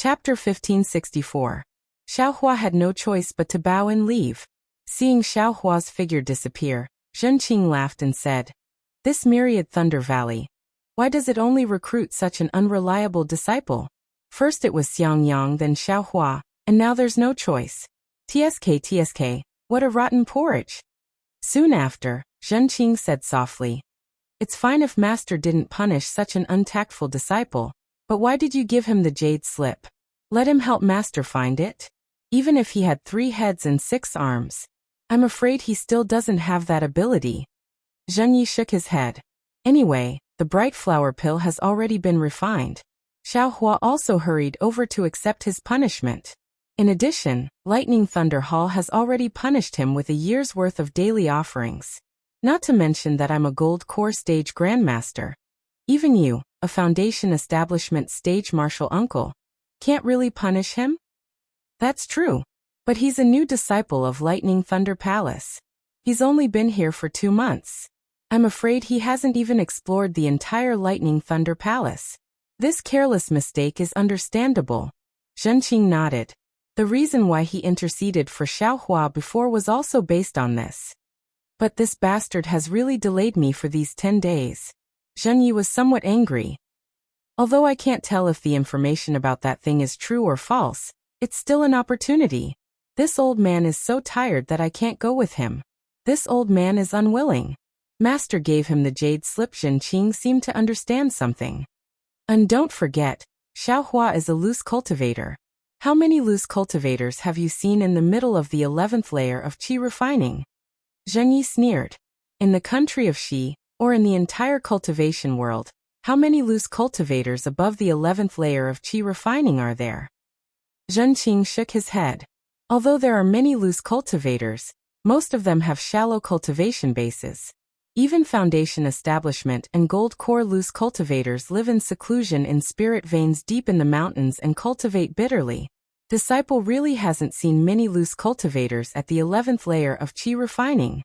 Chapter 1564. Xiaohua had no choice but to bow and leave. Seeing Xiaohua's figure disappear, Zhenqing laughed and said, "This myriad Thunder Valley. Why does it only recruit such an unreliable disciple? First it was Xiangyang, then Xiaohua, and now there's no choice. TSK, what a rotten porridge." Soon after, Zhenqing said softly, "It's fine if Master didn't punish such an untactful disciple, but why did you give him the jade slip? Let him help Master find it? Even if he had 3 heads and 6 arms. I'm afraid he still doesn't have that ability." Zhenyi shook his head. Anyway, the bright flower pill has already been refined. Xiaohua also hurried over to accept his punishment. In addition, Lightning Thunder Hall has already punished him with a year's worth of daily offerings. Not to mention that I'm a gold core stage grandmaster. Even you, a foundation establishment stage martial uncle, can't really punish him? That's true. But he's a new disciple of Lightning Thunder Palace. He's only been here for 2 months. I'm afraid he hasn't even explored the entire Lightning Thunder Palace. This careless mistake is understandable. Zhenqing nodded. The reason why he interceded for Xiaohua before was also based on this. But this bastard has really delayed me for these 10 days. Zhenyi was somewhat angry. Although I can't tell if the information about that thing is true or false, it's still an opportunity. This old man is so tired that I can't go with him. This old man is unwilling. Master gave him the jade slip. Zhenqing seemed to understand something. And don't forget, Xiaohua is a loose cultivator. How many loose cultivators have you seen in the middle of the 11th layer of qi refining? Zhenyi sneered. In the country of Xi, or in the entire cultivation world, how many loose cultivators above the 11th layer of qi refining are there? Zhenqing shook his head. Although there are many loose cultivators, most of them have shallow cultivation bases. Even foundation establishment and gold core loose cultivators live in seclusion in spirit veins deep in the mountains and cultivate bitterly. Disciple really hasn't seen many loose cultivators at the 11th layer of qi refining.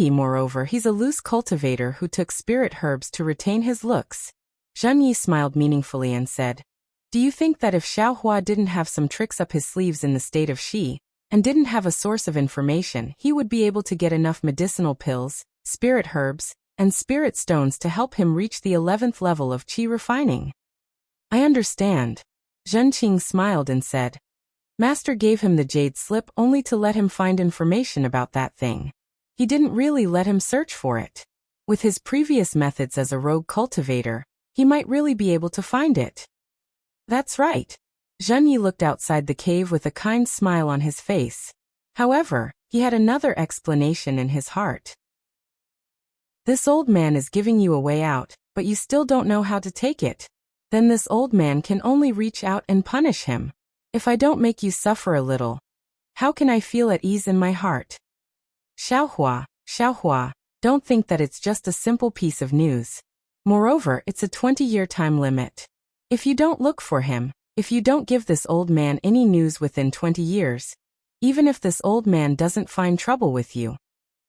Moreover, he's a loose cultivator who took spirit herbs to retain his looks. Zhenyi smiled meaningfully and said, "Do you think that if Xiaohua didn't have some tricks up his sleeves in the state of Xi, and didn't have a source of information, he would be able to get enough medicinal pills, spirit herbs, and spirit stones to help him reach the 11th level of qi refining?" "I understand." Zhenqing smiled and said, "Master gave him the jade slip only to let him find information about that thing. He didn't really let him search for it. With his previous methods as a rogue cultivator, he might really be able to find it." "That's right." Zhenyi looked outside the cave with a kind smile on his face. However, he had another explanation in his heart. "This old man is giving you a way out, but you still don't know how to take it. Then this old man can only reach out and punish him. If I don't make you suffer a little, how can I feel at ease in my heart?" Xiaohua, don't think that it's just a simple piece of news. Moreover, it's a 20-year time limit. If you don't look for him, if you don't give this old man any news within 20 years, even if this old man doesn't find trouble with you,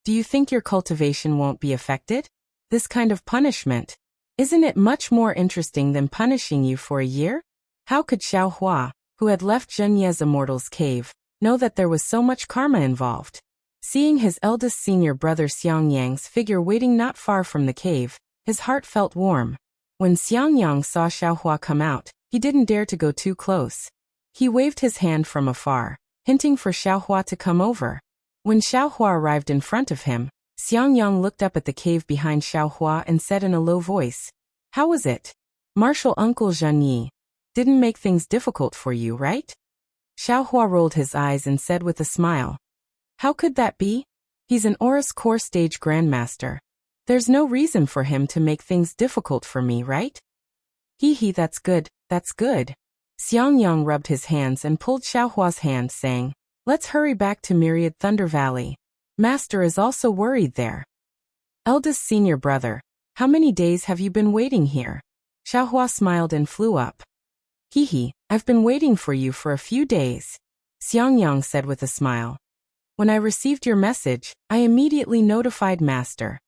do you think your cultivation won't be affected? This kind of punishment, isn't it much more interesting than punishing you for a year? How could Xiaohua, who had left Zhenye's immortal's cave, know that there was so much karma involved? Seeing his eldest senior brother Xiangyang's figure waiting not far from the cave, his heart felt warm. When Xiangyang saw Xiaohua come out, he didn't dare to go too close. He waved his hand from afar, hinting for Xiaohua to come over. When Xiaohua arrived in front of him, Xiangyang looked up at the cave behind Xiaohua and said in a low voice, "How was it? Martial Uncle Zhenyi didn't make things difficult for you, right?" Xiaohua rolled his eyes and said with a smile, "How could that be? He's an Aurus Core Stage Grandmaster. There's no reason for him to make things difficult for me, right?" That's good, that's good." Xiangyang rubbed his hands and pulled Xiaohua's hand, saying, "Let's hurry back to Myriad Thunder Valley. Master is also worried there." "Eldest senior brother, how many days have you been waiting here?" Xiaohua smiled and flew up. I've been waiting for you for a few days," Xiangyang said with a smile. "When I received your message, I immediately notified Master.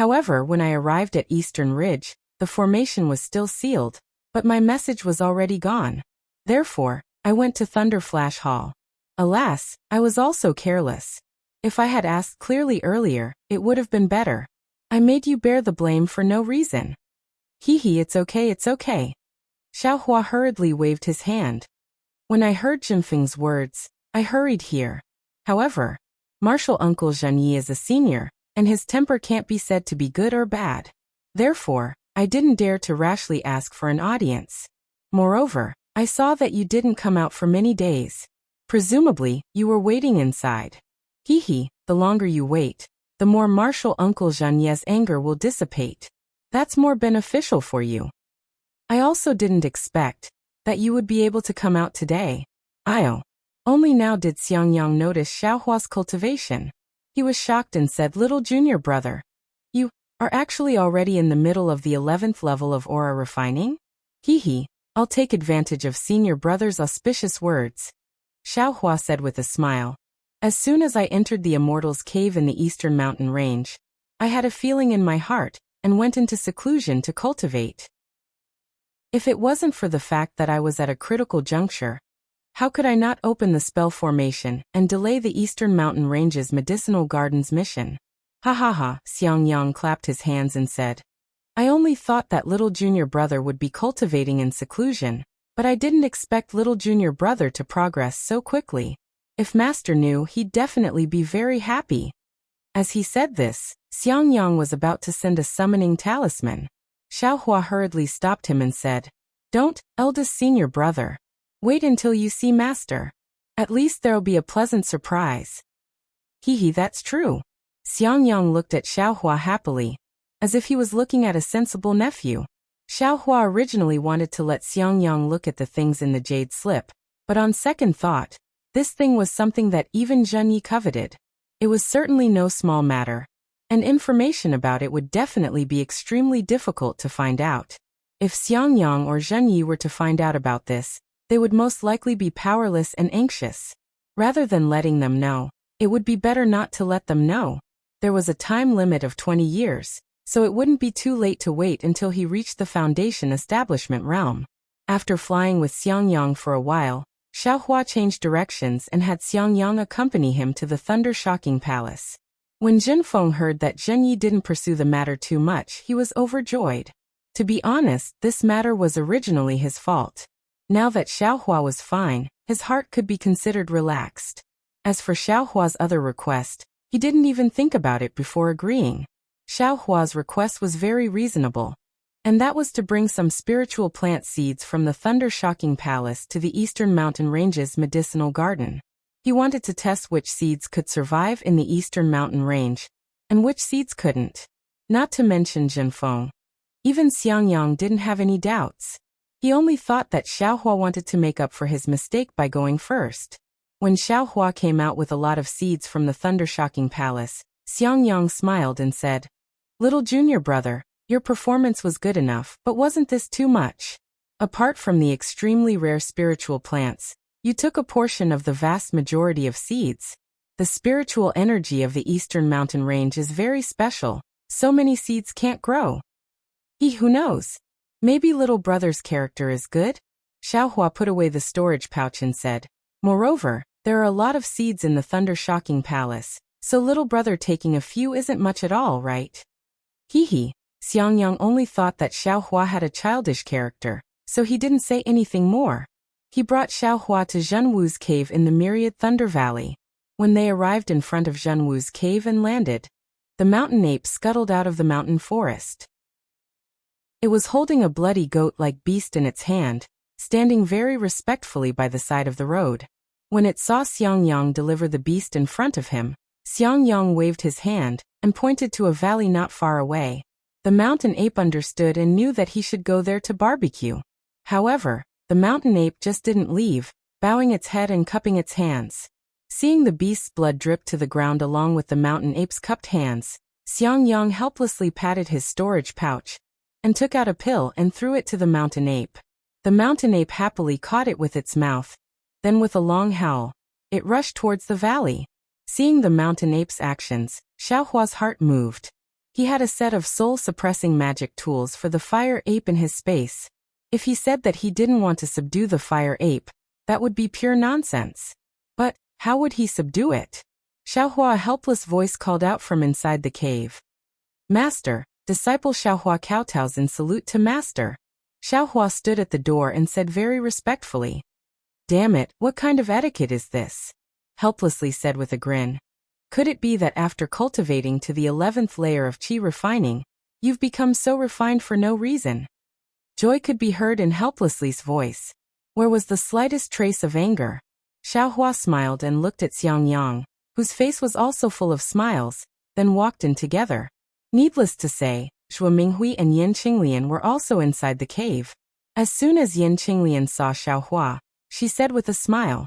However, when I arrived at Eastern Ridge, the formation was still sealed, but my message was already gone. Therefore, I went to Thunderflash Hall. Alas, I was also careless. If I had asked clearly earlier, it would have been better. I made you bear the blame for no reason. Hee, it's okay, it's okay. Xiaohua hurriedly waved his hand. When I heard Jinfeng's words, I hurried here. However, Martial Uncle Zhenyi is a senior, and his temper can't be said to be good or bad. Therefore, I didn't dare to rashly ask for an audience. Moreover, I saw that you didn't come out for many days. Presumably, you were waiting inside. Hee, the longer you wait, the more Martial Uncle Zhenyi's anger will dissipate. That's more beneficial for you. I also didn't expect that you would be able to come out today. Only now did Xiangyang notice Xiaohua's cultivation. He was shocked and said, "Little junior brother, you are actually already in the middle of the 11th level of aura refining?" Hee, I'll take advantage of senior brother's auspicious words, Xiaohua said with a smile. As soon as I entered the Immortal's Cave in the Eastern Mountain Range, I had a feeling in my heart and went into seclusion to cultivate. If it wasn't for the fact that I was at a critical juncture, how could I not open the spell formation and delay the Eastern Mountain Range's medicinal gardens mission? Ha, Xiangyang clapped his hands and said, I only thought that little junior brother would be cultivating in seclusion, but I didn't expect little junior brother to progress so quickly. If Master knew, he'd definitely be very happy. As he said this, Xiangyang was about to send a summoning talisman. Xiaohua hurriedly stopped him and said, Don't, eldest senior brother. Wait until you see Master. At least there'll be a pleasant surprise. Hee, that's true. Xiangyang looked at Xiaohua happily, as if he was looking at a sensible nephew. Xiaohua originally wanted to let Xiangyang look at the things in the jade slip, but on second thought, this thing was something that even Zhenyi coveted. It was certainly no small matter, and information about it would definitely be extremely difficult to find out. If Xiangyang or Zhenyi were to find out about this, they would most likely be powerless and anxious. Rather than letting them know, it would be better not to let them know. There was a time limit of 20 years, so it wouldn't be too late to wait until he reached the Foundation Establishment realm. After flying with Xiangyang for a while, Xiaohua changed directions and had Xiangyang accompany him to the Thunder-Shocking Palace. When Jinfeng heard that Zhenyi didn't pursue the matter too much, he was overjoyed. To be honest, this matter was originally his fault. Now that Xiaohua was fine, his heart could be considered relaxed. As for Xiaohua's other request, he didn't even think about it before agreeing. Xiaohua's request was very reasonable, and that was to bring some spiritual plant seeds from the Thunder-Shocking Palace to the Eastern Mountain Range's medicinal garden. He wanted to test which seeds could survive in the Eastern Mountain Range, and which seeds couldn't. Not to mention Jinfeng. Even Xiangyang didn't have any doubts. He only thought that Xiaohua wanted to make up for his mistake by going first. When Xiaohua came out with a lot of seeds from the Thunder-Shocking Palace, Xiangyang smiled and said, Little junior brother, your performance was good enough, but wasn't this too much? Apart from the extremely rare spiritual plants, you took a portion of the vast majority of seeds. The spiritual energy of the Eastern Mountain Range is very special. So many seeds can't grow. Who knows? Maybe little brother's character is good? Xiaohua put away the storage pouch and said, Moreover, there are a lot of seeds in the Thunder-Shocking Palace, so little brother taking a few isn't much at all, right? Xiangyang only thought that Xiaohua had a childish character, so he didn't say anything more. He brought Xiaohua to Zhenwu's cave in the Myriad Thunder Valley. When they arrived in front of Zhenwu's cave and landed, the mountain ape scuttled out of the mountain forest. It was holding a bloody goat-like beast in its hand, standing very respectfully by the side of the road. When it saw Xiangyang deliver the beast in front of him, Xiangyang waved his hand and pointed to a valley not far away. The mountain ape understood and knew that he should go there to barbecue. However, the mountain ape just didn't leave, bowing its head and cupping its hands. Seeing the beast's blood drip to the ground along with the mountain ape's cupped hands, Xiangyang helplessly patted his storage pouch and took out a pill and threw it to the mountain ape. The mountain ape happily caught it with its mouth. Then with a long howl, it rushed towards the valley. Seeing the mountain ape's actions, Xiaohua's heart moved. He had a set of soul-suppressing magic tools for the fire ape in his space. If he said that he didn't want to subdue the fire ape, that would be pure nonsense. But how would he subdue it? Xiaohua, a helpless voice called out from inside the cave. Master, disciple Xiaohua kowtows in salute to master. Xiaohua stood at the door and said very respectfully. Damn it, what kind of etiquette is this? Helplessly said with a grin. Could it be that after cultivating to the 11th layer of qi refining, you've become so refined for no reason? Joy could be heard in Helplessly's voice. Where was the slightest trace of anger? Xiaohua smiled and looked at Xiangyang, whose face was also full of smiles, then walked in together. Needless to say, Zhuo Minghui and Yin Qinglian were also inside the cave. As soon as Yin Qinglian saw Xiaohua, she said with a smile,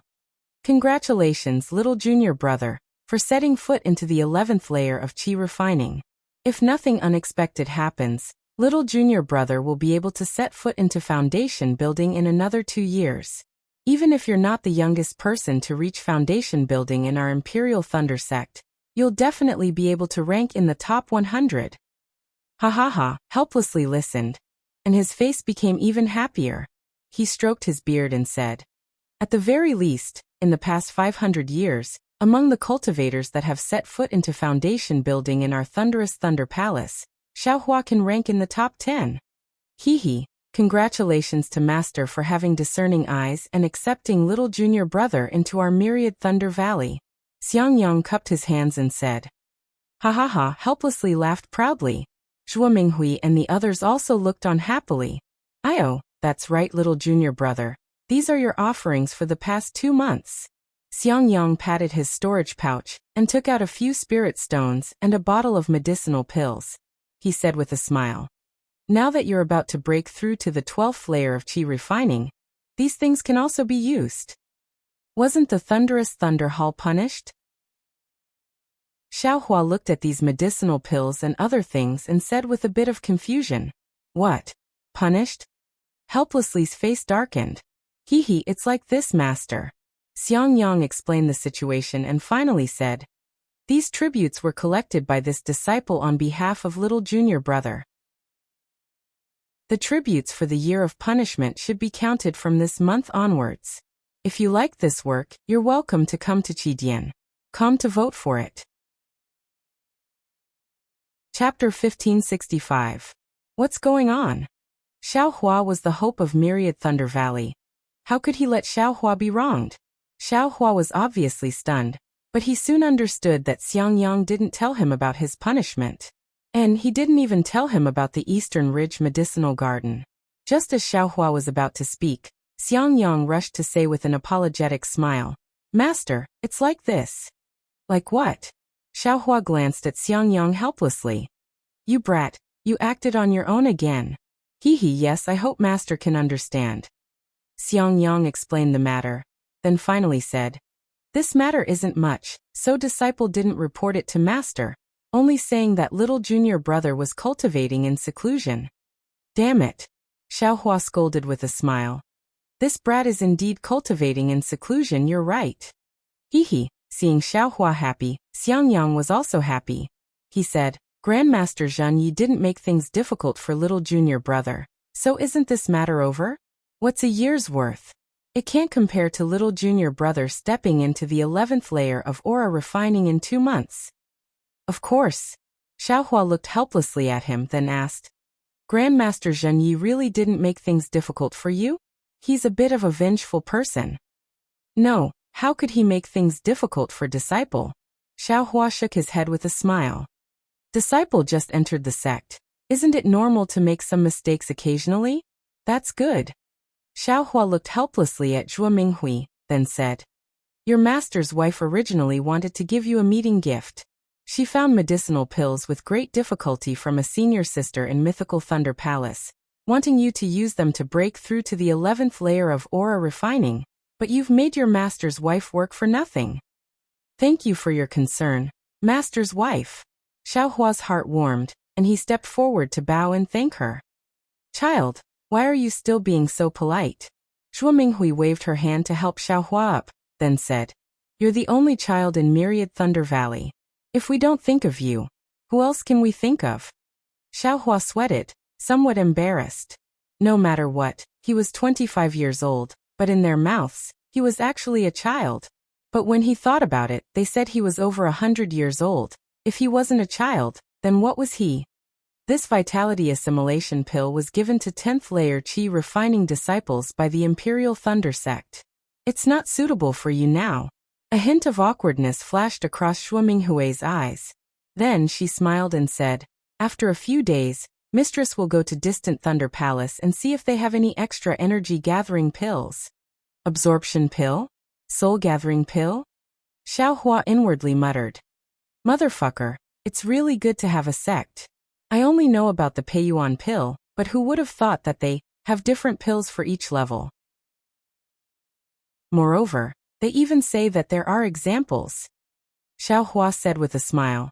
Congratulations, little junior brother, for setting foot into the 11th layer of qi refining. If nothing unexpected happens, little junior brother will be able to set foot into foundation building in another 2 years. Even if you're not the youngest person to reach foundation building in our Imperial Thunder sect, you'll definitely be able to rank in the top 100. Ha ha ha, Helplessly listened, and his face became even happier. He stroked his beard and said, At the very least, in the past 500 years, among the cultivators that have set foot into foundation building in our thunderous Thunder Palace, Xiaohua can rank in the top 10. Hee, congratulations to Master for having discerning eyes and accepting little junior brother into our myriad Thunder Valley. Xiangyang cupped his hands and said. Ha ha ha, Helplessly laughed proudly. Zhuo Minghui and the others also looked on happily. Io, that's right little junior brother. These are your offerings for the past 2 months. Xiangyang patted his storage pouch and took out a few spirit stones and a bottle of medicinal pills. He said with a smile. Now that you're about to break through to the 12th layer of qi refining, these things can also be used. Wasn't the thunderous Thunder Hall punished? Xiaohua looked at these medicinal pills and other things and said with a bit of confusion. What? Punished? Helplessly's face darkened. Hee, it's like this, master. Xiangyang explained the situation and finally said, These tributes were collected by this disciple on behalf of little junior brother. The tributes for the year of punishment should be counted from this month onwards. If you like this work, you're welcome to come to Qidian. Come to vote for it. Chapter 1565. What's going on? Xiaohua was the hope of myriad Thunder Valley. How could he let Xiaohua be wronged? Xiaohua was obviously stunned, but he soon understood that Xiangyang didn't tell him about his punishment. And he didn't even tell him about the Eastern Ridge Medicinal Garden. Just as Xiaohua was about to speak, Xiangyang rushed to say with an apologetic smile, Master, it's like this. Like what? Xiaohua glanced at Xiangyang helplessly. You brat, you acted on your own again. Hee, yes, I hope Master can understand. Xiangyang explained the matter, then finally said, This matter isn't much, so disciple didn't report it to Master, only saying that little junior brother was cultivating in seclusion. Damn it. Xiaohua scolded with a smile. This brat is indeed cultivating in seclusion, you're right. Hee. Seeing Xiaohua happy, Xiangyang was also happy. He said, Grandmaster Zhen Yi didn't make things difficult for little junior brother, so isn't this matter over? What's a year's worth? It can't compare to little junior brother stepping into the 11th layer of aura refining in 2 months. Of course. Xiaohua looked helplessly at him, then asked, Grandmaster Zhen Yi really didn't make things difficult for you? He's a bit of a vengeful person. No. How could he make things difficult for disciple? Xiaohua shook his head with a smile. Disciple just entered the sect. Isn't it normal to make some mistakes occasionally? That's good. Xiaohua looked helplessly at Zhuo Minghui, then said, Your master's wife originally wanted to give you a meeting gift. She found medicinal pills with great difficulty from a senior sister in Mythical Thunder Palace, wanting you to use them to break through to the 11th layer of aura refining. But you've made your master's wife work for nothing. Thank you for your concern, master's wife. Xiaohua's heart warmed, and he stepped forward to bow and thank her. Child, why are you still being so polite? Zhuo Minghui waved her hand to help Xiaohua up, then said, You're the only child in myriad Thunder Valley. If we don't think of you, who else can we think of? Xiaohua sweated, somewhat embarrassed. No matter what, he was 25 years old, but in their mouths, he was actually a child. But when he thought about it, they said he was over 100 years old. If he wasn't a child, then what was he? This vitality assimilation pill was given to 10th layer Qi refining disciples by the Imperial Thunder sect. It's not suitable for you now. A hint of awkwardness flashed across Shuo Minghui's eyes. Then she smiled and said, after a few days, Mistress will go to distant Thunder Palace and see if they have any extra energy-gathering pills. Absorption pill? Soul-gathering pill? Xiaohua inwardly muttered. Motherfucker, it's really good to have a sect. I only know about the Peiyuan pill, but who would have thought that they have different pills for each level? Moreover, they even say that there are examples. Xiaohua said with a smile.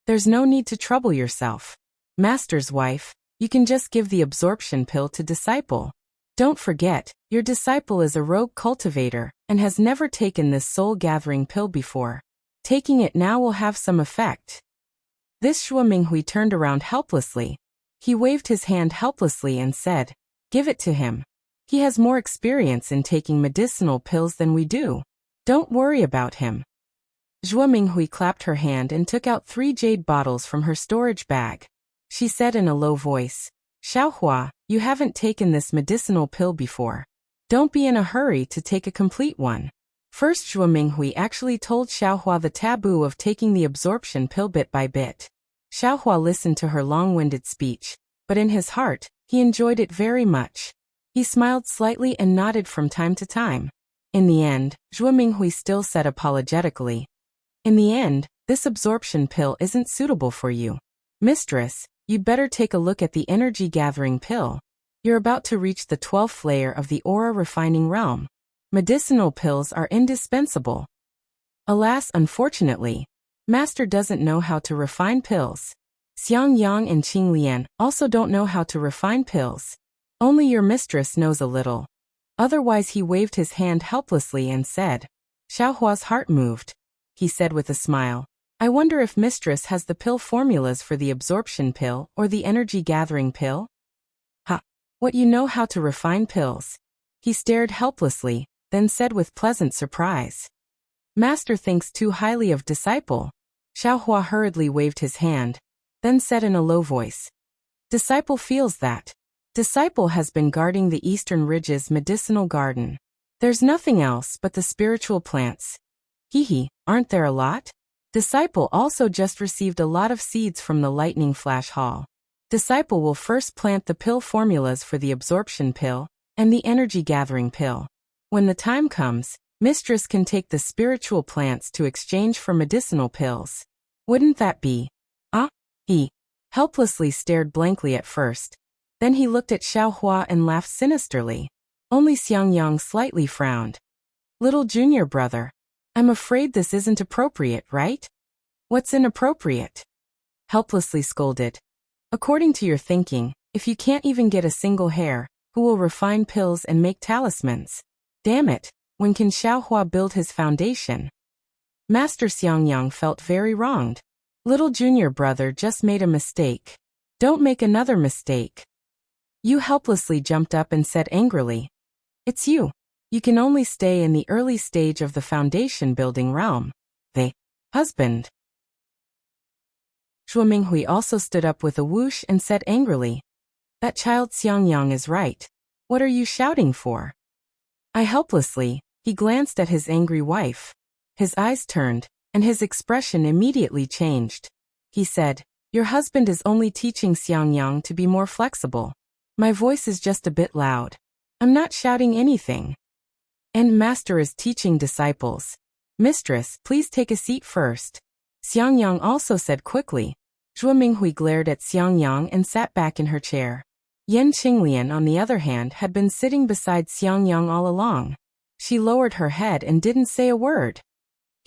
There's no need to trouble yourself. Master's wife, you can just give the absorption pill to disciple. Don't forget, your disciple is a rogue cultivator and has never taken this soul-gathering pill before. Taking it now will have some effect. This Shuo Minghui turned around helplessly. He waved his hand helplessly and said, give it to him. He has more experience in taking medicinal pills than we do. Don't worry about him. Zhuo Minghui clapped her hand and took out 3 jade bottles from her storage bag. She said in a low voice, Xiaohua, you haven't taken this medicinal pill before. Don't be in a hurry to take a complete one. First, Zhuo Minghui actually told Xiaohua the taboo of taking the absorption pill bit by bit. Xiaohua listened to her long-winded speech, but in his heart, he enjoyed it very much. He smiled slightly and nodded from time to time. In the end, Zhuo Minghui still said apologetically, in the end, this absorption pill isn't suitable for you. Mistress, you'd better take a look at the energy-gathering pill. You're about to reach the 12th layer of the aura refining realm. Medicinal pills are indispensable. Alas, unfortunately, Master doesn't know how to refine pills. Xiang Yang and Qing Lian also don't know how to refine pills. Only your mistress knows a little. Otherwise, he waved his hand helplessly and said. Xiaohua's heart moved. He said with a smile, I wonder if mistress has the pill formulas for the absorption pill or the energy-gathering pill? Ha! What, you know how to refine pills? He stared helplessly, then said with pleasant surprise. Master thinks too highly of disciple. Xiaohua hurriedly waved his hand, then said in a low voice. Disciple feels that. Disciple has been guarding the Eastern Ridge's medicinal garden. There's nothing else but the spiritual plants. Hee, aren't there a lot? Disciple also just received a lot of seeds from the Lightning Flash Hall. Disciple will first plant the pill formulas for the absorption pill and the energy-gathering pill. When the time comes, mistress can take the spiritual plants to exchange for medicinal pills. Wouldn't that be? He helplessly stared blankly at first. Then he looked at Xiaohua and laughed sinisterly. Only Xiang Yang slightly frowned. Little junior brother, I'm afraid this isn't appropriate, right? What's inappropriate? Helplessly scolded. According to your thinking, if you can't even get a single hair, who will refine pills and make talismans? Damn it, when can Xiaohua build his foundation? Master Xiang Yang felt very wronged. Little junior brother just made a mistake. Don't make another mistake. You helplessly jumped up and said angrily. It's you. You can only stay in the early stage of the foundation building realm. The husband. Zhuo Minghui also stood up with a whoosh and said angrily. That child Xiang Yang is right. What are you shouting for? He glanced at his angry wife. His eyes turned, and his expression immediately changed. He said, your husband is only teaching Xiang Yang to be more flexible. My voice is just a bit loud. I'm not shouting anything. And master is teaching disciples. Mistress, please take a seat first. Xiang Yang also said quickly. Zhuo Minghui glared at Xiang Yang and sat back in her chair. Yan Qinglian, on the other hand, had been sitting beside Xiang Yang all along. She lowered her head and didn't say a word.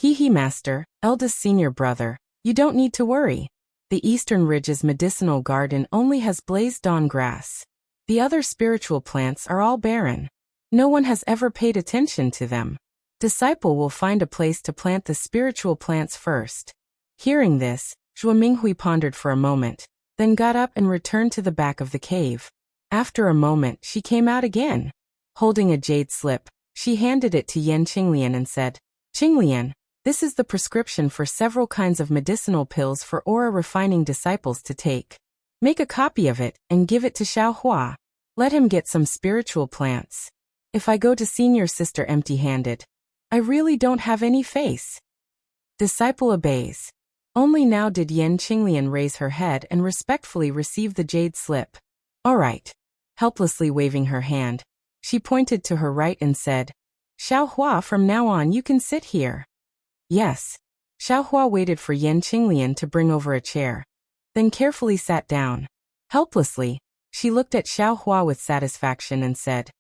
Master, eldest senior brother, you don't need to worry. The Eastern Ridge's medicinal garden only has blazed dawn grass. The other spiritual plants are all barren. No one has ever paid attention to them. Disciple will find a place to plant the spiritual plants first. Hearing this, Zhuo Minghui pondered for a moment, then got up and returned to the back of the cave. After a moment, she came out again. Holding a jade slip, she handed it to Yan Qinglian and said, Qinglian, this is the prescription for several kinds of medicinal pills for aura refining disciples to take. Make a copy of it and give it to Xiaohua. Let him get some spiritual plants. If I go to senior sister empty-handed, I really don't have any face. Disciple obeys. Only now did Yan Qinglian raise her head and respectfully receive the jade slip. All right. Helplessly waving her hand, she pointed to her right and said, Xiaohua, from now on you can sit here. Yes. Xiaohua waited for Yan Qinglian to bring over a chair, then carefully sat down. Helplessly, she looked at Xiaohua with satisfaction and said,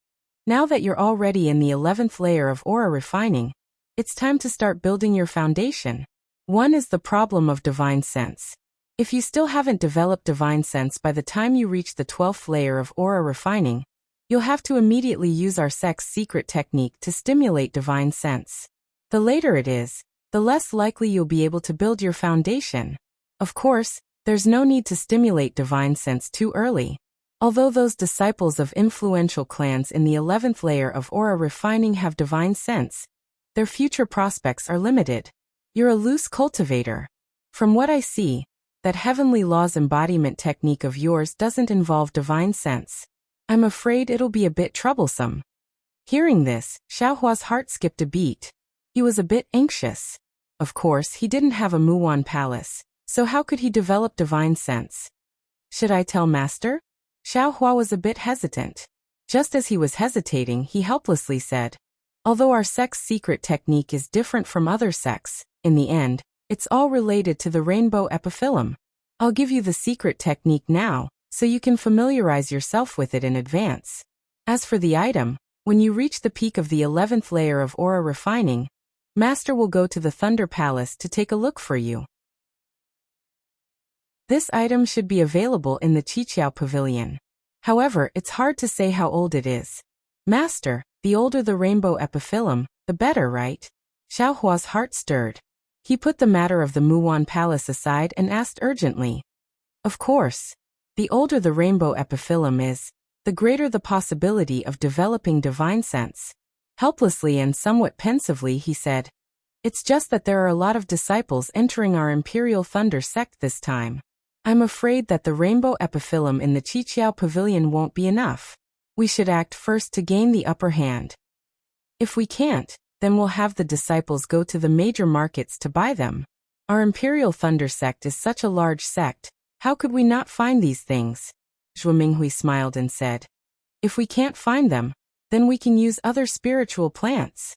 Now that you're already in the 11th layer of aura refining, it's time to start building your foundation. One is the problem of divine sense. If you still haven't developed divine sense by the time you reach the 12th layer of aura refining, you'll have to immediately use our sect's secret technique to stimulate divine sense. The later it is, the less likely you'll be able to build your foundation. Of course, there's no need to stimulate divine sense too early. Although those disciples of influential clans in the 11th layer of aura refining have divine sense, their future prospects are limited. You're a loose cultivator. From what I see, that heavenly laws embodiment technique of yours doesn't involve divine sense. I'm afraid it'll be a bit troublesome. Hearing this, Xiaohua's heart skipped a beat. He was a bit anxious. Of course, he didn't have a Muwan palace, so how could he develop divine sense? Should I tell Master? Xiaohua was a bit hesitant. Just as he was hesitating, he helplessly said, Although our sect's secret technique is different from other sects, in the end, it's all related to the rainbow epiphyllum. I'll give you the secret technique now, so you can familiarize yourself with it in advance. As for the item, when you reach the peak of the 11th layer of aura refining, Master will go to the Thunder Palace to take a look for you. This item should be available in the Qiqiao Pavilion. However, it's hard to say how old it is. Master, the older the rainbow epiphyllum, the better, right? Xiaohua's heart stirred. He put the matter of the Muwan Palace aside and asked urgently. Of course. The older the rainbow epiphyllum is, the greater the possibility of developing divine sense. Helplessly and somewhat pensively he said, It's just that there are a lot of disciples entering our Imperial Thunder sect this time. I'm afraid that the rainbow epiphyllum in the Qiqiao Pavilion won't be enough. We should act first to gain the upper hand. If we can't, then we'll have the disciples go to the major markets to buy them. Our Imperial Thunder sect is such a large sect, how could we not find these things? Zhuo Minghui smiled and said, If we can't find them, then we can use other spiritual plants.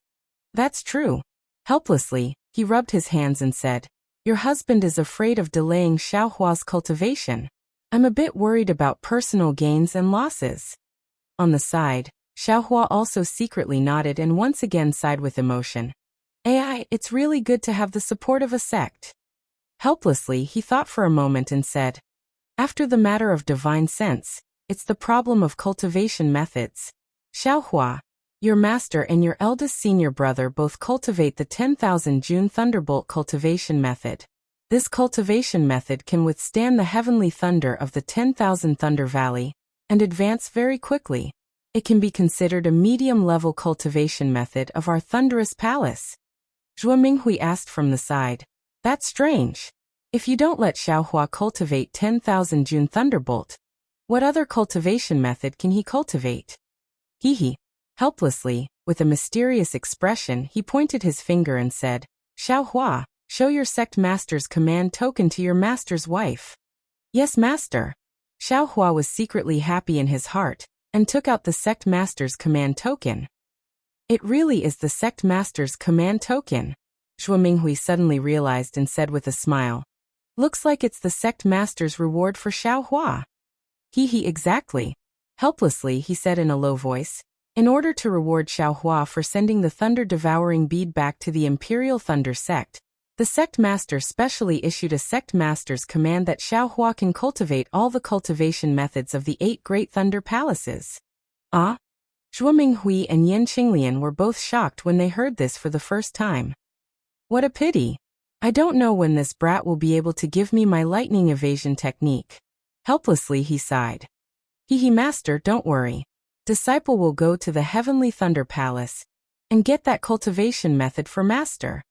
That's true. Helplessly, he rubbed his hands and said, Your husband is afraid of delaying Xiaohua's cultivation. I'm a bit worried about personal gains and losses. On the side, Xiaohua also secretly nodded and once again sighed with emotion. It's really good to have the support of a sect. Helplessly, he thought for a moment and said, After the matter of divine sense, it's the problem of cultivation methods. Xiaohua, your master and your eldest senior brother both cultivate the 10,000 June Thunderbolt cultivation method. This cultivation method can withstand the heavenly thunder of the 10,000 Thunder Valley and advance very quickly. It can be considered a medium-level cultivation method of our thunderous palace. Zhuo Minghui asked from the side. That's strange. If you don't let Xiaohua cultivate 10,000 June Thunderbolt, what other cultivation method can he cultivate? He. Helplessly, with a mysterious expression, he pointed his finger and said, Xiaohua, show your sect master's command token to your master's wife. Yes, master. Xiaohua was secretly happy in his heart, and took out the sect master's command token. It really is the sect master's command token. Zhuo Minghui suddenly realized and said with a smile. Looks like it's the sect master's reward for Xiaohua. Exactly. Helplessly, he said in a low voice. In order to reward Xiaohua for sending the thunder-devouring bead back to the Imperial Thunder sect, the sect master specially issued a sect master's command that Xiaohua can cultivate all the cultivation methods of the 8 great thunder palaces. Ah? Zhuo Minghui and Yan Qinglian were both shocked when they heard this for the first time. What a pity. I don't know when this brat will be able to give me my lightning evasion technique. Helplessly he sighed. Master, don't worry. Disciple will go to the Heavenly Thunder Palace and get that cultivation method for Master.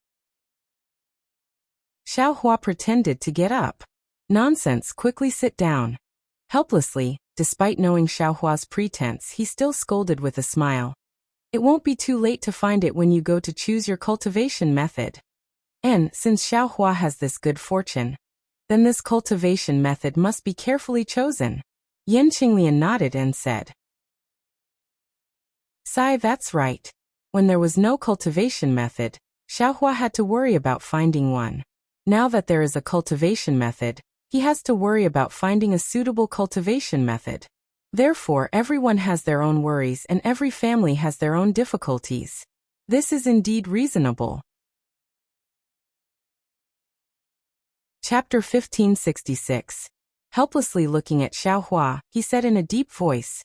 Xiaohua pretended to get up. Nonsense, quickly sit down. Helplessly, despite knowing Xiaohua's pretense, he still scolded with a smile. It won't be too late to find it when you go to choose your cultivation method. And, since Xiaohua has this good fortune, then this cultivation method must be carefully chosen. Yan Qinglian nodded and said, "Sai, that's right." When there was no cultivation method, Xiaohua had to worry about finding one. Now that there is a cultivation method, he has to worry about finding a suitable cultivation method. Therefore, everyone has their own worries and every family has their own difficulties. This is indeed reasonable. Chapter 1566. Helplessly looking at Xiaohua, he said in a deep voice,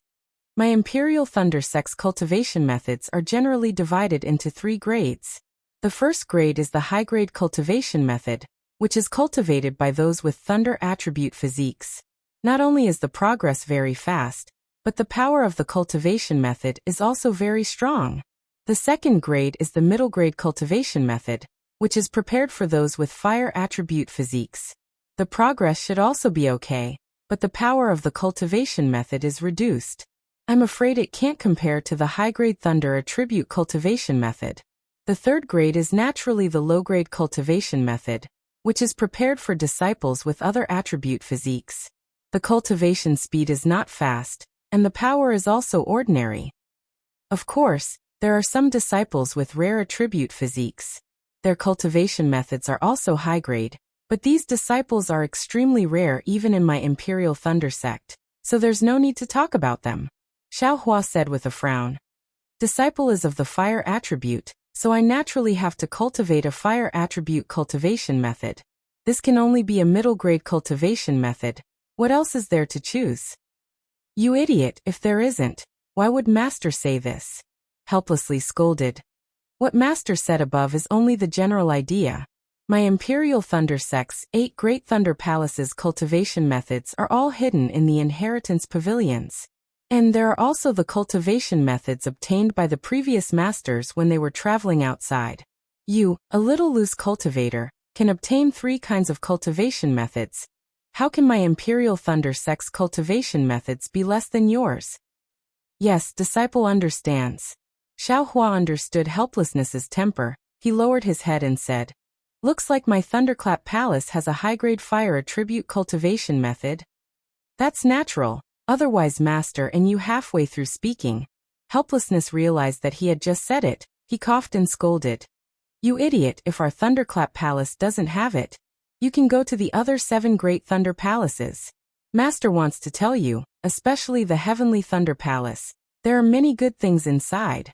"My Imperial Thunder Sect's cultivation methods are generally divided into 3 grades. The first grade is the high-grade cultivation method, which is cultivated by those with thunder attribute physiques. Not only is the progress very fast, but the power of the cultivation method is also very strong. The second grade is the middle-grade cultivation method, which is prepared for those with fire attribute physiques. The progress should also be okay, but the power of the cultivation method is reduced. I'm afraid it can't compare to the high-grade thunder attribute cultivation method. The third grade is naturally the low-grade cultivation method, which is prepared for disciples with other attribute physiques. The cultivation speed is not fast, and the power is also ordinary. Of course, there are some disciples with rare attribute physiques. Their cultivation methods are also high-grade, but these disciples are extremely rare even in my Imperial Thunder Sect, so there's no need to talk about them." Xiaohua said with a frown. "Disciple is of the fire attribute, so I naturally have to cultivate a fire attribute cultivation method. This can only be a middle-grade cultivation method. What else is there to choose?" "You idiot, if there isn't, why would Master say this?" Helplessly scolded. "What Master said above is only the general idea. My Imperial Thunder Sect's 8 Great Thunder Palaces cultivation methods are all hidden in the inheritance pavilions. And there are also the cultivation methods obtained by the previous masters when they were traveling outside. You, a little loose cultivator, can obtain 3 kinds of cultivation methods. How can my Imperial Thunder Sect's cultivation methods be less than yours?" "Yes, disciple understands." Xiaohua understood helplessness's temper. He lowered his head and said, "Looks like my Thunderclap Palace has a high-grade fire attribute cultivation method." "That's natural. Otherwise, Master, and you halfway through speaking." Helplessness realized that he had just said it. He coughed and scolded. "You idiot, if our Thunderclap Palace doesn't have it, you can go to the other 7 Great Thunder Palaces. Master wants to tell you, especially the Heavenly Thunder Palace, there are many good things inside.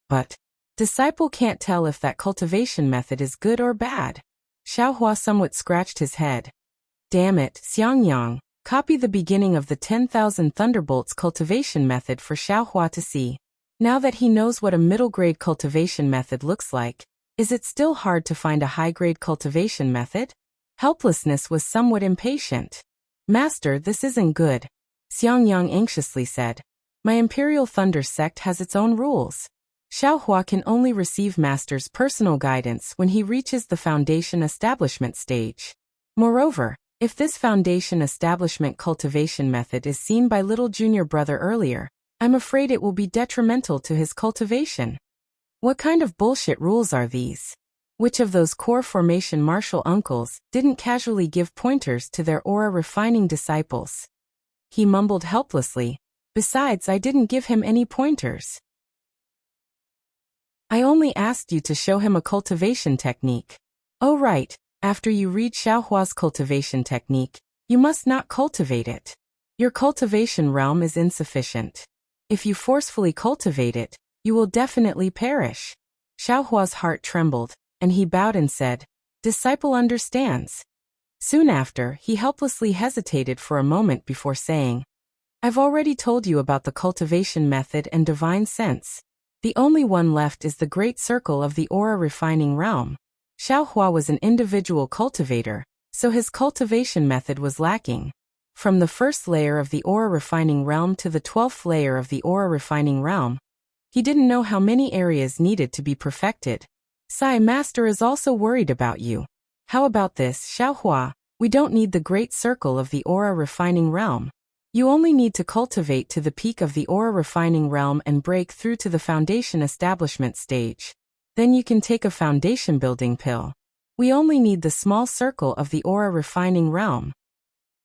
But disciple can't tell if that cultivation method is good or bad." Xiaohua somewhat scratched his head. "Damn it, Xiangyang. Copy the beginning of the 10,000 Thunderbolts cultivation method for Xiaohua to see. Now that he knows what a middle-grade cultivation method looks like, is it still hard to find a high-grade cultivation method?" Helplessness was somewhat impatient. "Master, this isn't good," Xiangyang anxiously said. "My Imperial Thunder Sect has its own rules. Xiaohua can only receive Master's personal guidance when he reaches the foundation establishment stage. Moreover, if this foundation establishment cultivation method is seen by little junior brother earlier, I'm afraid it will be detrimental to his cultivation." What kind of bullshit rules are these? Which of those core formation martial uncles didn't casually give pointers to their aura refining disciples? He mumbled helplessly. "Besides, I didn't give him any pointers. I only asked you to show him a cultivation technique." "Oh right. After you read Xiaohua's cultivation technique, you must not cultivate it. Your cultivation realm is insufficient. If you forcefully cultivate it, you will definitely perish." Xiaohua's heart trembled, and he bowed and said, "Disciple understands." Soon after, he helplessly hesitated for a moment before saying, "I've already told you about the cultivation method and divine sense. The only one left is the great circle of the aura refining realm." Xiaohua was an individual cultivator, so his cultivation method was lacking. From the first layer of the aura refining realm to the 12th layer of the aura refining realm, he didn't know how many areas needed to be perfected. Sai Master is also worried about you. How about this, Xiaohua? We don't need the great circle of the aura refining realm. You only need to cultivate to the peak of the aura refining realm and break through to the foundation establishment stage. Then you can take a foundation building pill. We only need the small circle of the aura refining realm.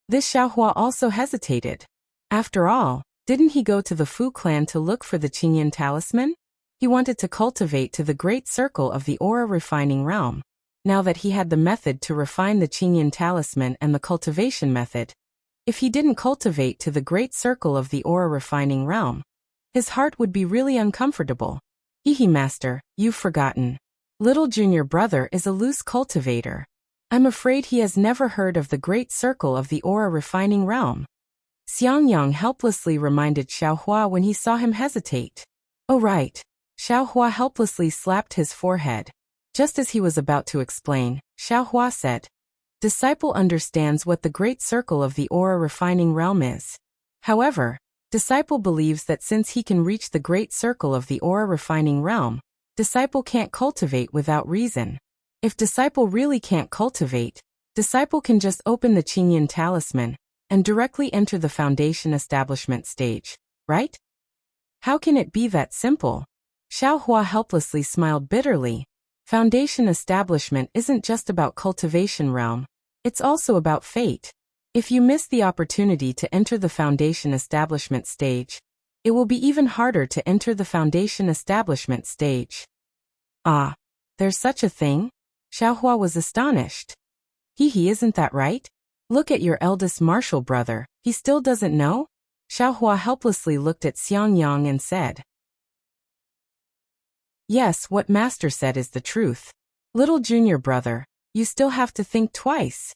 This Xiaohua also hesitated. After all, didn't he go to the Fu clan to look for the Qingyan talisman? He wanted to cultivate to the great circle of the aura refining realm. Now that he had the method to refine the Qingyan talisman and the cultivation method, if he didn't cultivate to the great circle of the aura refining realm, his heart would be really uncomfortable. Hehe master, you've forgotten. Little junior brother is a loose cultivator. I'm afraid he has never heard of the great circle of the aura refining realm. Xiangyang helplessly reminded Xiaohua when he saw him hesitate. Oh right. Xiaohua helplessly slapped his forehead. Just as he was about to explain, Xiaohua said, Disciple understands what the great circle of the aura refining realm is. However, Disciple believes that since he can reach the great circle of the aura refining realm, Disciple can't cultivate without reason. If Disciple really can't cultivate, Disciple can just open the Qingyan talisman and directly enter the foundation establishment stage, right? How can it be that simple? Xiaohua helplessly smiled bitterly. Foundation establishment isn't just about cultivation realm, it's also about fate. If you miss the opportunity to enter the foundation establishment stage, it will be even harder to enter the foundation establishment stage. Ah, there's such a thing? Xiaohua was astonished. Hehe, isn't that right? Look at your eldest martial brother, he still doesn't know? Xiaohua helplessly looked at Xiangyang and said, Yes, what master said is the truth. Little junior brother, you still have to think twice.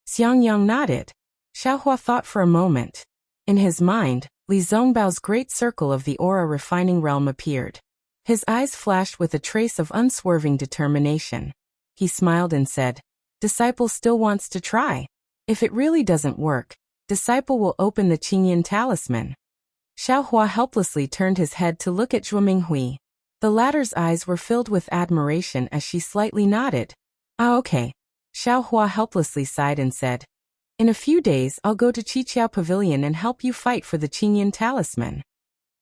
Xiangyang nodded. Xiaohua thought for a moment. In his mind, Li Zongbao's great circle of the aura refining realm appeared. His eyes flashed with a trace of unswerving determination. He smiled and said, Disciple still wants to try. If it really doesn't work, Disciple will open the Qingyan talisman. Xiaohua helplessly turned his head to look at Zhuo Minghui. The latter's eyes were filled with admiration as she slightly nodded. Ah, okay. Xiaohua helplessly sighed and said, In a few days I'll go to Qiqiao Pavilion and help you fight for the Qingyan talisman.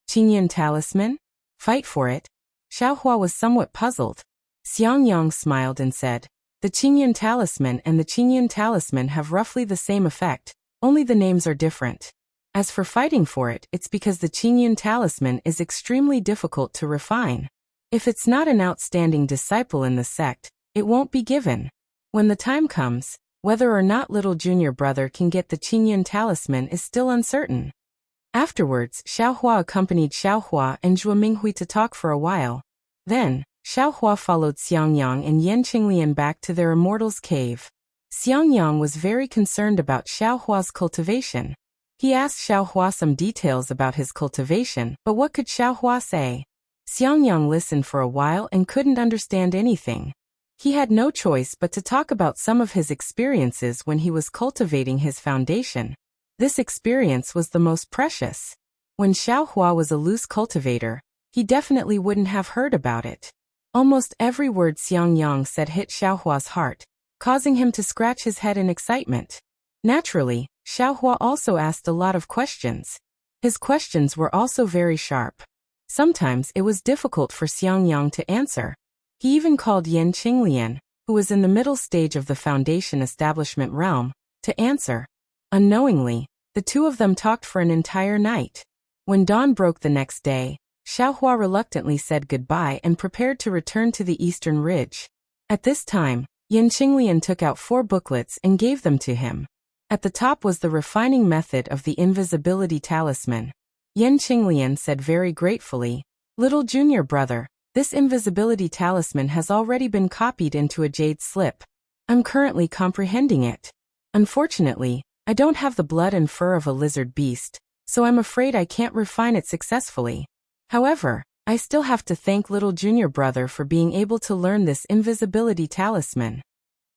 Qingyan talisman? Fight for it? Xiaohua was somewhat puzzled. Xiangyang smiled and said, The Qingyan talisman and the Qingyan talisman have roughly the same effect, only the names are different. As for fighting for it, it's because the Qingyan talisman is extremely difficult to refine. If it's not an outstanding disciple in the sect, it won't be given. When the time comes, whether or not little junior brother can get the Qingyan talisman is still uncertain. Afterwards, Xiaohua accompanied Xiaohua and Zhuo Minghui to talk for a while. Then, Xiaohua followed Xiangyang and Yan Qinglian back to their immortal's cave. Xiangyang was very concerned about Xiaohua's cultivation. He asked Xiaohua some details about his cultivation, but what could Xiaohua say? Xiangyang listened for a while and couldn't understand anything. He had no choice but to talk about some of his experiences when he was cultivating his foundation. This experience was the most precious. When Xiaohua was a loose cultivator, he definitely wouldn't have heard about it. Almost every word Xiangyang said hit Xiaohua's heart, causing him to scratch his head in excitement. Naturally, Xiaohua also asked a lot of questions. His questions were also very sharp. Sometimes it was difficult for Xiangyang to answer. He even called Yan Qinglian, who was in the middle stage of the foundation establishment realm, to answer. Unknowingly, the two of them talked for an entire night. When dawn broke the next day, Xiaohua reluctantly said goodbye and prepared to return to the eastern ridge. At this time, Yan Qinglian took out 4 booklets and gave them to him. At the top was the refining method of the invisibility talisman. Yan Qinglian said very gratefully, Little junior brother, this invisibility talisman has already been copied into a jade slip. I'm currently comprehending it. Unfortunately, I don't have the blood and fur of a lizard beast, so I'm afraid I can't refine it successfully. However, I still have to thank little junior brother for being able to learn this invisibility talisman.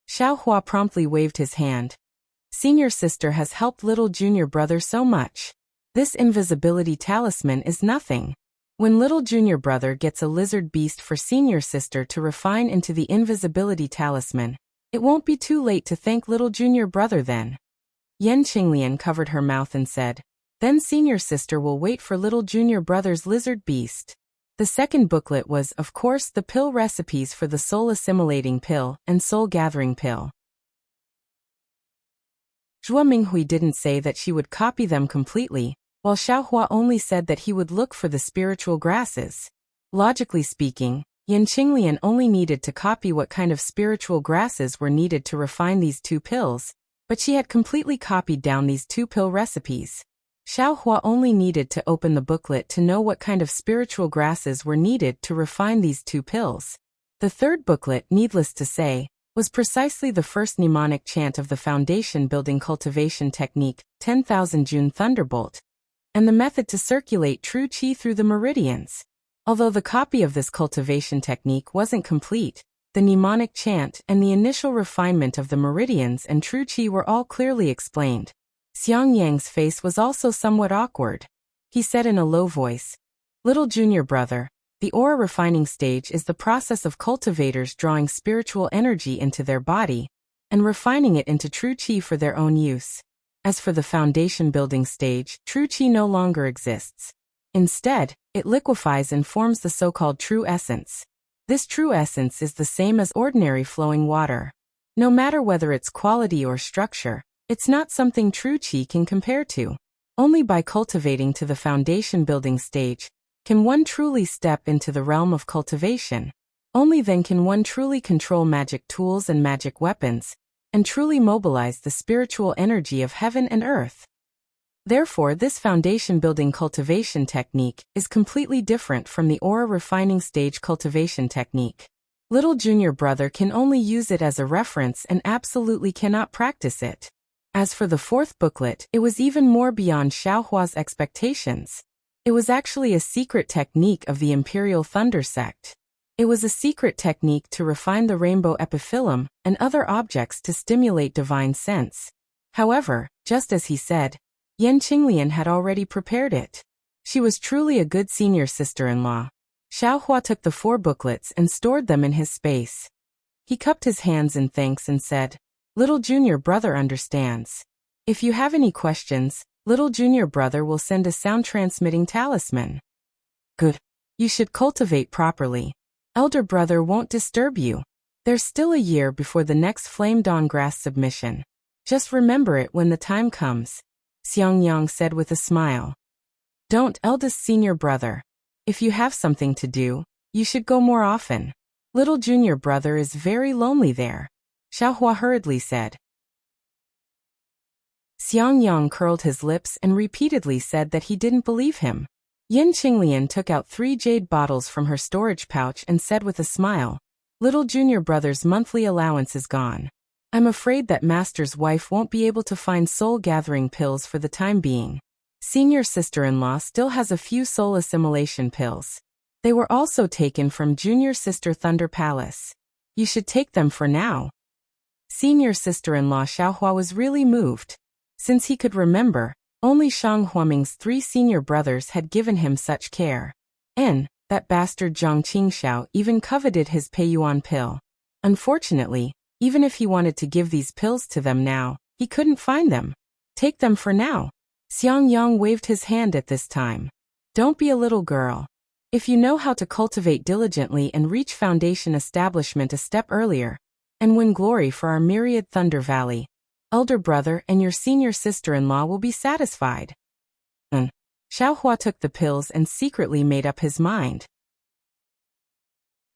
Xiaohua promptly waved his hand. Senior sister has helped little junior brother so much. This invisibility talisman is nothing. When little junior brother gets a lizard beast for senior sister to refine into the invisibility talisman, it won't be too late to thank little junior brother then. Yan Qinglian covered her mouth and said, then senior sister will wait for little junior brother's lizard beast. The second booklet was, of course, the pill recipes for the soul assimilating pill and soul gathering pill. Zhuo Minghui didn't say that she would copy them completely, while Xiaohua only said that he would look for the spiritual grasses. Logically speaking, Yan Qinglian only needed to copy what kind of spiritual grasses were needed to refine these two pills, but she had completely copied down these two pill recipes. Xiaohua only needed to open the booklet to know what kind of spiritual grasses were needed to refine these two pills. The third booklet, needless to say, was precisely the first mnemonic chant of the foundation building cultivation technique, 10,000 June Thunderbolt, and the method to circulate true qi through the meridians. Although the copy of this cultivation technique wasn't complete, the mnemonic chant and the initial refinement of the meridians and true qi were all clearly explained. Xiang Yang's face was also somewhat awkward. He said in a low voice, little junior brother, the aura refining stage is the process of cultivators drawing spiritual energy into their body and refining it into true qi for their own use. As for the foundation building stage, true qi no longer exists. Instead, it liquefies and forms the so-called true essence. This true essence is the same as ordinary flowing water. No matter whether its quality or structure, it's not something true qi can compare to. Only by cultivating to the foundation building stage can one truly step into the realm of cultivation. Only then can one truly control magic tools and magic weapons, and truly mobilize the spiritual energy of heaven and earth. Therefore, this foundation-building cultivation technique is completely different from the aura refining stage cultivation technique. Little junior brother can only use it as a reference and absolutely cannot practice it. As for the fourth booklet, it was even more beyond Xiaohua's expectations. It was actually a secret technique of the Imperial Thunder sect. It was a secret technique to refine the rainbow epiphyllum and other objects to stimulate divine sense. However, just as he said, Yan Qinglian had already prepared it. She was truly a good senior sister-in-law. Xiaohua took the 4 booklets and stored them in his space. He cupped his hands in thanks and said, little junior brother understands. If you have any questions, little junior brother will send a sound-transmitting talisman. Good. You should cultivate properly. Elder brother won't disturb you. There's still a year before the next Flame Dawn Grass submission. Just remember it when the time comes, Xiang Yang said with a smile. Don't, eldest senior brother. If you have something to do, you should go more often. Little junior brother is very lonely there, Xiaohua hurriedly said. Xiang Yang curled his lips and repeatedly said that he didn't believe him. Yan Qinglian took out 3 jade bottles from her storage pouch and said with a smile, little junior brother's monthly allowance is gone. I'm afraid that master's wife won't be able to find soul-gathering pills for the time being. Senior sister-in-law still has a few soul assimilation pills. They were also taken from junior sister Thunder Palace. You should take them for now. Senior sister-in-law Xiaohua was really moved. Since he could remember, only Shang Huaming's 3 senior brothers had given him such care. And that bastard Zhang Qingxiao even coveted his Peiyuan pill. Unfortunately, even if he wanted to give these pills to them now, he couldn't find them. Take them for now. Xiang Yang waved his hand at this time. Don't be a little girl. If you know how to cultivate diligently and reach foundation establishment a step earlier, and win glory for our myriad Thunder Valley, elder brother and your senior sister-in-law will be satisfied. Xiaohua took the pills and secretly made up his mind.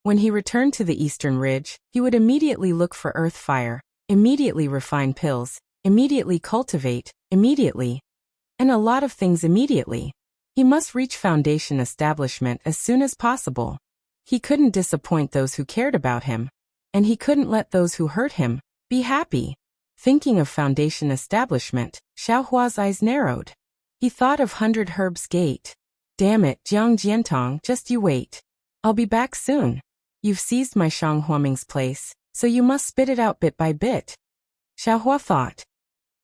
When he returned to the Eastern Ridge, he would immediately look for earth fire, immediately refine pills, immediately cultivate, immediately, and a lot of things immediately. He must reach foundation establishment as soon as possible. He couldn't disappoint those who cared about him, and he couldn't let those who hurt him be happy. Thinking of foundation establishment, Xiaohua's eyes narrowed. He thought of 100 Herbs Gate. Damn it, Jiang Jiantong, just you wait. I'll be back soon. You've seized my Shang Huaming's place, so you must spit it out bit by bit. Xiaohua thought.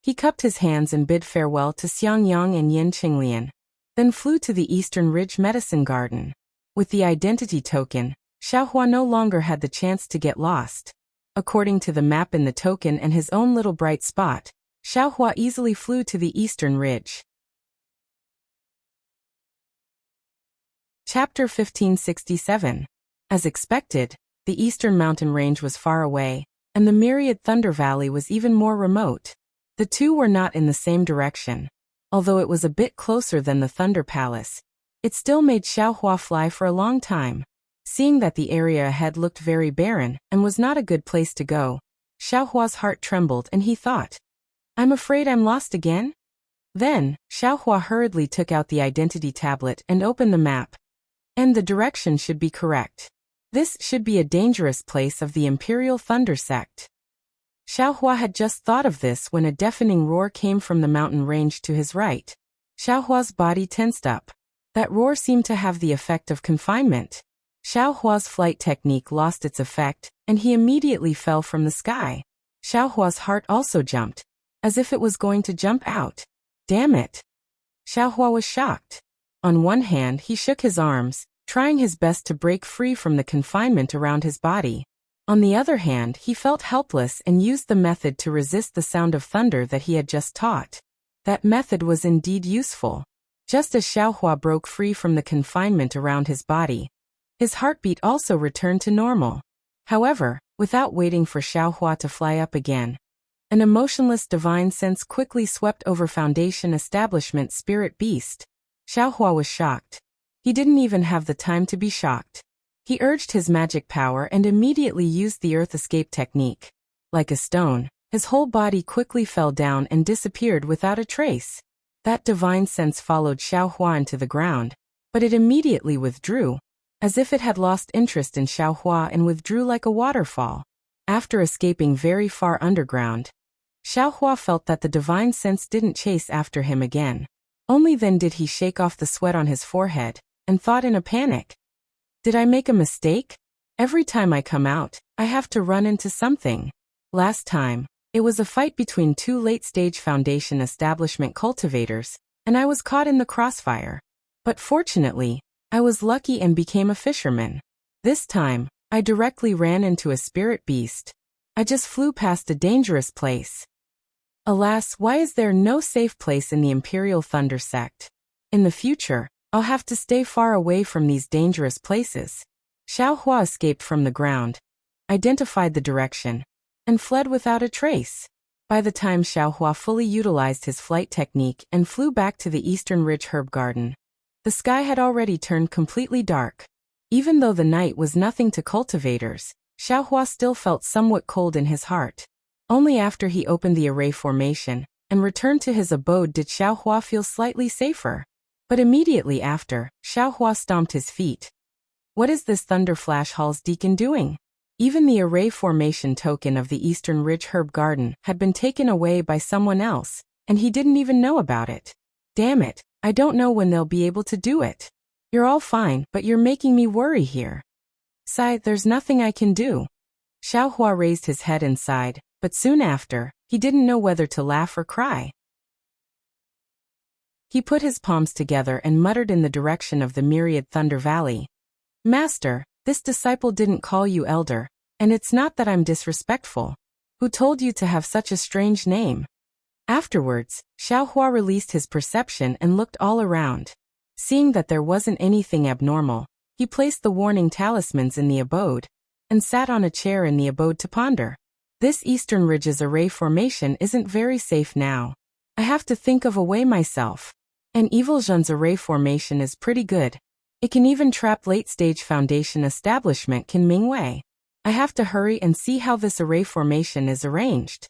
He cupped his hands and bid farewell to Xiangyang and Yin Qinglian, then flew to the Eastern Ridge Medicine Garden. With the identity token, Xiaohua no longer had the chance to get lost. According to the map in the token and his own little bright spot, Xiaohua easily flew to the Eastern Ridge. Chapter 1567. As expected, the Eastern Mountain Range was far away, and the myriad Thunder Valley was even more remote. The two were not in the same direction. Although it was a bit closer than the Thunder Palace, it still made Xiaohua fly for a long time. Seeing that the area ahead looked very barren and was not a good place to go, Xiaohua's heart trembled and he thought, "I'm afraid I'm lost again?" Then, Xiaohua hurriedly took out the identity tablet and opened the map. And the direction should be correct. This should be a dangerous place of the Imperial Thunder Sect. Xiaohua had just thought of this when a deafening roar came from the mountain range to his right. Xiaohua's body tensed up. That roar seemed to have the effect of confinement. Xiaohua's flight technique lost its effect, and he immediately fell from the sky. Xiaohua's heart also jumped, as if it was going to jump out. Damn it! Xiaohua was shocked. On one hand, he shook his arms, trying his best to break free from the confinement around his body. On the other hand, he felt helpless and used the method to resist the sound of thunder that he had just taught. That method was indeed useful. Just as Xiaohua broke free from the confinement around his body, his heartbeat also returned to normal. However, without waiting for Xiaohua to fly up again, an emotionless divine sense quickly swept over Foundation Establishment Spirit Beast. Xiaohua was shocked. He didn't even have the time to be shocked. He urged his magic power and immediately used the Earth Escape technique. Like a stone, his whole body quickly fell down and disappeared without a trace. That divine sense followed Xiaohua into the ground, but it immediately withdrew, as if it had lost interest in Xiaohua and withdrew like a waterfall. After escaping very far underground, Xiaohua felt that the divine sense didn't chase after him again. Only then did he shake off the sweat on his forehead, and thought in a panic, "Did I make a mistake? Every time I come out, I have to run into something." Last time, it was a fight between two late-stage Foundation Establishment cultivators, and I was caught in the crossfire. But fortunately, I was lucky and became a fisherman. This time, I directly ran into a spirit beast. I just flew past a dangerous place. Alas, why is there no safe place in the Imperial Thunder Sect? In the future, I'll have to stay far away from these dangerous places. Xiaohua escaped from the ground, identified the direction, and fled without a trace. By the time Xiaohua fully utilized his flight technique and flew back to the Eastern Ridge Herb Garden, the sky had already turned completely dark. Even though the night was nothing to cultivators, Xiaohua still felt somewhat cold in his heart. Only after he opened the array formation and returned to his abode did Xiaohua feel slightly safer. But immediately after, Xiaohua stomped his feet. What is this Thunder Flash Hall's deacon doing? Even the array formation token of the Eastern Ridge Herb Garden had been taken away by someone else, and he didn't even know about it. Damn it, I don't know when they'll be able to do it. You're all fine, but you're making me worry here. Sigh, there's nothing I can do. Xiaohua raised his head and sighed, but soon after, he didn't know whether to laugh or cry. He put his palms together and muttered in the direction of the myriad Thunder Valley. Master, this disciple didn't call you elder, and it's not that I'm disrespectful. Who told you to have such a strange name? Afterwards, Xiaohua released his perception and looked all around. Seeing that there wasn't anything abnormal, he placed the warning talismans in the abode, and sat on a chair in the abode to ponder. This Eastern Ridge's array formation isn't very safe now. I have to think of a way myself. And Evil Zhen's array formation is pretty good. It can even trap late-stage Foundation Establishment Qin Ming Wei. I have to hurry and see how this array formation is arranged.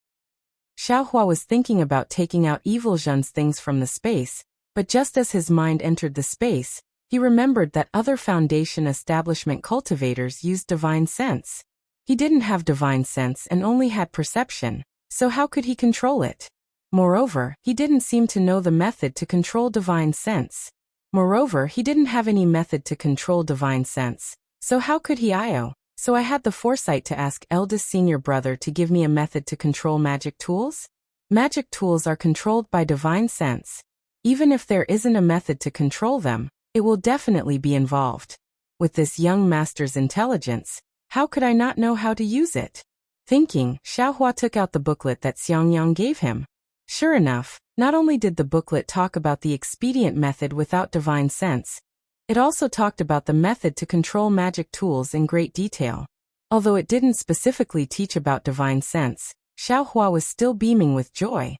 Xiaohua was thinking about taking out Evil Zhen's things from the space, but just as his mind entered the space, he remembered that other Foundation Establishment cultivators used divine sense. He didn't have divine sense and only had perception, so how could he control it? Moreover, he didn't seem to know the method to control divine sense. Moreover, he didn't have any method to control divine sense, so how could he IO? So I had the foresight to ask eldest senior brother to give me a method to control magic tools? Magic tools are controlled by divine sense. Even if there isn't a method to control them, it will definitely be involved. With this young master's intelligence, how could I not know how to use it? Thinking, Xiaohua took out the booklet that Xiangyang gave him. Sure enough, not only did the booklet talk about the expedient method without divine sense, it also talked about the method to control magic tools in great detail. Although it didn't specifically teach about divine sense, Xiaohua was still beaming with joy.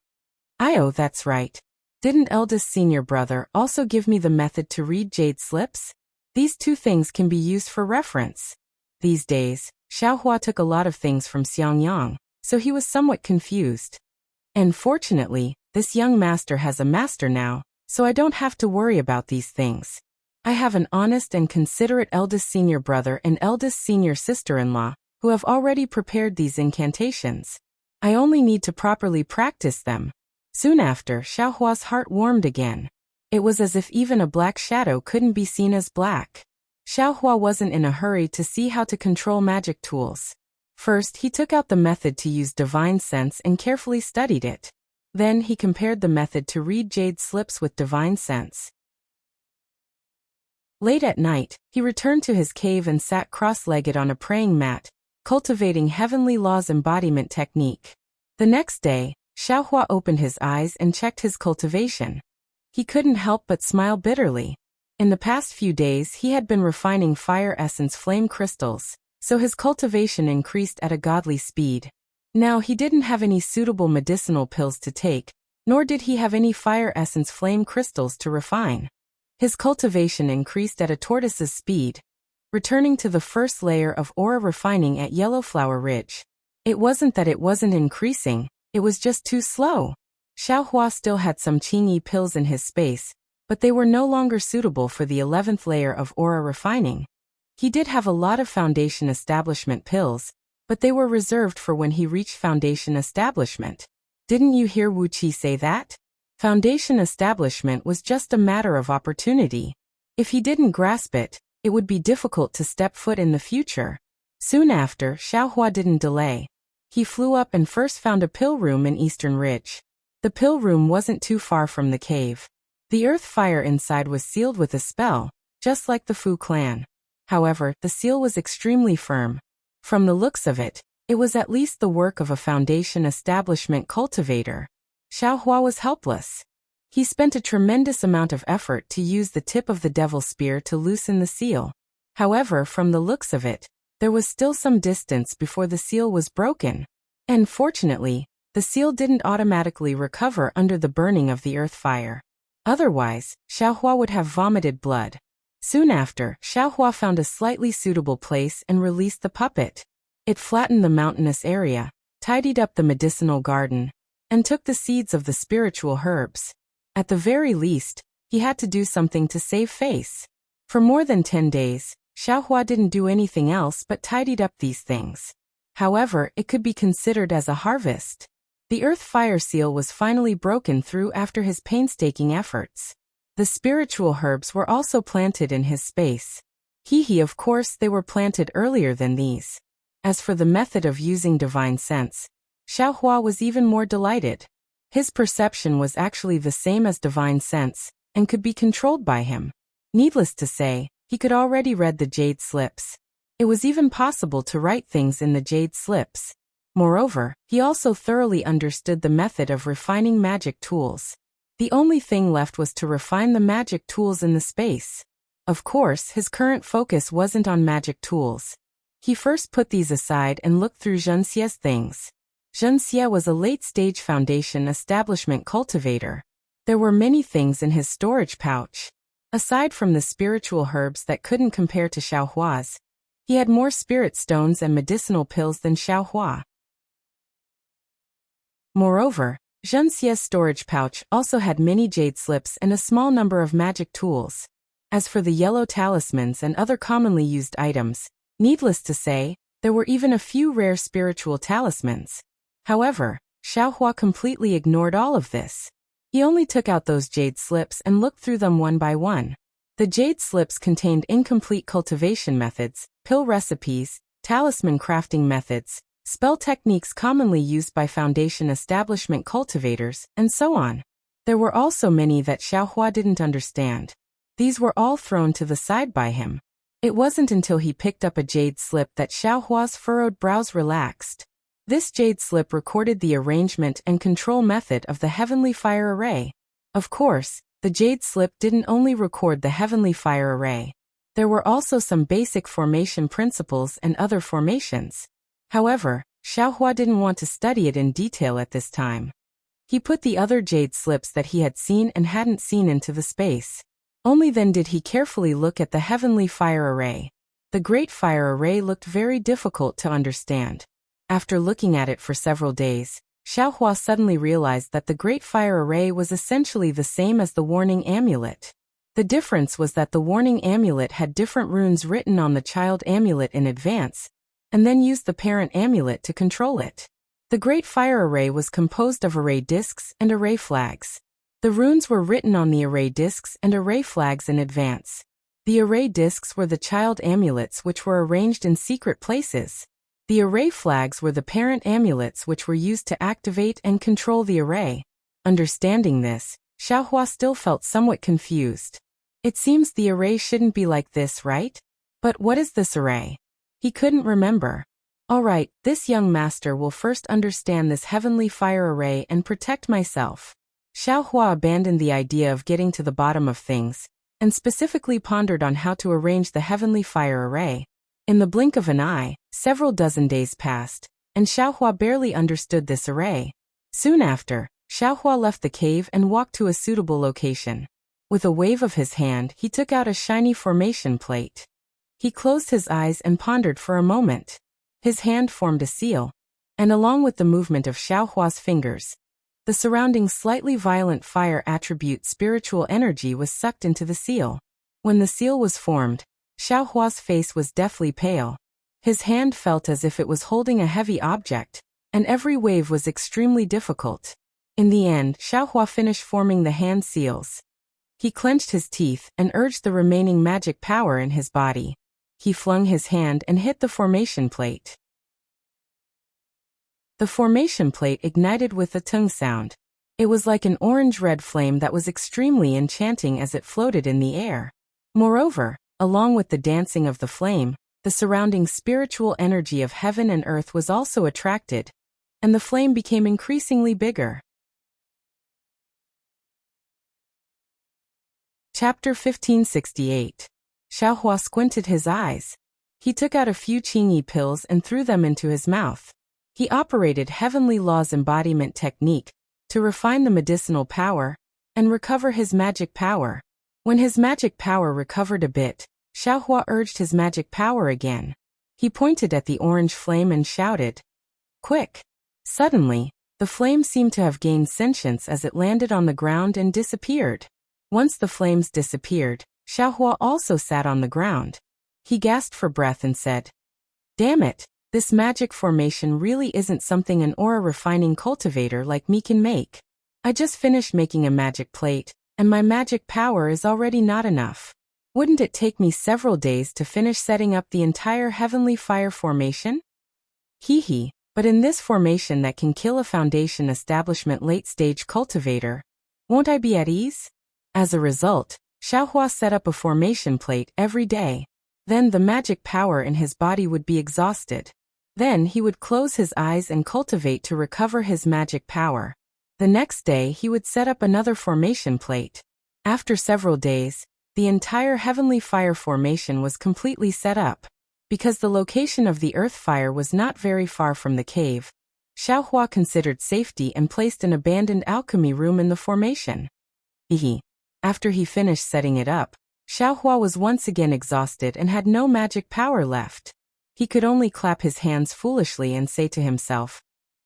Oh, that's right. Didn't eldest senior brother also give me the method to read jade slips? These two things can be used for reference. These days, Xiaohua took a lot of things from Xiangyang, so he was somewhat confused. And fortunately, this young master has a master now, so I don't have to worry about these things. I have an honest and considerate eldest senior brother and eldest senior sister-in-law, who have already prepared these incantations. I only need to properly practice them. Soon after, Xiaohua's heart warmed again. It was as if even a black shadow couldn't be seen as black. Xiaohua wasn't in a hurry to see how to control magic tools. First, he took out the method to use divine sense and carefully studied it. Then he compared the method to read jade slips with divine sense. Late at night, he returned to his cave and sat cross-legged on a praying mat, cultivating heavenly law's embodiment technique. The next day, Xiaohua opened his eyes and checked his cultivation. He couldn't help but smile bitterly. In the past few days he had been refining fire essence flame crystals, so his cultivation increased at a godly speed. Now he didn't have any suitable medicinal pills to take, nor did he have any fire essence flame crystals to refine. His cultivation increased at a tortoise's speed, returning to the first layer of aura refining at Yellowflower Ridge. It wasn't that it wasn't increasing, it was just too slow. Xiaohua still had some Qingyi pills in his space, but they were no longer suitable for the 11th layer of aura refining. He did have a lot of foundation establishment pills, but they were reserved for when he reached foundation establishment. Didn't you hear Wuxia say that? Foundation establishment was just a matter of opportunity. If he didn't grasp it, it would be difficult to step foot in the future. Soon after, Xiaohua didn't delay. He flew up and first found a pill room in Eastern Ridge. The pill room wasn't too far from the cave. The earth fire inside was sealed with a spell, just like the Fu clan. However, the seal was extremely firm. From the looks of it, it was at least the work of a foundation establishment cultivator. Xiaohua was helpless. He spent a tremendous amount of effort to use the tip of the devil spear to loosen the seal. However, from the looks of it, there was still some distance before the seal was broken. And fortunately, the seal didn't automatically recover under the burning of the earth fire. Otherwise, Xiaohua would have vomited blood. Soon after, Xiaohua found a slightly suitable place and released the puppet. It flattened the mountainous area, tidied up the medicinal garden, and took the seeds of the spiritual herbs. At the very least, he had to do something to save face. For more than 10 days, Xiaohua didn't do anything else but tidied up these things. However, it could be considered as a harvest. The earth fire seal was finally broken through after his painstaking efforts. The spiritual herbs were also planted in his space. Of course they were planted earlier than these. As for the method of using divine sense, Xiaohua was even more delighted. His perception was actually the same as divine sense, and could be controlled by him. Needless to say, he could already read the jade slips. It was even possible to write things in the jade slips. Moreover, he also thoroughly understood the method of refining magic tools. The only thing left was to refine the magic tools in the space. Of course, his current focus wasn't on magic tools. He first put these aside and looked through Zhenxia's things. Zhenxia was a late-stage foundation establishment cultivator. There were many things in his storage pouch. Aside from the spiritual herbs that couldn't compare to Xiaohua's, he had more spirit stones and medicinal pills than Xiaohua. Moreover, Zhenxia's storage pouch also had many jade slips and a small number of magic tools. As for the yellow talismans and other commonly used items, needless to say, there were even a few rare spiritual talismans. However, Xiaohua completely ignored all of this. He only took out those jade slips and looked through them one by one. The jade slips contained incomplete cultivation methods, pill recipes, talisman crafting methods, spell techniques commonly used by foundation establishment cultivators, and so on. There were also many that Xiaohua didn't understand. These were all thrown to the side by him. It wasn't until he picked up a jade slip that Xiaohua's furrowed brows relaxed. This jade slip recorded the arrangement and control method of the heavenly fire array. Of course, the jade slip didn't only record the heavenly fire array. There were also some basic formation principles and other formations. However, Xiaohua didn't want to study it in detail at this time. He put the other jade slips that he had seen and hadn't seen into the space. Only then did he carefully look at the heavenly fire array. The great fire array looked very difficult to understand. After looking at it for several days, Xiaohua suddenly realized that the great fire array was essentially the same as the warning amulet. The difference was that the warning amulet had different runes written on the child amulet in advance, and then used the parent amulet to control it. The great fire array was composed of array discs and array flags. The runes were written on the array discs and array flags in advance. The array discs were the child amulets which were arranged in secret places. The array flags were the parent amulets which were used to activate and control the array. Understanding this, Xiaohua still felt somewhat confused. It seems the array shouldn't be like this, right? But what is this array? He couldn't remember. Alright, this young master will first understand this heavenly fire array and protect myself. Xiaohua abandoned the idea of getting to the bottom of things, and specifically pondered on how to arrange the heavenly fire array. In the blink of an eye, several dozen days passed, and Xiaohua barely understood this array. Soon after, Xiaohua left the cave and walked to a suitable location. With a wave of his hand, he took out a shiny formation plate. He closed his eyes and pondered for a moment. His hand formed a seal, and along with the movement of Xiaohua's fingers, the surrounding slightly violent fire attribute spiritual energy was sucked into the seal. When the seal was formed, Xiaohua's face was deathly pale. His hand felt as if it was holding a heavy object, and every wave was extremely difficult. In the end, Xiaohua finished forming the hand seals. He clenched his teeth and urged the remaining magic power in his body. He flung his hand and hit the formation plate. The formation plate ignited with a tung sound. It was like an orange-red flame that was extremely enchanting as it floated in the air. Moreover, along with the dancing of the flame, the surrounding spiritual energy of heaven and earth was also attracted, and the flame became increasingly bigger. Chapter 1568. Xiaohua squinted his eyes. He took out a few Qingyi pills and threw them into his mouth. He operated Heavenly Law's embodiment technique to refine the medicinal power and recover his magic power. When his magic power recovered a bit, Xiaohua urged his magic power again. He pointed at the orange flame and shouted, "Quick!" Suddenly, the flame seemed to have gained sentience as it landed on the ground and disappeared. Once the flames disappeared, Xiaohua also sat on the ground. He gasped for breath and said, "Damn it! This magic formation really isn't something an aura refining cultivator like me can make. I just finished making a magic plate, and my magic power is already not enough. Wouldn't it take me several days to finish setting up the entire heavenly fire formation? Hee, but in this formation that can kill a foundation establishment late-stage cultivator, won't I be at ease?" As a result, Xiaohua set up a formation plate every day. Then the magic power in his body would be exhausted. Then he would close his eyes and cultivate to recover his magic power. The next day he would set up another formation plate. After several days, the entire heavenly fire formation was completely set up. Because the location of the earth fire was not very far from the cave, Xiaohua considered safety and placed an abandoned alchemy room in the formation. After he finished setting it up, Xiaohua was once again exhausted and had no magic power left. He could only clap his hands foolishly and say to himself,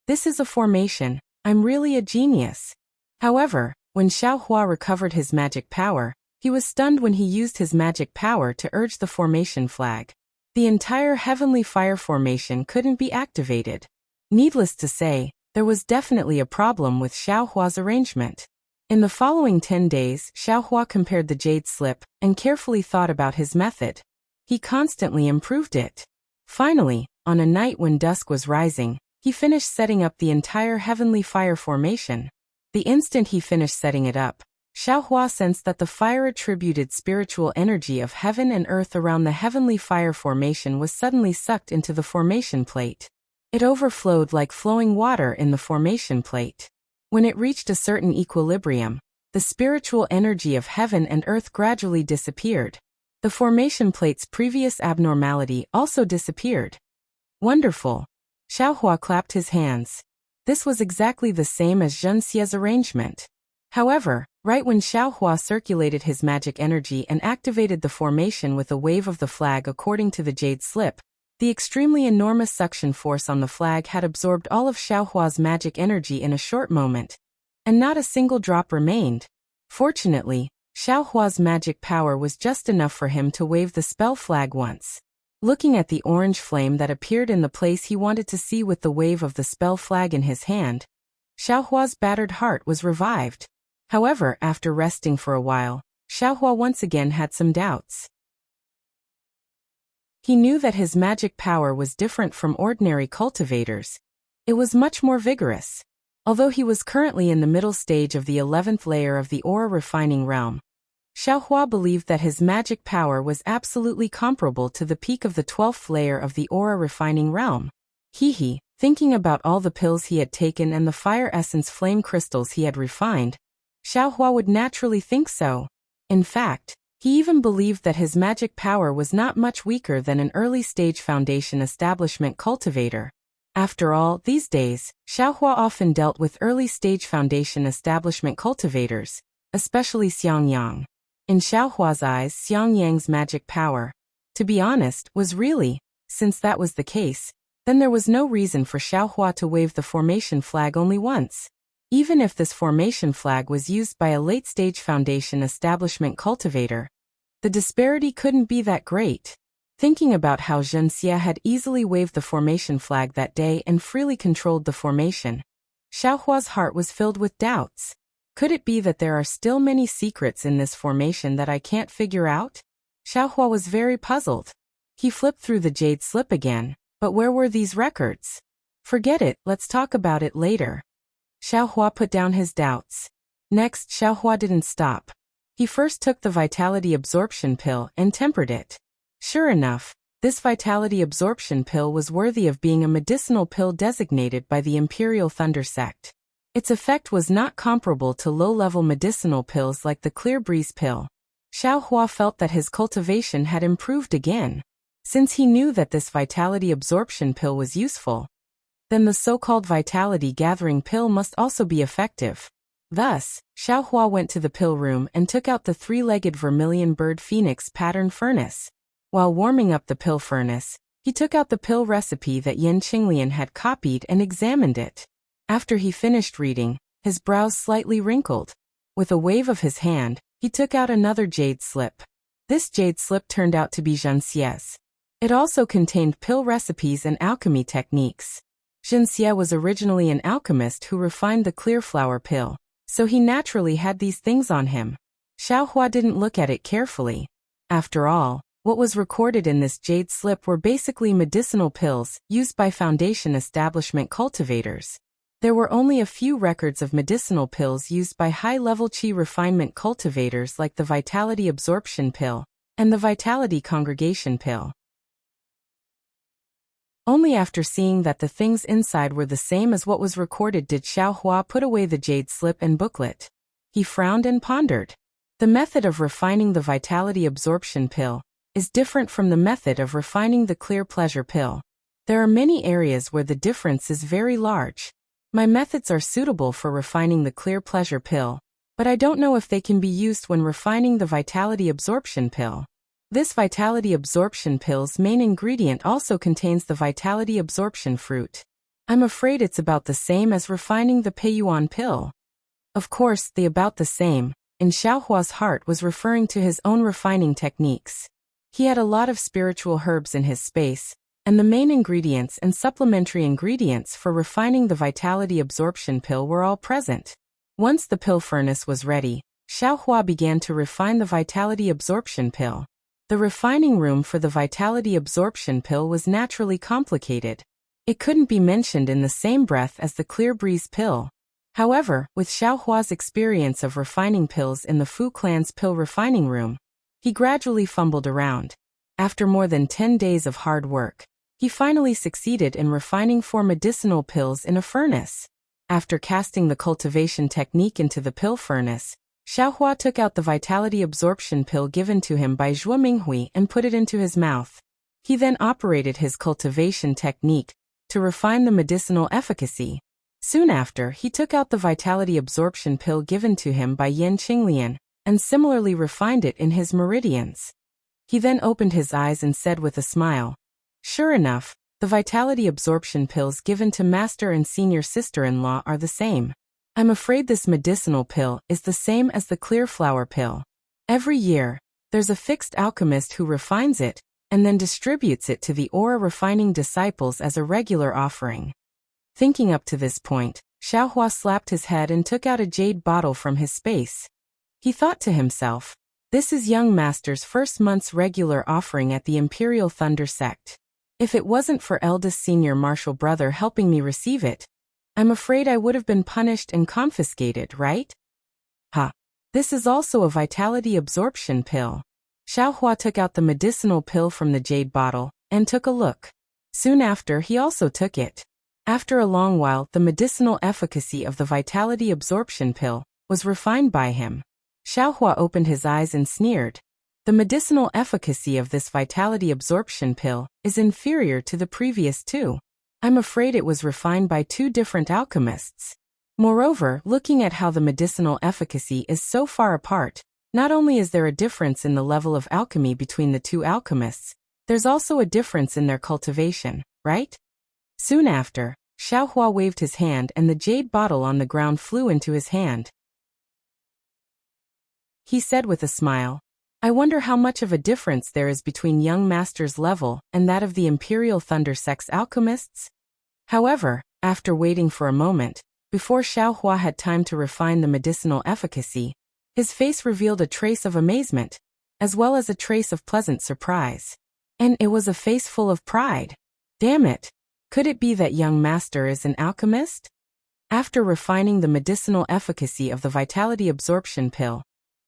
"This is a formation, I'm really a genius." However, when Xiaohua recovered his magic power, he was stunned when he used his magic power to urge the formation flag. The entire heavenly fire formation couldn't be activated. Needless to say, there was definitely a problem with Xiaohua's arrangement. In the following 10 days, Xiaohua compared the jade slip and carefully thought about his method. He constantly improved it. Finally, On a night when dusk was rising, he finished setting up the entire heavenly fire formation. The instant he finished setting it up, Xiaohua sensed that the fire-attributed spiritual energy of heaven and earth around the heavenly fire formation was suddenly sucked into the formation plate. It overflowed like flowing water in the formation plate. When it reached a certain equilibrium, the spiritual energy of heaven and earth gradually disappeared. The formation plate's previous abnormality also disappeared. Wonderful! Xiaohua clapped his hands. This was exactly the same as Zhenxie's arrangement. However, right when Xiaohua circulated his magic energy and activated the formation with a wave of the flag according to the jade slip, the extremely enormous suction force on the flag had absorbed all of Xiaohua's magic energy in a short moment, and not a single drop remained. Fortunately, Xiaohua's magic power was just enough for him to wave the spell flag once. Looking at the orange flame that appeared in the place he wanted to see with the wave of the spell flag in his hand, Xiaohua's battered heart was revived. However, after resting for a while, Xiaohua once again had some doubts. He knew that his magic power was different from ordinary cultivators. It was much more vigorous. Although he was currently in the middle stage of the 11th layer of the aura refining realm, Xiaohua believed that his magic power was absolutely comparable to the peak of the 12th layer of the aura refining realm. Thinking about all the pills he had taken and the fire essence flame crystals he had refined, Xiaohua would naturally think so. In fact, he even believed that his magic power was not much weaker than an early-stage foundation establishment cultivator. After all, these days, Xiaohua often dealt with early-stage foundation establishment cultivators, especially Xiangyang. In Xiaohua's eyes, Xiangyang's magic power, to be honest, was really, since that was the case, then there was no reason for Xiaohua to wave the formation flag only once. Even if this formation flag was used by a late-stage foundation establishment cultivator, the disparity couldn't be that great. Thinking about how Zhenxie had easily waved the formation flag that day and freely controlled the formation, Xiaohua's heart was filled with doubts. Could it be that there are still many secrets in this formation that I can't figure out? Xiaohua was very puzzled. He flipped through the jade slip again, but where were these records? Forget it, let's talk about it later. Xiaohua put down his doubts. Next, Xiaohua didn't stop. He first took the vitality absorption pill and tempered it. Sure enough, this vitality absorption pill was worthy of being a medicinal pill designated by the Imperial Thunder Sect. Its effect was not comparable to low-level medicinal pills like the Clear Breeze pill. Xiaohua felt that his cultivation had improved again. Since he knew that this vitality absorption pill was useful, then the so-called vitality gathering pill must also be effective. Thus, Xiaohua went to the pill room and took out the three-legged vermilion bird phoenix pattern furnace. While warming up the pill furnace, he took out the pill recipe that Yan Qinglian had copied and examined it. After he finished reading, his brows slightly wrinkled. With a wave of his hand, he took out another jade slip. This jade slip turned out to be Zhenxie's. It also contained pill recipes and alchemy techniques. Zhenxie was originally an alchemist who refined the clear flower pill, so he naturally had these things on him. Xiaohua didn't look at it carefully. After all, what was recorded in this jade slip were basically medicinal pills used by foundation establishment cultivators. There were only a few records of medicinal pills used by high-level qi refinement cultivators like the Vitality Absorption Pill and the Vitality Congregation Pill. Only after seeing that the things inside were the same as what was recorded did Xiaohua put away the jade slip and booklet. He frowned and pondered. The method of refining the Vitality Absorption Pill is different from the method of refining the Clear Pleasure Pill. There are many areas where the difference is very large. My methods are suitable for refining the Clear Pleasure Pill, but I don't know if they can be used when refining the Vitality Absorption Pill. This Vitality Absorption Pill's main ingredient also contains the Vitality Absorption fruit. I'm afraid it's about the same as refining the Peiyuan Pill. Of course, the about the same, in Xiaohua's heart, was referring to his own refining techniques. He had a lot of spiritual herbs in his space, and the main ingredients and supplementary ingredients for refining the Vitality Absorption Pill were all present. Once the pill furnace was ready, Xiaohua began to refine the Vitality Absorption Pill. The refining room for the vitality absorption pill was naturally complicated. It couldn't be mentioned in the same breath as the clear breeze pill. However, with Xiaohua's experience of refining pills in the Fu clan's pill refining room, he gradually fumbled around. After more than 10 days of hard work, he finally succeeded in refining 4 medicinal pills in a furnace. After casting the cultivation technique into the pill furnace, Xiaohua took out the vitality absorption pill given to him by Zhuo Minghui and put it into his mouth. He then operated his cultivation technique to refine the medicinal efficacy. Soon after, he took out the vitality absorption pill given to him by Yan Qinglian and similarly refined it in his meridians. He then opened his eyes and said with a smile, "Sure enough, the vitality absorption pills given to master and senior sister-in-law are the same. I'm afraid this medicinal pill is the same as the clear flower pill. Every year, there's a fixed alchemist who refines it and then distributes it to the aura refining disciples as a regular offering." Thinking up to this point, Xiaohua slapped his head and took out a jade bottle from his space. He thought to himself, "This is young master's first month's regular offering at the Imperial Thunder sect. If it wasn't for eldest senior martial brother helping me receive it, I'm afraid I would have been punished and confiscated, right? Ha! This is also a vitality absorption pill." Xiaohua took out the medicinal pill from the jade bottle and took a look. Soon after, he also took it. After a long while, the medicinal efficacy of the vitality absorption pill was refined by him. Xiaohua opened his eyes and sneered. The medicinal efficacy of this vitality absorption pill is inferior to the previous 2. I'm afraid it was refined by 2 different alchemists. Moreover, looking at how the medicinal efficacy is so far apart, not only is there a difference in the level of alchemy between the 2 alchemists, there's also a difference in their cultivation, right? Soon after, Xiaohua waved his hand and the jade bottle on the ground flew into his hand. He said with a smile, "I wonder how much of a difference there is between young master's level and that of the Imperial Thunder sect's alchemists?" However, after waiting for a moment, before Xiaohua had time to refine the medicinal efficacy, his face revealed a trace of amazement, as well as a trace of pleasant surprise. And it was a face full of pride. Damn it! Could it be that young master is an alchemist? After refining the medicinal efficacy of the vitality absorption pill,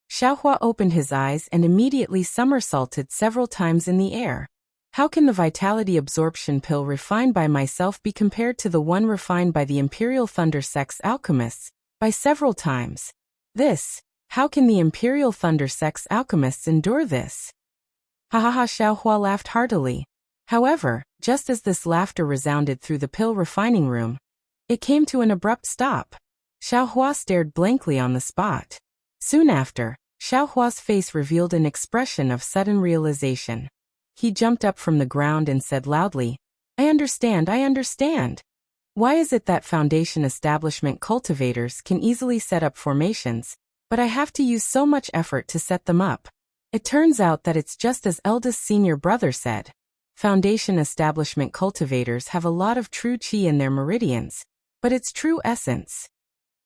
Xiaohua opened his eyes and immediately somersaulted several times in the air. How can the vitality absorption pill refined by myself be compared to the one refined by the Imperial Thunder sect's alchemists, by several times? How can the Imperial Thunder sect's alchemists endure this? Ha ha ha! Xiaohua laughed heartily. However, just as this laughter resounded through the pill refining room, it came to an abrupt stop. Xiaohua stared blankly on the spot. Soon after, Xiaohua's face revealed an expression of sudden realization. He jumped up from the ground and said loudly, I understand. Why is it that foundation establishment cultivators can easily set up formations, but I have to use so much effort to set them up? It turns out that it's just as eldest senior brother said. Foundation establishment cultivators have a lot of true qi in their meridians, but it's true essence.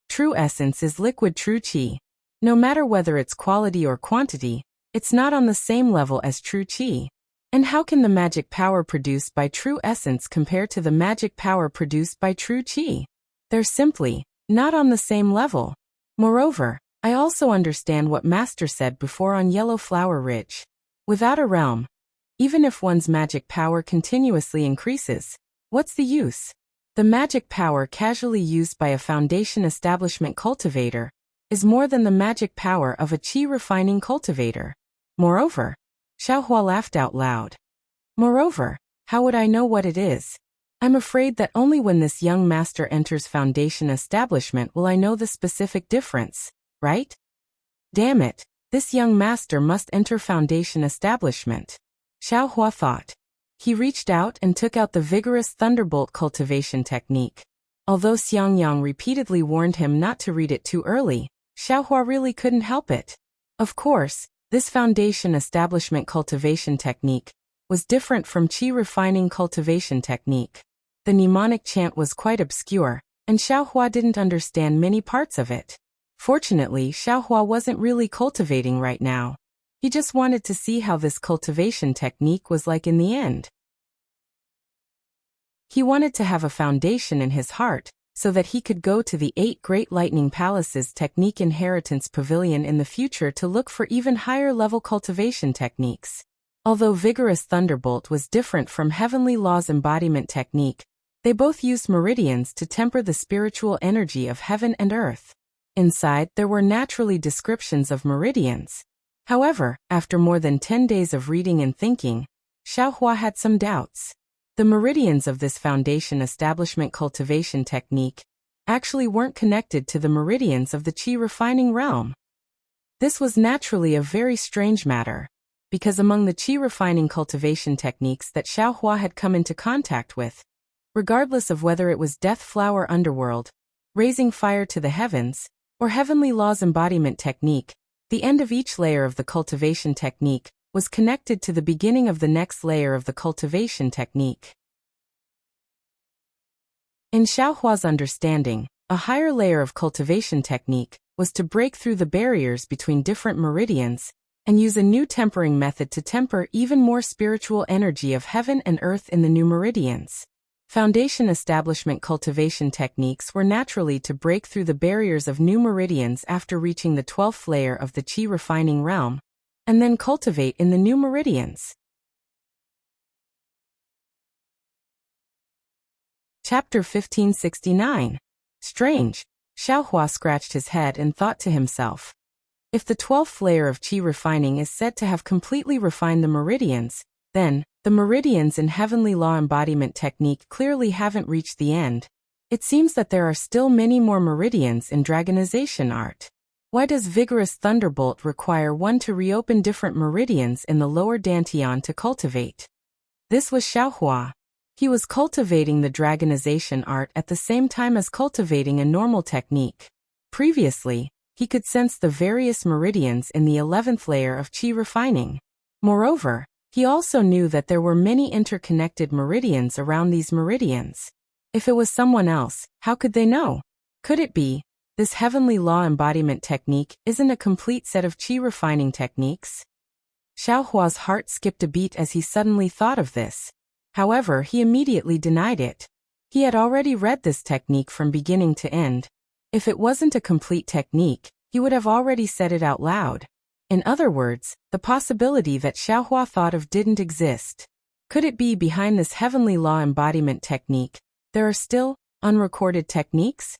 True essence is liquid true qi. No matter whether it's quality or quantity, it's not on the same level as true qi. And how can the magic power produced by true essence compare to the magic power produced by true qi? They're simply not on the same level. Moreover, I also understand what Master said before on Yellow Flower Ridge. Without a realm, even if one's magic power continuously increases, what's the use? The magic power casually used by a foundation establishment cultivator is more than the magic power of a qi refining cultivator. Moreover, Xiaohua laughed out loud. Moreover, how would I know what it is? I'm afraid that only when this young master enters foundation establishment will I know the specific difference, right? Damn it, this young master must enter foundation establishment. Xiaohua thought. He reached out and took out the vigorous thunderbolt cultivation technique. Although Xiangyang repeatedly warned him not to read it too early, Xiaohua really couldn't help it. Of course, this foundation establishment cultivation technique was different from qi refining cultivation technique. The mnemonic chant was quite obscure, and Xiaohua didn't understand many parts of it. Fortunately, Xiaohua wasn't really cultivating right now. He just wanted to see how this cultivation technique was like in the end. He wanted to have a foundation in his heart, so that he could go to the 8 Great Lightning Palaces Technique Inheritance Pavilion in the future to look for even higher level cultivation techniques. Although Vigorous Thunderbolt was different from Heavenly Law's embodiment technique, they both used meridians to temper the spiritual energy of heaven and earth. Inside, there were naturally descriptions of meridians. However, after more than 10 days of reading and thinking, Xiaohua had some doubts. The meridians of this foundation establishment cultivation technique actually weren't connected to the meridians of the qi refining realm. This was naturally a very strange matter, because among the qi refining cultivation techniques that Xiaohua had come into contact with, regardless of whether it was Death Flower Underworld, Raising Fire to the Heavens, or Heavenly Law's embodiment technique, the end of each layer of the cultivation technique was connected to the beginning of the next layer of the cultivation technique. In Xiaohua's understanding, a higher layer of cultivation technique was to break through the barriers between different meridians and use a new tempering method to temper even more spiritual energy of heaven and earth in the new meridians. Foundation establishment cultivation techniques were naturally to break through the barriers of new meridians after reaching the 12th layer of the qi refining realm, and then cultivate in the new meridians. Chapter 1569. Strange. Xiaohua scratched his head and thought to himself. If the 12th layer of qi refining is said to have completely refined the meridians, then, the meridians in Heavenly Law embodiment technique clearly haven't reached the end. It seems that there are still many more meridians in dragonization art. Why does Vigorous Thunderbolt require one to reopen different meridians in the lower dantian to cultivate? This was Xiaohua. He was cultivating the dragonization art at the same time as cultivating a normal technique. Previously, he could sense the various meridians in the 11th layer of qi refining. Moreover, he also knew that there were many interconnected meridians around these meridians. If it was someone else, how could they know? Could it be, this Heavenly Law embodiment technique isn't a complete set of qi refining techniques? Xiaohua's heart skipped a beat as he suddenly thought of this. However, he immediately denied it. He had already read this technique from beginning to end. If it wasn't a complete technique, he would have already said it out loud. In other words, the possibility that Xiaohua thought of didn't exist. Could it be behind this Heavenly Law embodiment technique, there are still unrecorded techniques?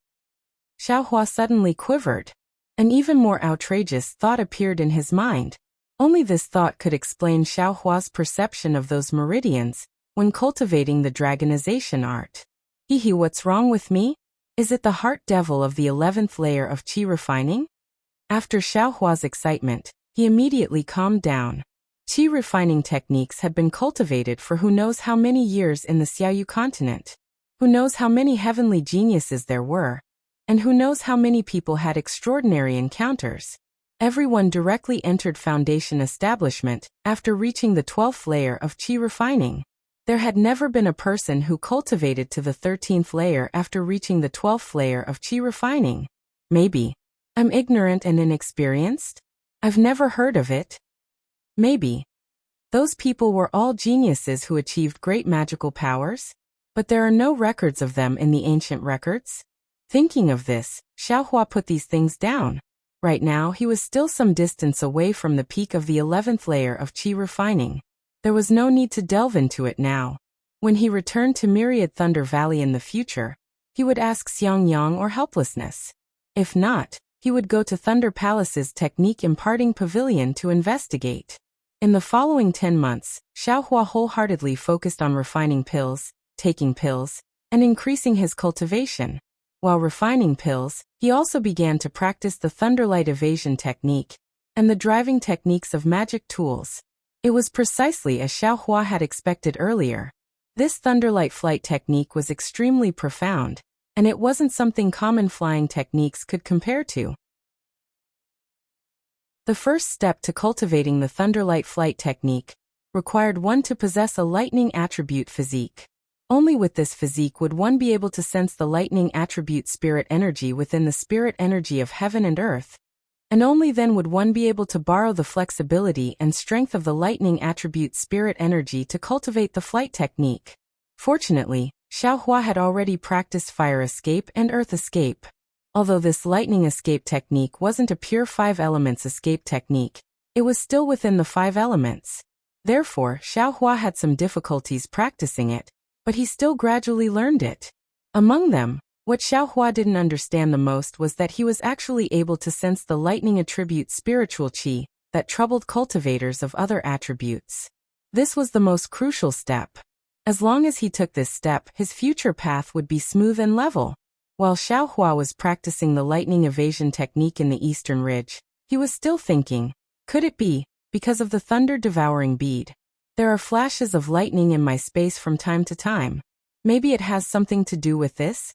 Xiaohua suddenly quivered. An even more outrageous thought appeared in his mind. Only this thought could explain Xiaohua's perception of those meridians when cultivating the dragonization art. Hehe, what's wrong with me? Is it the heart devil of the 11th layer of qi refining? After Xiaohua's excitement, he immediately calmed down. Qi refining techniques had been cultivated for who knows how many years in the Xiaoyu continent. Who knows how many heavenly geniuses there were, and who knows how many people had extraordinary encounters. Everyone directly entered foundation establishment after reaching the 12th layer of qi refining. There had never been a person who cultivated to the 13th layer after reaching the 12th layer of qi refining. Maybe I'm ignorant and inexperienced? I've never heard of it. Maybe those people were all geniuses who achieved great magical powers, but there are no records of them in the ancient records. Thinking of this, Xiaohua put these things down. Right now he was still some distance away from the peak of the 11th layer of qi refining. There was no need to delve into it now. When he returned to Myriad Thunder Valley in the future, he would ask Xiangyang or Helplessness. If not, he would go to Thunder Palace's Technique Imparting Pavilion to investigate. In the following 10 months, Xiaohua wholeheartedly focused on refining pills, taking pills, and increasing his cultivation. While refining pills, he also began to practice the Thunderlight Evasion technique and the driving techniques of magic tools. It was precisely as Xiaohua had expected earlier. This Thunderlight flight technique was extremely profound, and it wasn't something common flying techniques could compare to. The first step to cultivating the Thunderlight flight technique required one to possess a lightning attribute physique. Only with this physique would one be able to sense the lightning attribute spirit energy within the spirit energy of heaven and earth, And only then would one be able to borrow the flexibility and strength of the lightning attribute spirit energy to cultivate the flight technique. Fortunately, Xiaohua had already practiced fire escape and earth escape. Although this lightning escape technique wasn't a pure 5 elements escape technique, it was still within the 5 elements. Therefore, Xiaohua had some difficulties practicing it, but he still gradually learned it. Among them, what Xiaohua didn't understand the most was that he was actually able to sense the lightning attribute spiritual qi that troubled cultivators of other attributes. This was the most crucial step. As long as he took this step, his future path would be smooth and level. While Xiaohua was practicing the lightning evasion technique in the eastern ridge, he was still thinking, could it be, because of the thunder-devouring bead? There are flashes of lightning in my space from time to time. Maybe it has something to do with this?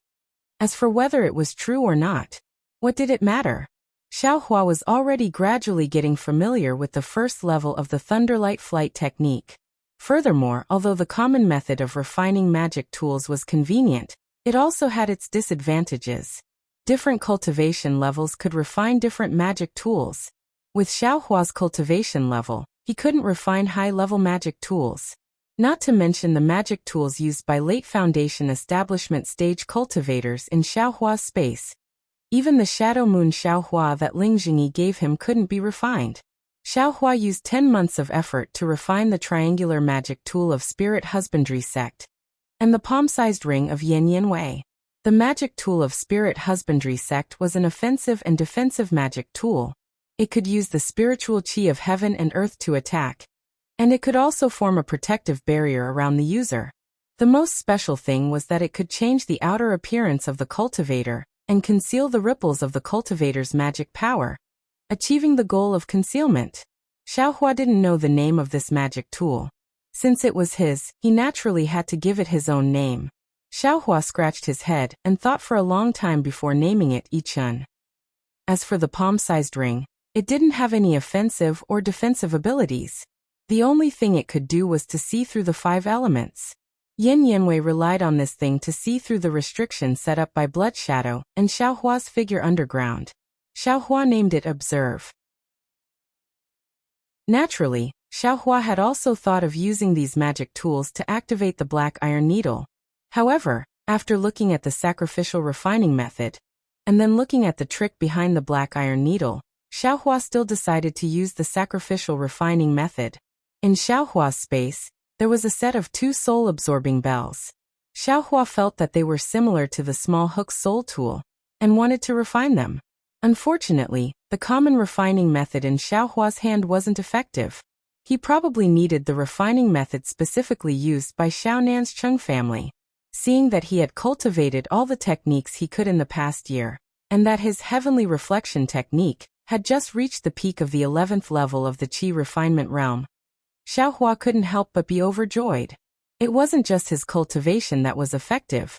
As for whether it was true or not, what did it matter? Xiaohua was already gradually getting familiar with the first level of the Thunderlight flight technique. Furthermore, although the common method of refining magic tools was convenient, it also had its disadvantages. Different cultivation levels could refine different magic tools. With Xiaohua's cultivation level, he couldn't refine high-level magic tools. Not to mention the magic tools used by late Foundation establishment stage cultivators in Xiaohua's space. Even the Shadow Moon Xiaohua that Ling Jingyi gave him couldn't be refined. Xiaohua used 10 months of effort to refine the triangular magic tool of Spirit Husbandry Sect and the palm-sized ring of Yin Yin Wei. The magic tool of Spirit Husbandry Sect was an offensive and defensive magic tool. It could use the spiritual qi of heaven and earth to attack, and it could also form a protective barrier around the user. The most special thing was that it could change the outer appearance of the cultivator and conceal the ripples of the cultivator's magic power, achieving the goal of concealment. Xiaohua didn't know the name of this magic tool. Since it was his, he naturally had to give it his own name. Xiaohua scratched his head and thought for a long time before naming it Yichun. As for the palm-sized ring, it didn't have any offensive or defensive abilities. The only thing it could do was to see through the 5 elements. Yin Yanwei relied on this thing to see through the restrictions set up by Blood Shadow and Xiaohua's figure underground. Xiaohua named it Observe. Naturally, Xiaohua had also thought of using these magic tools to activate the Black Iron Needle. However, after looking at the sacrificial refining method, and then looking at the trick behind the Black Iron Needle, Xiaohua still decided to use the sacrificial refining method. In Xiaohua's space, there was a set of 2 soul-absorbing bells. Xiaohua felt that they were similar to the small hook soul tool, and wanted to refine them. Unfortunately, the common refining method in Xiaohua's hand wasn't effective. He probably needed the refining method specifically used by Xiaonan's Chung family. Seeing that he had cultivated all the techniques he could in the past year, and that his heavenly reflection technique had just reached the peak of the 11th level of the Qi refinement realm, Xiaohua couldn't help but be overjoyed. It wasn't just his cultivation that was effective.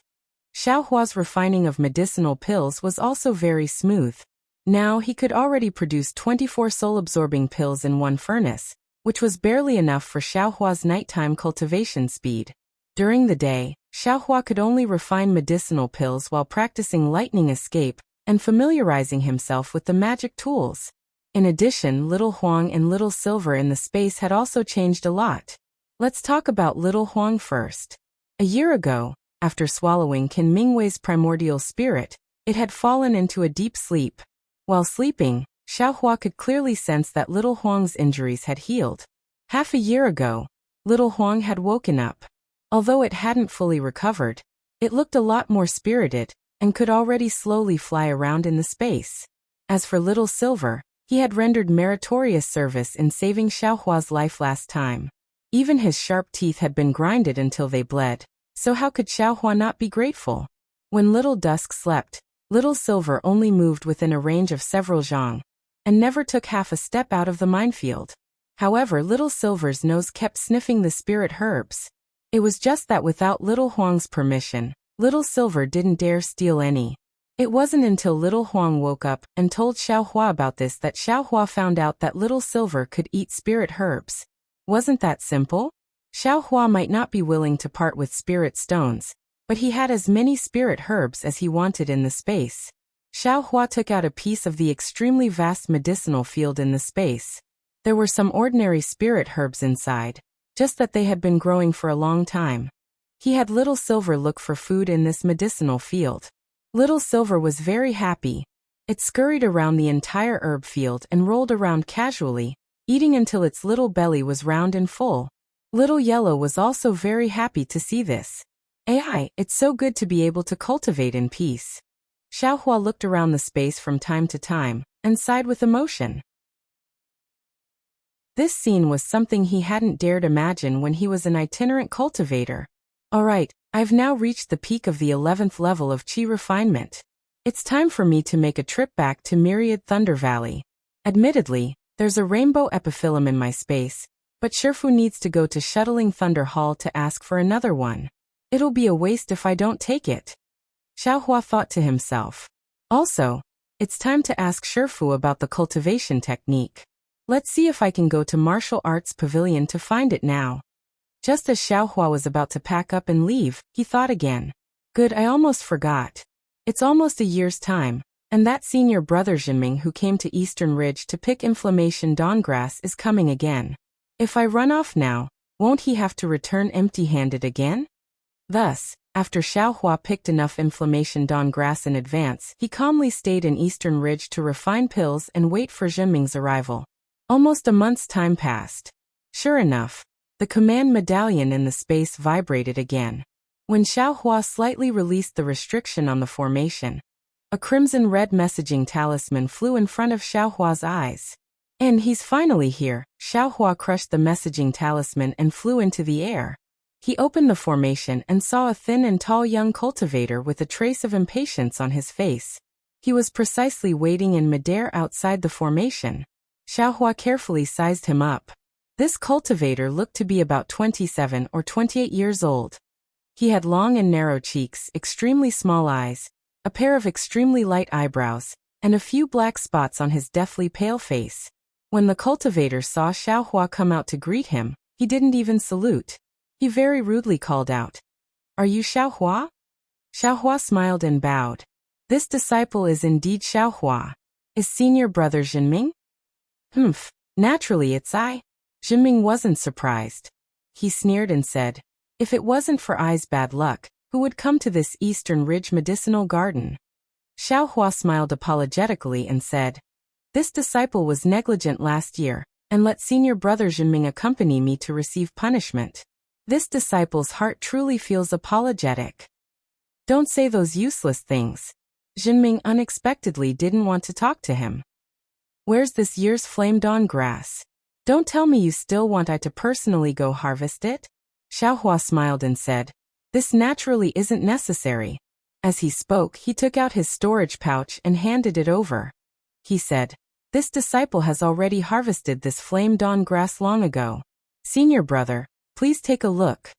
Xiaohua's refining of medicinal pills was also very smooth. Now he could already produce 24 soul-absorbing pills in one furnace, which was barely enough for Xiaohua's nighttime cultivation speed. During the day, Xiaohua could only refine medicinal pills while practicing lightning escape and familiarizing himself with the magic tools. In addition, Little Huang and Little Silver in the space had also changed a lot. Let's talk about Little Huang first. A year ago, after swallowing Qin Mingwei's primordial spirit, it had fallen into a deep sleep. While sleeping, Xiaohua could clearly sense that Little Huang's injuries had healed. Half a year ago, Little Huang had woken up. Although it hadn't fully recovered, it looked a lot more spirited and could already slowly fly around in the space. As for Little Silver, he had rendered meritorious service in saving Xiaohua's life last time. Even his sharp teeth had been grinded until they bled, so how could Xiaohua not be grateful? When Little Dusk slept, Little Silver only moved within a range of several zhang, and never took half a step out of the minefield. However, Little Silver's nose kept sniffing the spirit herbs. It was just that without Little Huang's permission, Little Silver didn't dare steal any. It wasn't until Little Huang woke up and told Xiaohua about this that Xiaohua found out that Little Silver could eat spirit herbs. Wasn't that simple? Xiaohua might not be willing to part with spirit stones, but he had as many spirit herbs as he wanted in the space. Xiaohua took out a piece of the extremely vast medicinal field in the space. There were some ordinary spirit herbs inside, just that they had been growing for a long time. He had Little Silver look for food in this medicinal field. Little Silver was very happy. It scurried around the entire herb field and rolled around casually, eating until its little belly was round and full. Little Yellow was also very happy to see this. "Ai, it's so good to be able to cultivate in peace." Xiaohua looked around the space from time to time, and sighed with emotion. This scene was something he hadn't dared imagine when he was an itinerant cultivator. "Alright, I've now reached the peak of the 11th level of Qi refinement. It's time for me to make a trip back to Myriad Thunder Valley. Admittedly, there's a rainbow epiphyllum in my space, but Shifu needs to go to Shuttling Thunder Hall to ask for another one. It'll be a waste if I don't take it." Xiaohua thought to himself. Also, it's time to ask Shifu about the cultivation technique. Let's see if I can go to Martial Arts Pavilion to find it now. Just as Xiaohua was about to pack up and leave, he thought again. Good, I almost forgot. It's almost a year's time, and that senior brother Jinming who came to Eastern Ridge to pick Inflammation Dawngrass is coming again. If I run off now, won't he have to return empty-handed again? Thus, after Xiaohua picked enough Inflammation Dawngrass in advance, he calmly stayed in Eastern Ridge to refine pills and wait for Jinming's arrival. Almost a month's time passed. Sure enough, the command medallion in the space vibrated again. When Xiaohua slightly released the restriction on the formation, a crimson-red messaging talisman flew in front of Xiaohua's eyes. "And he's finally here." Xiaohua crushed the messaging talisman and flew into the air. He opened the formation and saw a thin and tall young cultivator with a trace of impatience on his face. He was precisely waiting in midair outside the formation. Xiaohua carefully sized him up. This cultivator looked to be about 27 or 28 years old. He had long and narrow cheeks, extremely small eyes, a pair of extremely light eyebrows, and a few black spots on his deathly pale face. When the cultivator saw Xiaohua come out to greet him, he didn't even salute. He very rudely called out, "Are you Xiaohua?" Xiaohua smiled and bowed. "This disciple is indeed Xiaohua. Is senior brother Jinming?" "Humph, naturally it's I." Jinming wasn't surprised. He sneered and said, "If it wasn't for I's bad luck, who would come to this Eastern Ridge medicinal garden?" Xiaohua smiled apologetically and said, "This disciple was negligent last year, and let senior brother Jinming accompany me to receive punishment. This disciple's heart truly feels apologetic." "Don't say those useless things." Jinming unexpectedly didn't want to talk to him. "Where's this year's flame dawn grass? Don't tell me you still want I to personally go harvest it?" Xiaohua smiled and said, "This naturally isn't necessary." As he spoke, he took out his storage pouch and handed it over. He said, "This disciple has already harvested this flame dawn grass long ago. Senior brother, please take a look."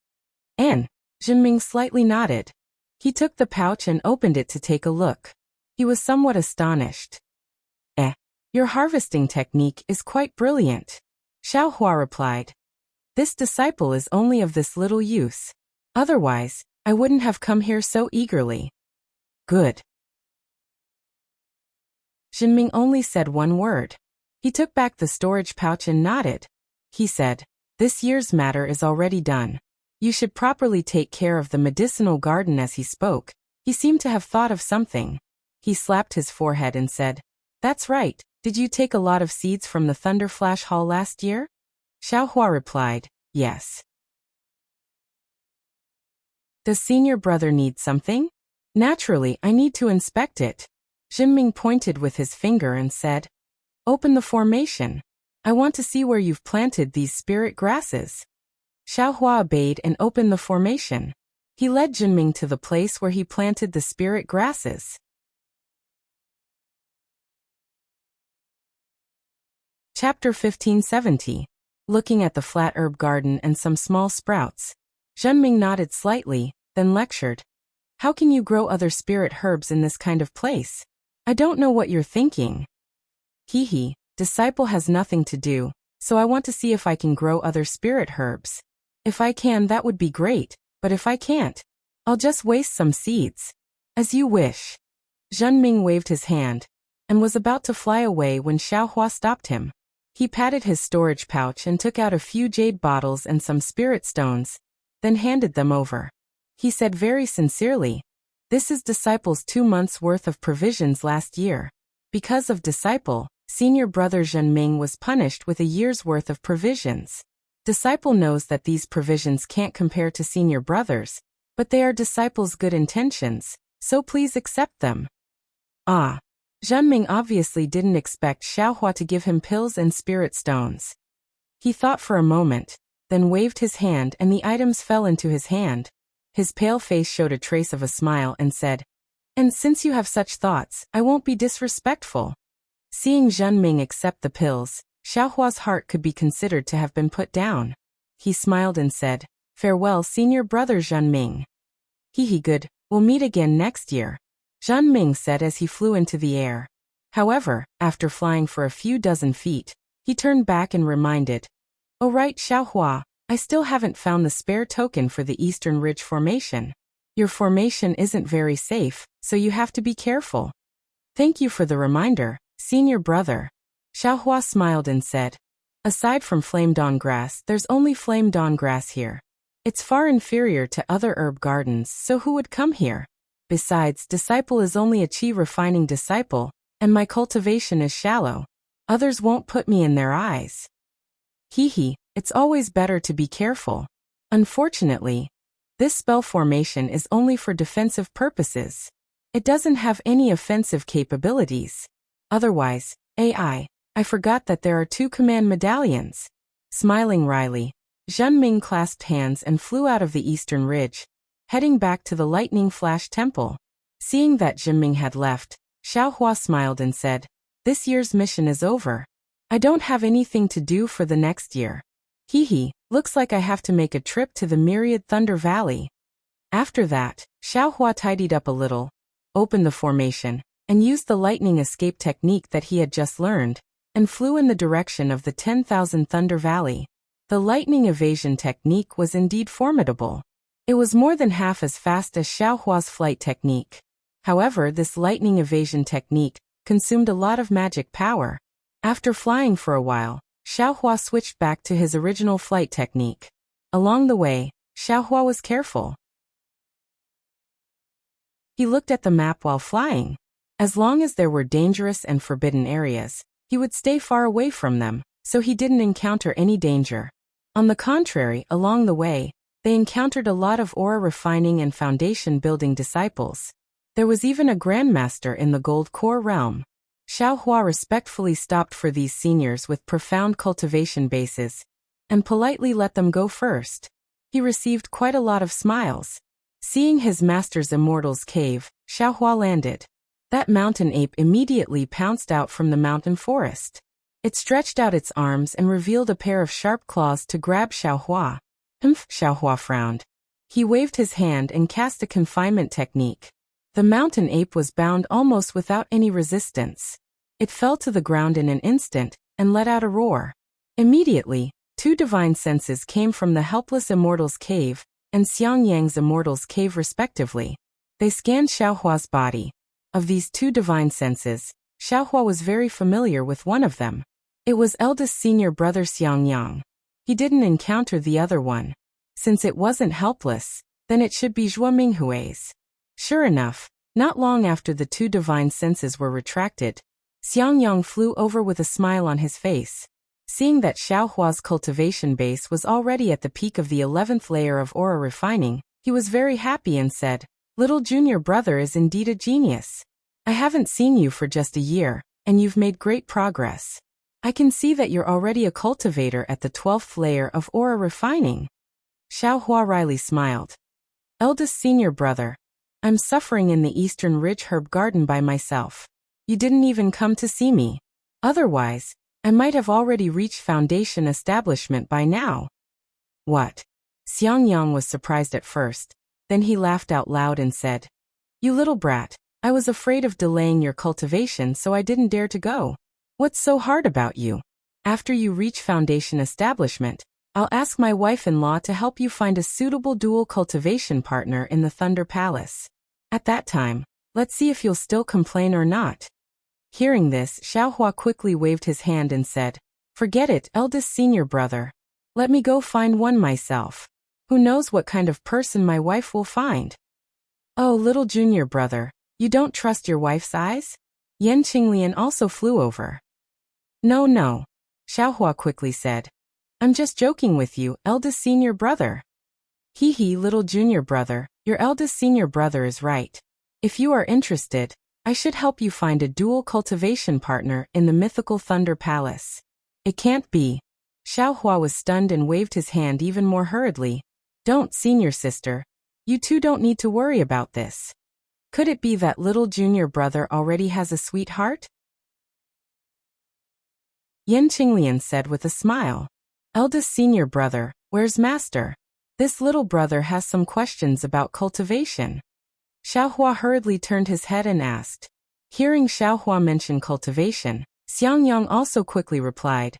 "And?" Jinming slightly nodded. He took the pouch and opened it to take a look. He was somewhat astonished. Your harvesting technique is quite brilliant." Xiaohua replied. "This disciple is only of this little use. Otherwise, I wouldn't have come here so eagerly." "Good." Jinming only said one word. He took back the storage pouch and nodded. He said, "This year's matter is already done. You should properly take care of the medicinal garden." As he spoke, he seemed to have thought of something. He slapped his forehead and said, "That's right. Did you take a lot of seeds from the Thunder Flash Hall last year?" Xiaohua replied, "Yes." "Does senior brother need something?" "Naturally, I need to inspect it." Jinming pointed with his finger and said, "Open the formation. I want to see where you've planted these spirit grasses." Xiaohua obeyed and opened the formation. He led Jinming to the place where he planted the spirit grasses. Chapter 1570. Looking at the flat herb garden and some small sprouts, Jinming nodded slightly, then lectured. "How can you grow other spirit herbs in this kind of place? I don't know what you're thinking." "Hee, disciple has nothing to do, so I want to see if I can grow other spirit herbs. If I can, that would be great, but if I can't, I'll just waste some seeds." "As you wish." Zhenming waved his hand and was about to fly away when Xiaohua stopped him. He patted his storage pouch and took out a few jade bottles and some spirit stones, then handed them over. He said very sincerely, "This is Disciple's 2 months' worth of provisions last year." Because of Disciple, senior brother Zhenming was punished with a year's worth of provisions. Disciple knows that these provisions can't compare to senior brothers, but they are Disciple's good intentions, so please accept them. Ah. Zhenming obviously didn't expect Xiaohua to give him pills and spirit stones. He thought for a moment, then waved his hand and the items fell into his hand. His pale face showed a trace of a smile and said, "And since you have such thoughts, I won't be disrespectful." Seeing Zhenming accept the pills, Xiaohua's heart could be considered to have been put down. He smiled and said, "Farewell, senior brother Zhenming." "Hehe, good, we'll meet again next year," Zhenming said as he flew into the air. However, after flying for a few dozen feet, he turned back and reminded, "Oh right, Xiaohua, I still haven't found the spare token for the Eastern Ridge Formation. Your formation isn't very safe, so you have to be careful." "Thank you for the reminder, senior brother." Xiaohua smiled and said, "Aside from flame dawn grass, there's only flame dawn grass here. It's far inferior to other herb gardens, so who would come here? Besides, Disciple is only a chi refining disciple, and my cultivation is shallow. Others won't put me in their eyes." Hehe, it's always better to be careful. Unfortunately, this spell formation is only for defensive purposes. It doesn't have any offensive capabilities. Otherwise, I forgot that there are 2 command medallions. Smiling wryly, Zhenming clasped hands and flew out of the Eastern Ridge, heading back to the Lightning Flash Temple. Seeing that Zhenming had left, Xiaohua smiled and said, "This year's mission is over. I don't have anything to do for the next year. Hehe, looks like I have to make a trip to the Myriad Thunder Valley." After that, Xiaohua tidied up a little, opened the formation, and used the lightning escape technique that he had just learned, and flew in the direction of the 10,000 Thunder Valley. The lightning evasion technique was indeed formidable. It was more than half as fast as Xiaohua's flight technique. However, this lightning evasion technique consumed a lot of magic power. After flying for a while, Xiaohua switched back to his original flight technique. Along the way, Xiaohua was careful. He looked at the map while flying. As long as there were dangerous and forbidden areas, he would stay far away from them, so he didn't encounter any danger. On the contrary, along the way, they encountered a lot of aura refining and foundation building disciples. There was even a grandmaster in the gold core realm. Xiaohua respectfully stopped for these seniors with profound cultivation bases, and politely let them go first. He received quite a lot of smiles. Seeing his master's immortal's cave, Xiaohua landed. That mountain ape immediately pounced out from the mountain forest. It stretched out its arms and revealed a pair of sharp claws to grab Xiaohua. Xiaohua frowned. He waved his hand and cast a confinement technique. The mountain ape was bound almost without any resistance. It fell to the ground in an instant, and let out a roar. Immediately, 2 divine senses came from the helpless immortal's cave, and Xiangyang's immortal's cave respectively. They scanned Xiaohua's body. Of these 2 divine senses, Xiaohua was very familiar with one of them. It was eldest senior brother Xiangyang. He didn't encounter the other one. Since it wasn't helpless, then it should be Zhuo Minghui's. Sure enough, not long after the 2 divine senses were retracted, Xiangyang flew over with a smile on his face. Seeing that Xiaohua's cultivation base was already at the peak of the 11th layer of aura refining, he was very happy and said, "Little junior brother is indeed a genius. I haven't seen you for just a year, and you've made great progress. I can see that you're already a cultivator at the 12th layer of aura refining." Xiaohua wryly smiled. "Eldest senior brother, I'm suffering in the Eastern Ridge Herb Garden by myself. You didn't even come to see me. Otherwise, I might have already reached foundation establishment by now." "What?" Xiangyang was surprised at first, then he laughed out loud and said, "You little brat, I was afraid of delaying your cultivation, so I didn't dare to go. What's so hard about you? After you reach foundation establishment, I'll ask my wife-in-law to help you find a suitable dual cultivation partner in the Thunder Palace. At that time, Let's see if you'll still complain or not. Hearing this, Xiaohua quickly waved his hand and said, Forget it, eldest senior brother. Let me go find one myself. Who knows what kind of person my wife will find? Oh, little junior brother, you don't trust your wife's eyes? Yan Qinglian also flew over. No, Xiaohua quickly said. I'm just joking with you, eldest senior brother. Hee, little junior brother, your eldest senior brother is right. If you are interested, I should help you find a dual cultivation partner in the mythical Thunder Palace. It can't be. Xiaohua was stunned and waved his hand even more hurriedly. Don't, senior sister. You two don't need to worry about this. Could it be that little junior brother already has a sweetheart? Yan Qinglian said with a smile. Eldest senior brother, where's master? This little brother has some questions about cultivation. Xiaohua hurriedly turned his head and asked. Hearing Xiaohua mention cultivation, Xiangyang also quickly replied.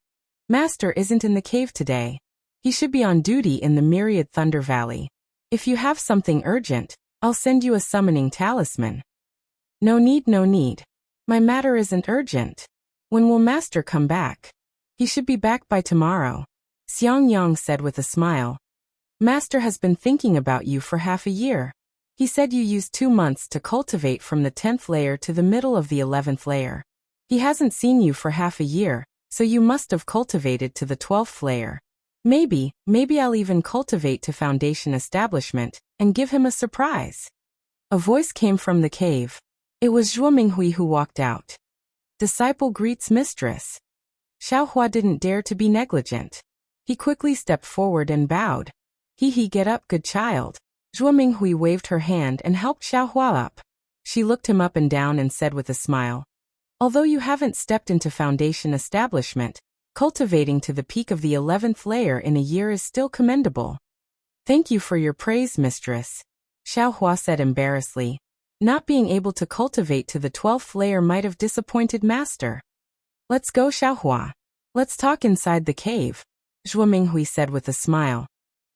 Master isn't in the cave today. He should be on duty in the Myriad Thunder Valley. If you have something urgent, I'll send you a summoning talisman. No need. My matter isn't urgent. When will master come back? He should be back by tomorrow. Xiangyang said with a smile. Master has been thinking about you for half a year. He said you used 2 months to cultivate from the 10th layer to the middle of the 11th layer. He hasn't seen you for half a year, so you must have cultivated to the 12th layer. Maybe I'll even cultivate to foundation establishment and give him a surprise. A voice came from the cave. It was Zhuo Minghui who walked out. Disciple greets mistress. Xiaohua didn't dare to be negligent. He quickly stepped forward and bowed. Hee, get up, good child. Zhuo Minghui waved her hand and helped Xiaohua up. She looked him up and down and said with a smile, Although you haven't stepped into foundation establishment, cultivating to the peak of the 11th layer in a year is still commendable. Thank you for your praise, mistress. Xiaohua said embarrassedly. Not being able to cultivate to the 12th layer might have disappointed master. Let's go, Xiaohua. Let's talk inside the cave, Zhuo Minghui said with a smile.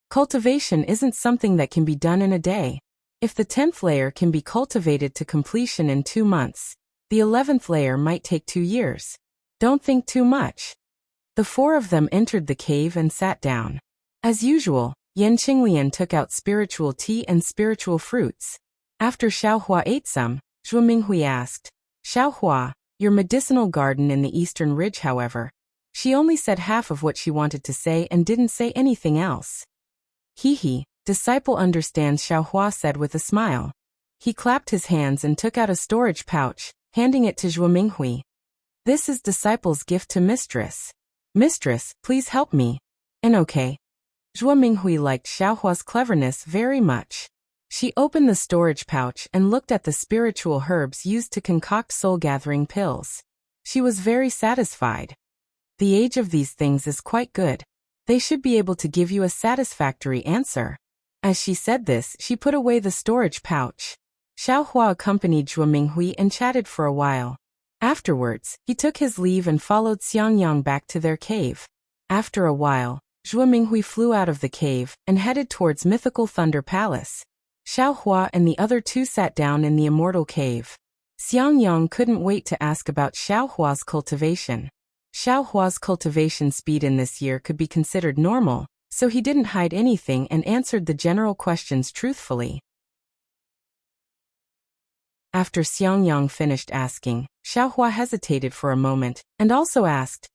Cultivation isn't something that can be done in a day. If the 10th layer can be cultivated to completion in 2 months, the 11th layer might take 2 years. Don't think too much. The 4 of them entered the cave and sat down. As usual, Yan Qinglian took out spiritual tea and spiritual fruits. After Xiaohua ate some, Zhuo Minghui asked, Xiaohua, your medicinal garden in the eastern ridge, however. She only said half of what she wanted to say and didn't say anything else. Hee, disciple understands, Xiaohua said with a smile. He clapped his hands and took out a storage pouch, handing it to Zhuo Minghui. This is disciple's gift to mistress. Mistress, please help me. And okay. Zhuo Minghui liked Xiaohua's cleverness very much. She opened the storage pouch and looked at the spiritual herbs used to concoct soul-gathering pills. She was very satisfied. The age of these things is quite good. They should be able to give you a satisfactory answer. As she said this, she put away the storage pouch. Xiaohua accompanied Zhuo Minghui and chatted for a while. Afterwards, he took his leave and followed Xiangyang back to their cave. After a while, Zhuo Minghui flew out of the cave and headed towards mythical Thunder Palace. Xiaohua and the other 2 sat down in the immortal cave. Xiangyang couldn't wait to ask about Xiaohua's cultivation. Xiaohua's cultivation speed in this year could be considered normal, so he didn't hide anything and answered the general questions truthfully. After Xiangyang finished asking, Xiaohua hesitated for a moment, and also asked,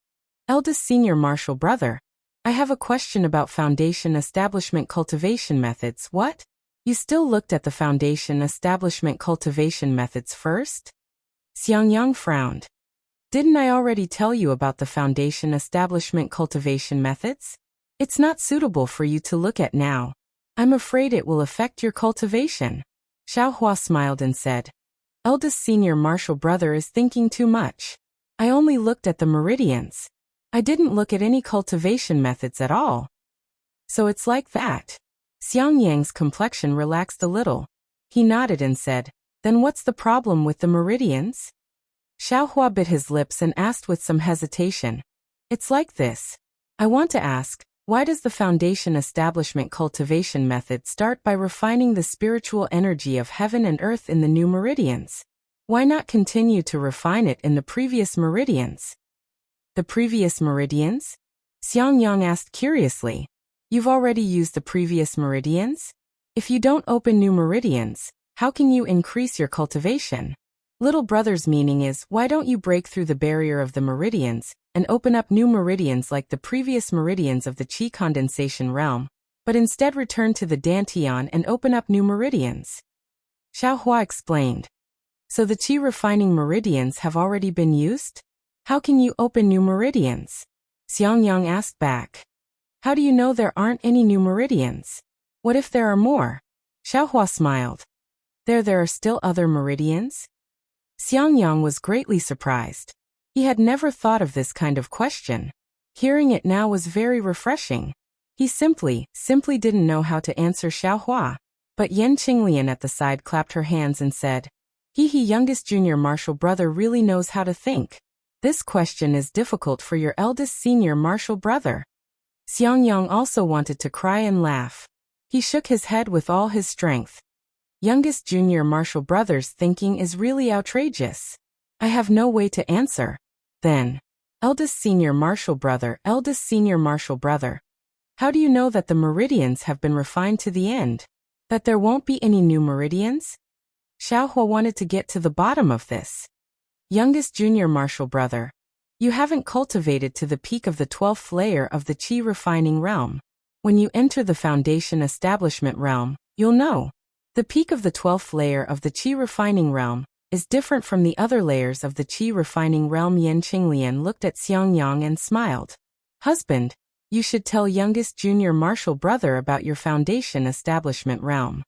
Eldest senior martial brother, I have a question about foundation establishment cultivation methods. What? You still looked at the foundation establishment cultivation methods first? Xiangyang frowned. Didn't I already tell you about the foundation establishment cultivation methods? It's not suitable for you to look at now. I'm afraid it will affect your cultivation. Xiaohua smiled and said, Eldest senior martial brother is thinking too much. I only looked at the meridians. I didn't look at any cultivation methods at all. So it's like that. Xiangyang's complexion relaxed a little. He nodded and said, Then what's the problem with the meridians? Xiaohua bit his lips and asked with some hesitation. It's like this. I want to ask, Why does the foundation establishment cultivation method start by refining the spiritual energy of heaven and earth in the new meridians? Why not continue to refine it in the previous meridians? The previous meridians? Xiangyang asked curiously. You've already used the previous meridians? If you don't open new meridians, how can you increase your cultivation? Little brother's meaning is, why don't you break through the barrier of the meridians and open up new meridians like the previous meridians of the qi condensation realm, but instead return to the dantian and open up new meridians? Xiaohua explained. So the qi refining meridians have already been used? How can you open new meridians? Xiangyang asked back. How do you know there aren't any new meridians? What if there are more? Xiaohua smiled. There are still other meridians? Xiangyang was greatly surprised. He had never thought of this kind of question. Hearing it now was very refreshing. He simply didn't know how to answer Xiaohua. But Yan Qinglian at the side clapped her hands and said, He youngest junior martial brother really knows how to think. This question is difficult for your eldest senior martial brother. Xiangyang also wanted to cry and laugh. He shook his head with all his strength. Youngest junior martial brother's thinking is really outrageous. I have no way to answer. Then, eldest senior martial brother. How do you know that the meridians have been refined to the end? That there won't be any new meridians? Xiaohua wanted to get to the bottom of this. Youngest junior martial brother, you haven't cultivated to the peak of the 12th layer of the qi refining realm. When you enter the foundation establishment realm, you'll know. The peak of the 12th layer of the qi refining realm is different from the other layers of the qi refining realm. Yan Qinglian looked at Xiangyang and smiled. Husband, you should tell youngest junior martial brother about your foundation establishment realm.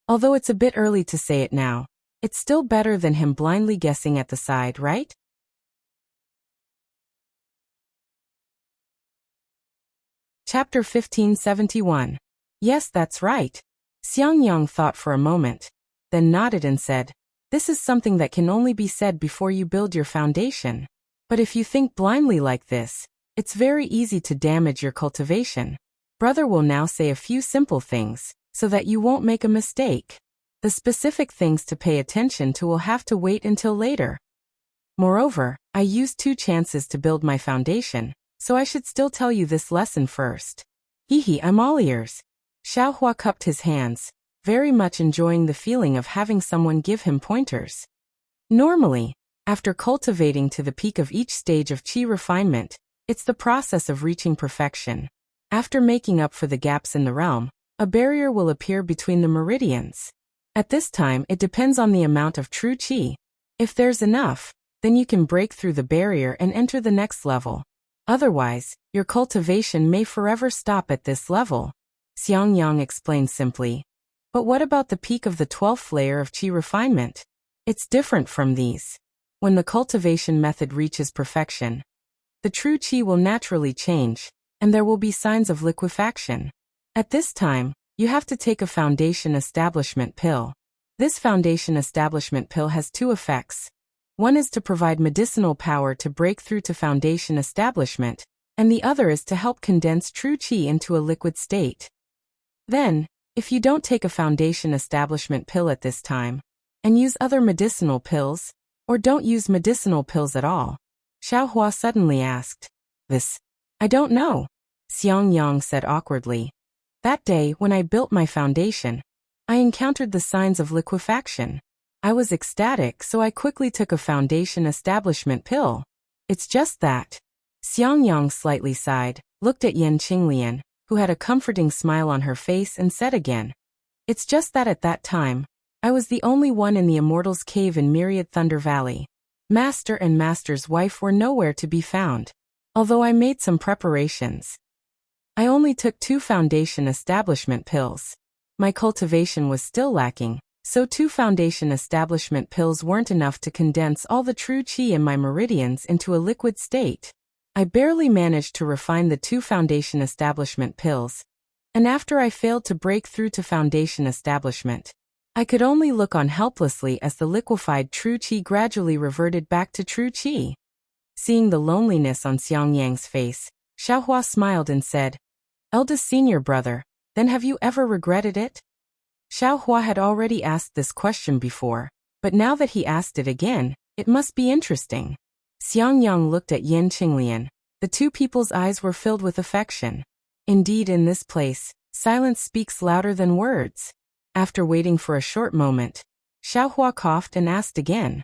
Although it's a bit early to say it now, it's still better than him blindly guessing at the side, right? Chapter 1571. Yes, that's right. Xiangyang thought for a moment, then nodded and said, This is something that can only be said before you build your foundation. But if you think blindly like this, it's very easy to damage your cultivation. Brother will now say a few simple things, so that you won't make a mistake. The specific things to pay attention to will have to wait until later. Moreover, I used 2 chances to build my foundation, so I should still tell you this lesson first. I'm all ears. Xiaohua cupped his hands, very much enjoying the feeling of having someone give him pointers. Normally, after cultivating to the peak of each stage of qi refinement, it's the process of reaching perfection. After making up for the gaps in the realm, a barrier will appear between the meridians. At this time, it depends on the amount of true qi. If there's enough, then you can break through the barrier and enter the next level. Otherwise, your cultivation may forever stop at this level. Xiangyang explained simply. But what about the peak of the 12th layer of qi refinement? It's different from these. When the cultivation method reaches perfection, the true qi will naturally change, and there will be signs of liquefaction. At this time, you have to take a foundation establishment pill. This foundation establishment pill has 2 effects. One is to provide medicinal power to break through to foundation establishment, and the other is to help condense true qi into a liquid state. Then, if you don't take a foundation establishment pill at this time, and use other medicinal pills, or don't use medicinal pills at all, Xiaohua suddenly asked. I don't know, Xiangyang said awkwardly. That day, when I built my foundation, I encountered the signs of liquefaction. I was ecstatic, so I quickly took a foundation establishment pill. It's just that. Xiangyang slightly sighed, looked at Yan Qinglian, who had a comforting smile on her face, and said again, It's just that at that time, I was the only one in the Immortals' Cave in Myriad Thunder Valley. Master and Master's wife were nowhere to be found. Although I made some preparations, I only took 2 foundation establishment pills. My cultivation was still lacking, so 2 foundation establishment pills weren't enough to condense all the true qi in my meridians into a liquid state. I barely managed to refine the 2 foundation establishment pills, and after I failed to break through to foundation establishment, I could only look on helplessly as the liquefied true qi gradually reverted back to true qi. Seeing the loneliness on Xiangyang's face, Xiaohua smiled and said, "Eldest senior brother, then have you ever regretted it?" Xiaohua had already asked this question before, but now that he asked it again, it must be interesting. Xiangyang looked at Yan Qinglian. The two people's eyes were filled with affection. Indeed, in this place, silence speaks louder than words. After waiting for a short moment, Xiaohua coughed and asked again.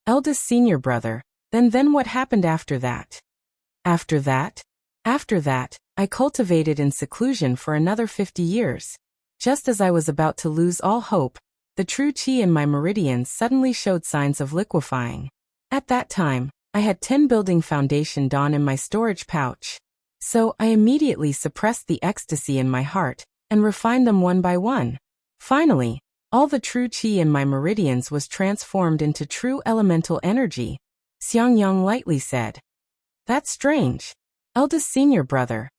"Eldest senior brother, then what happened after that?" After that, I cultivated in seclusion for another 50 years. Just as I was about to lose all hope, the true qi in my meridians suddenly showed signs of liquefying. At that time, I had 10 building foundation dawn in my storage pouch. So I immediately suppressed the ecstasy in my heart and refined them one by one. Finally, all the true qi in my meridians was transformed into true elemental energy. Xiangyang lightly said, "That's strange. Eldest senior brother,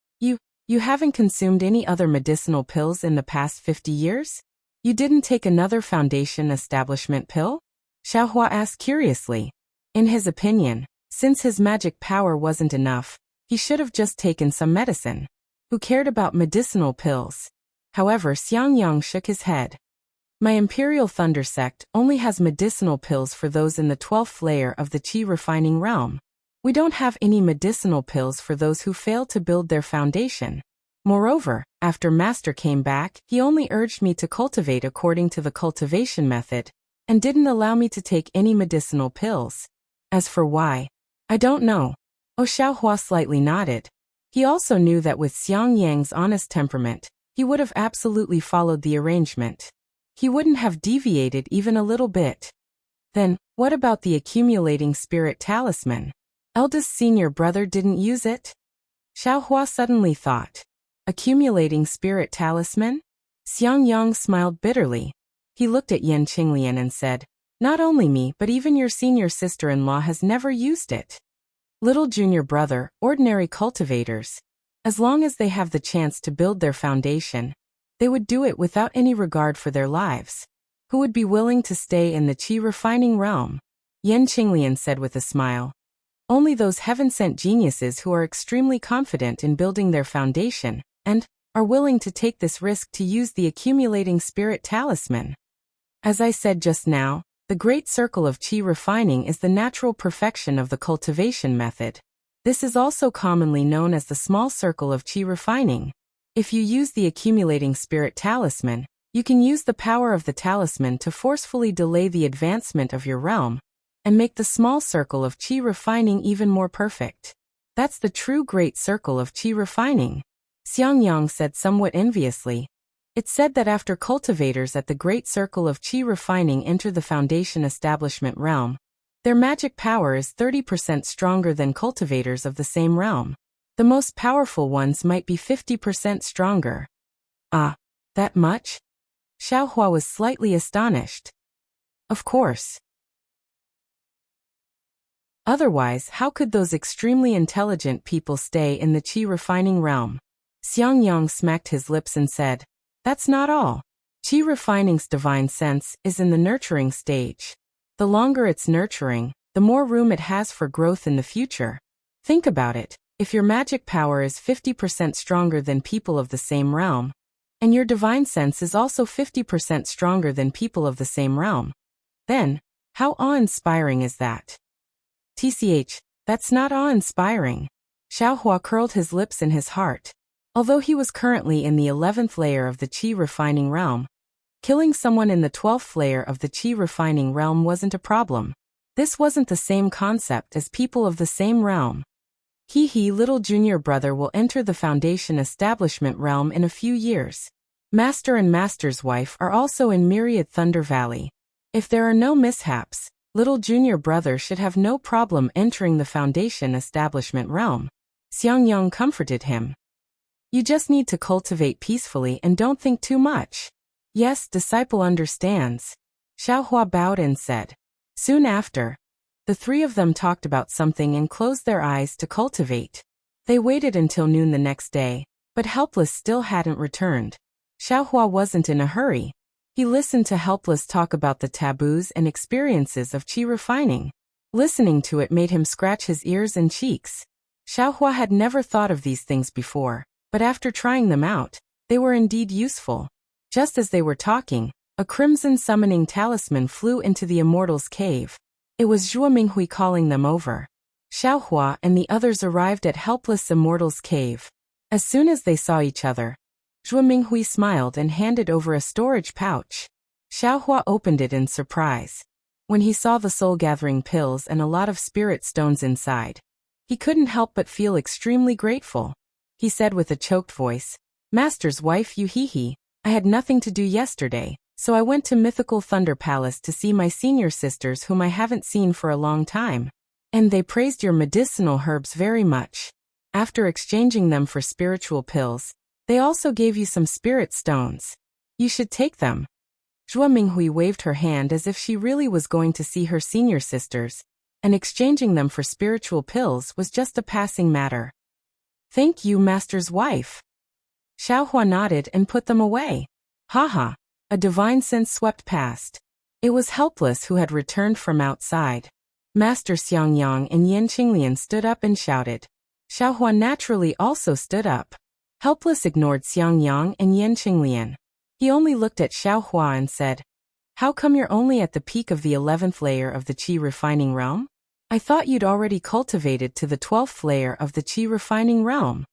you haven't consumed any other medicinal pills in the past 50 years? You didn't take another foundation establishment pill?" Xiaohua asked curiously. In his opinion, since his magic power wasn't enough, he should have just taken some medicine. Who cared about medicinal pills? However, Xiangyang shook his head. "My Imperial Thunder Sect only has medicinal pills for those in the 12th layer of the Qi refining realm. We don't have any medicinal pills for those who fail to build their foundation. Moreover, after Master came back, he only urged me to cultivate according to the cultivation method, and didn't allow me to take any medicinal pills. As for why, I don't know." Xiaohua slightly nodded. He also knew that with Xiangyang's honest temperament, he would have absolutely followed the arrangement. He wouldn't have deviated even a little bit. Then, what about the accumulating spirit talisman? Eldest senior brother didn't use it? Xiaohua suddenly thought. Accumulating spirit talisman? Xiangyang smiled bitterly. He looked at Yan Qinglian and said, "Not only me but even your senior sister-in-law has never used it. Little junior brother, ordinary cultivators. As long as they have the chance to build their foundation, they would do it without any regard for their lives. Who would be willing to stay in the Qi refining realm?" Yan Qinglian said with a smile. "Only those heaven-sent geniuses who are extremely confident in building their foundation, and are willing to take this risk to use the accumulating spirit talisman. As I said just now, the great circle of Qi refining is the natural perfection of the cultivation method. This is also commonly known as the small circle of Qi refining. If you use the accumulating spirit talisman, you can use the power of the talisman to forcefully delay the advancement of your realm, and make the small circle of Qi refining even more perfect. That's the true great circle of Qi refining." Xiangyang said somewhat enviously. It's said that after cultivators at the great circle of Qi refining enter the foundation establishment realm, their magic power is 30% stronger than cultivators of the same realm. The most powerful ones might be 50% stronger. Ah, that much? Xiaohua was slightly astonished. Of course. Otherwise, how could those extremely intelligent people stay in the Qi refining realm? Xiangyang smacked his lips and said, "That's not all. Qi refining's divine sense is in the nurturing stage. The longer it's nurturing, the more room it has for growth in the future. Think about it. If your magic power is 50% stronger than people of the same realm, and your divine sense is also 50% stronger than people of the same realm, then, how awe-inspiring is that?" "TCH, that's not awe-inspiring." Xiaohua curled his lips in his heart. Although he was currently in the 11th layer of the Qi refining realm, killing someone in the 12th layer of the Qi refining realm wasn't a problem. This wasn't the same concept as people of the same realm. Little junior brother will enter the foundation establishment realm in a few years. Master and Master's wife are also in Myriad Thunder Valley. If there are no mishaps, little junior brother should have no problem entering the foundation establishment realm. Xiangyang comforted him. "You just need to cultivate peacefully and don't think too much." "Yes, disciple understands." Xiaohua bowed and said. Soon after, the three of them talked about something and closed their eyes to cultivate. They waited until noon the next day, but Helpless still hadn't returned. Xiaohua wasn't in a hurry. He listened to Helpless talk about the taboos and experiences of Qi refining. Listening to it made him scratch his ears and cheeks. Xiaohua had never thought of these things before, but after trying them out, they were indeed useful. Just as they were talking, a crimson summoning talisman flew into the immortal's cave. It was Zhuo Minghui calling them over. Xiaohua and the others arrived at helpless immortal's cave. As soon as they saw each other, Zhuo Minghui smiled and handed over a storage pouch. Xiaohua opened it in surprise. When he saw the soul-gathering pills and a lot of spirit stones inside, he couldn't help but feel extremely grateful. He said with a choked voice, "Master's wife, you I had nothing to do yesterday, so I went to Mythical Thunder Palace to see my senior sisters whom I haven't seen for a long time. And they praised your medicinal herbs very much. After exchanging them for spiritual pills, they also gave you some spirit stones. You should take them." Zhuo Minghui waved her hand as if she really was going to see her senior sisters, and exchanging them for spiritual pills was just a passing matter. "Thank you, Master's wife." Xiaohua nodded and put them away. Haha, a divine sense swept past. It was Helpless who had returned from outside. Master Xiangyang and Yan Qinglian stood up and shouted. Xiaohua naturally also stood up. Helpless ignored Xiangyang and Yan Qinglian. He only looked at Xiaohua and said, "How come you're only at the peak of the 11th layer of the Qi refining realm? I thought you'd already cultivated to the 12th layer of the Qi refining realm."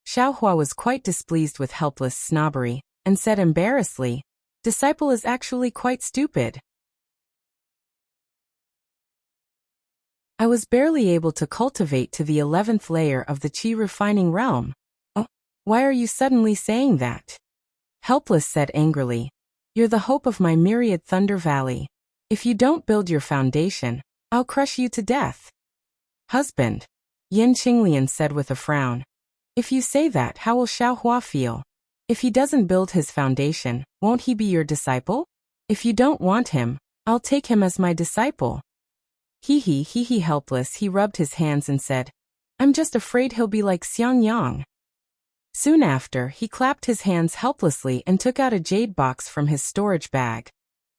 Xiaohua was quite displeased with Helpless' snobbery, and said embarrassedly, "Disciple is actually quite stupid. I was barely able to cultivate to the 11th layer of the Qi refining realm." "Oh, why are you suddenly saying that?" Helpless said angrily. "You're the hope of my myriad Thunder Valley. If you don't build your foundation, I'll crush you to death." "Husband," Yan Qinglian said with a frown. "If you say that, how will Xiaohua feel? If he doesn't build his foundation, won't he be your disciple? If you don't want him, I'll take him as my disciple." Hee Helpless, he rubbed his hands and said, "I'm just afraid he'll be like Xiangyang." Soon after, he clapped his hands helplessly and took out a jade box from his storage bag.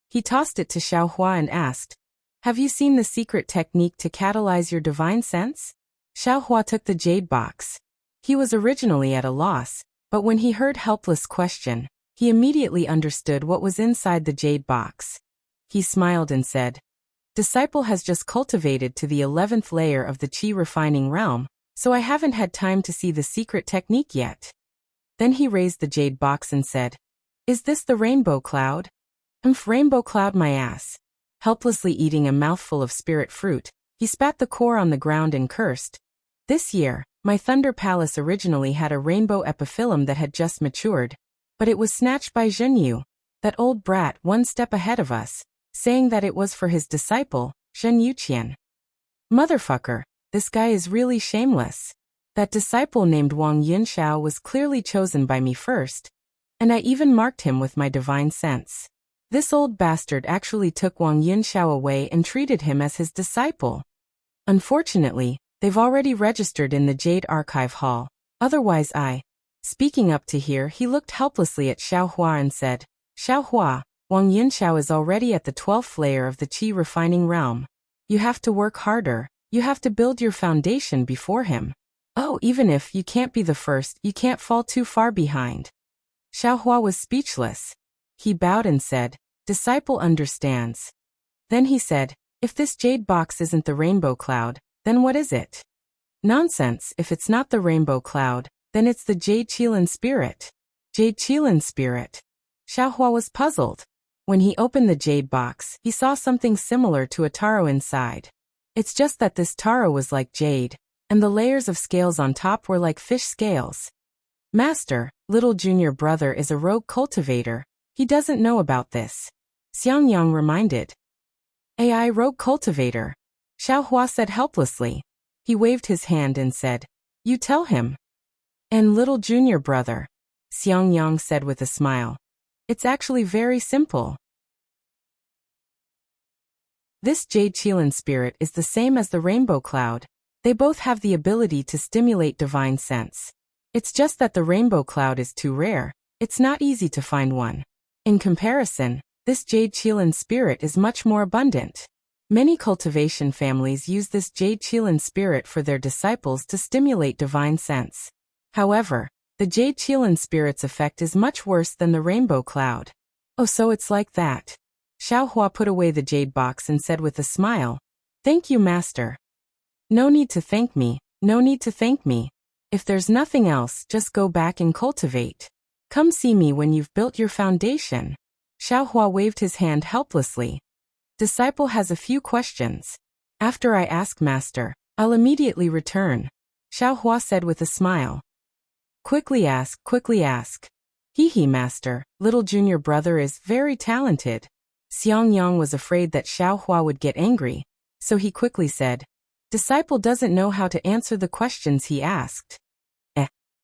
He tossed it to Xiaohua and asked, "Have you seen the secret technique to catalyze your divine sense?" Xiaohua took the jade box. He was originally at a loss, but when he heard Helpless' question, he immediately understood what was inside the jade box. He smiled and said, "Disciple has just cultivated to the 11th layer of the Qi refining realm, so I haven't had time to see the secret technique yet." Then he raised the jade box and said, "Is this the rainbow cloud?" Rainbow cloud my ass." Helplessly eating a mouthful of spirit fruit, he spat the core on the ground and cursed. "This year, my Thunder Palace originally had a rainbow epiphyllum that had just matured, but it was snatched by Zhenyu, that old brat one step ahead of us, saying that it was for his disciple, Zhen Yuqian. Motherfucker, this guy is really shameless. That disciple named Wang Yunxiao was clearly chosen by me first, and I even marked him with my divine sense. This old bastard actually took Wang Yunxiao away and treated him as his disciple. Unfortunately, they've already registered in the Jade Archive Hall, otherwise Speaking up to here, he looked helplessly at Xiaohua and said, "Xiaohua, Wang Yunxiao is already at the 12th layer of the Qi refining realm. You have to work harder, you have to build your foundation before him. Oh, even if you can't be the first, you can't fall too far behind." Xiaohua was speechless. He bowed and said, "Disciple understands." Then he said, "If this jade box isn't the rainbow cloud, then what is it?" "Nonsense, if it's not the rainbow cloud, then it's the Jade Qilin spirit." Jade Qilin spirit? Xiaohua was puzzled. When he opened the jade box, he saw something similar to a taro inside. It's just that this taro was like jade, and the layers of scales on top were like fish scales. "Master, little junior brother is a rogue cultivator. He doesn't know about this." Xiangyang reminded. "AI rogue cultivator," Xiaohua said helplessly. He waved his hand and said, "You tell him." "And little junior brother," Xiangyang said with a smile. "It's actually very simple. This Jade Qilin spirit is the same as the rainbow cloud. They both have the ability to stimulate divine sense. It's just that the rainbow cloud is too rare. It's not easy to find one. In comparison, this Jade Qilin spirit is much more abundant. Many cultivation families use this jade qilin spirit for their disciples to stimulate divine sense. However, the jade qilin spirit's effect is much worse than the rainbow cloud. Oh, so it's like that. Xiaohua put away the jade box and said with a smile, "Thank you, master." "No need to thank me, no need to thank me. If there's nothing else, just go back and cultivate. Come see me when you've built your foundation." Xiaohua waved his hand helplessly. "Disciple has a few questions. After I ask master, I'll immediately return," Xiaohua said with a smile. Quickly ask, quickly ask." "Hee master, little junior brother is very talented." Xiangyang was afraid that Xiaohua would get angry, so he quickly said, "Disciple doesn't know how to answer the questions he asked."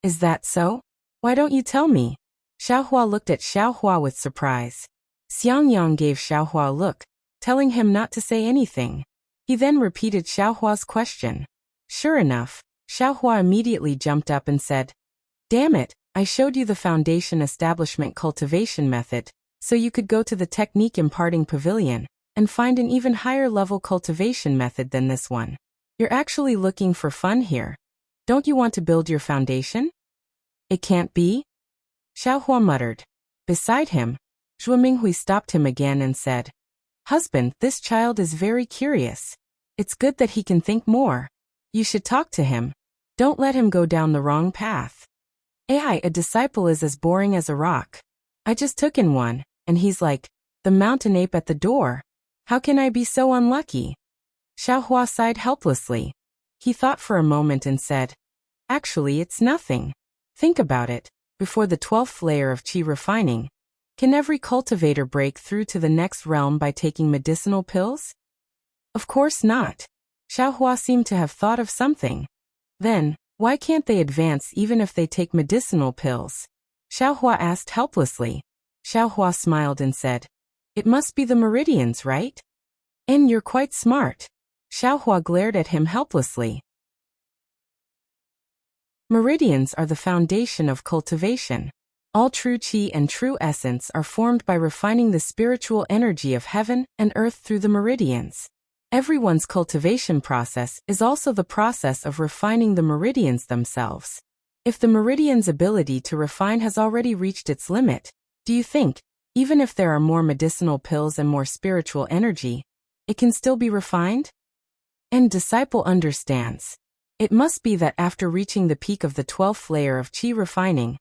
Is that so? Why don't you tell me?" Xiaohua looked at Xiaohua with surprise. Xiangyang gave Xiaohua a look, telling him not to say anything. He then repeated Xiaohua's question. Sure enough, Xiaohua immediately jumped up and said, "Damn it, I showed you the foundation establishment cultivation method, so you could go to the technique imparting pavilion and find an even higher level cultivation method than this one. You're actually looking for fun here. Don't you want to build your foundation?" "It can't be?" Xiaohua muttered. Beside him, Zhuo Minghui stopped him again and said, "Husband, this child is very curious. It's good that he can think more. You should talk to him. Don't let him go down the wrong path. A disciple is as boring as a rock. I just took in one, and he's like, the mountain ape at the door. How can I be so unlucky?" Xiaohua sighed helplessly. He thought for a moment and said, "Actually, it's nothing. Think about it. Before the 12th layer of qi refining, can every cultivator break through to the next realm by taking medicinal pills? Of course not." Xiaohua seemed to have thought of something. "Then, why can't they advance even if they take medicinal pills?" Xiaohua asked helplessly. Xiaohua smiled and said, "It must be the meridians, right? And you're quite smart." Xiaohua glared at him helplessly. Meridians are the foundation of cultivation. All true qi and true essence are formed by refining the spiritual energy of heaven and earth through the meridians. Everyone's cultivation process is also the process of refining the meridians themselves. If the meridian's ability to refine has already reached its limit, do you think, even if there are more medicinal pills and more spiritual energy, it can still be refined? And disciple understands. It must be that after reaching the peak of the 12th layer of qi refining,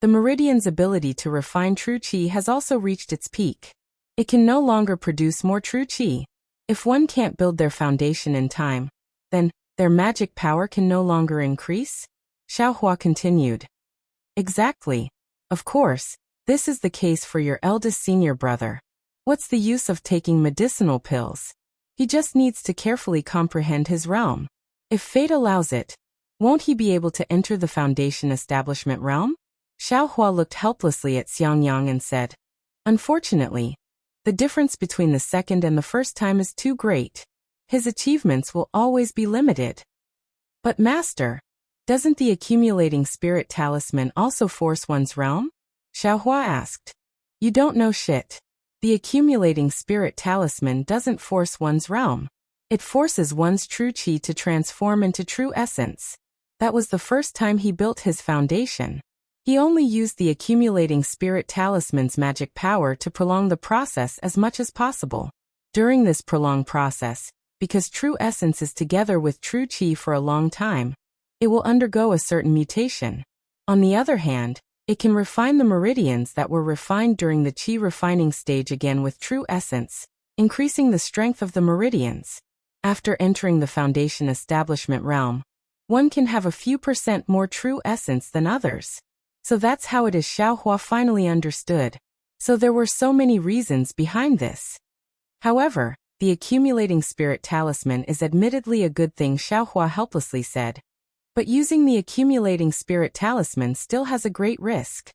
the meridian's ability to refine true qi has also reached its peak. It can no longer produce more true qi. If one can't build their foundation in time, then their magic power can no longer increase? Xiaohua continued. Exactly. Of course, this is the case for your eldest senior brother. What's the use of taking medicinal pills? He just needs to carefully comprehend his realm. If fate allows it, won't he be able to enter the foundation establishment realm? Xiaohua looked helplessly at Xiangyang and said, "Unfortunately, the difference between the second and the first time is too great. His achievements will always be limited." "But master, doesn't the accumulating spirit talisman also force one's realm?" Xiaohua asked. "You don't know shit. The accumulating spirit talisman doesn't force one's realm. It forces one's true qi to transform into true essence. That was the first time he built his foundation. He only used the accumulating spirit talisman's magic power to prolong the process as much as possible. During this prolonged process, because true essence is together with true qi for a long time, it will undergo a certain mutation. On the other hand, it can refine the meridians that were refined during the qi refining stage again with true essence, increasing the strength of the meridians. After entering the foundation establishment realm, one can have a few % more true essence than others. So that's how it is. Xiaohua finally understood. So there were so many reasons behind this. However, the accumulating spirit talisman is admittedly a good thing, Xiaohua helplessly said. But using the accumulating spirit talisman still has a great risk.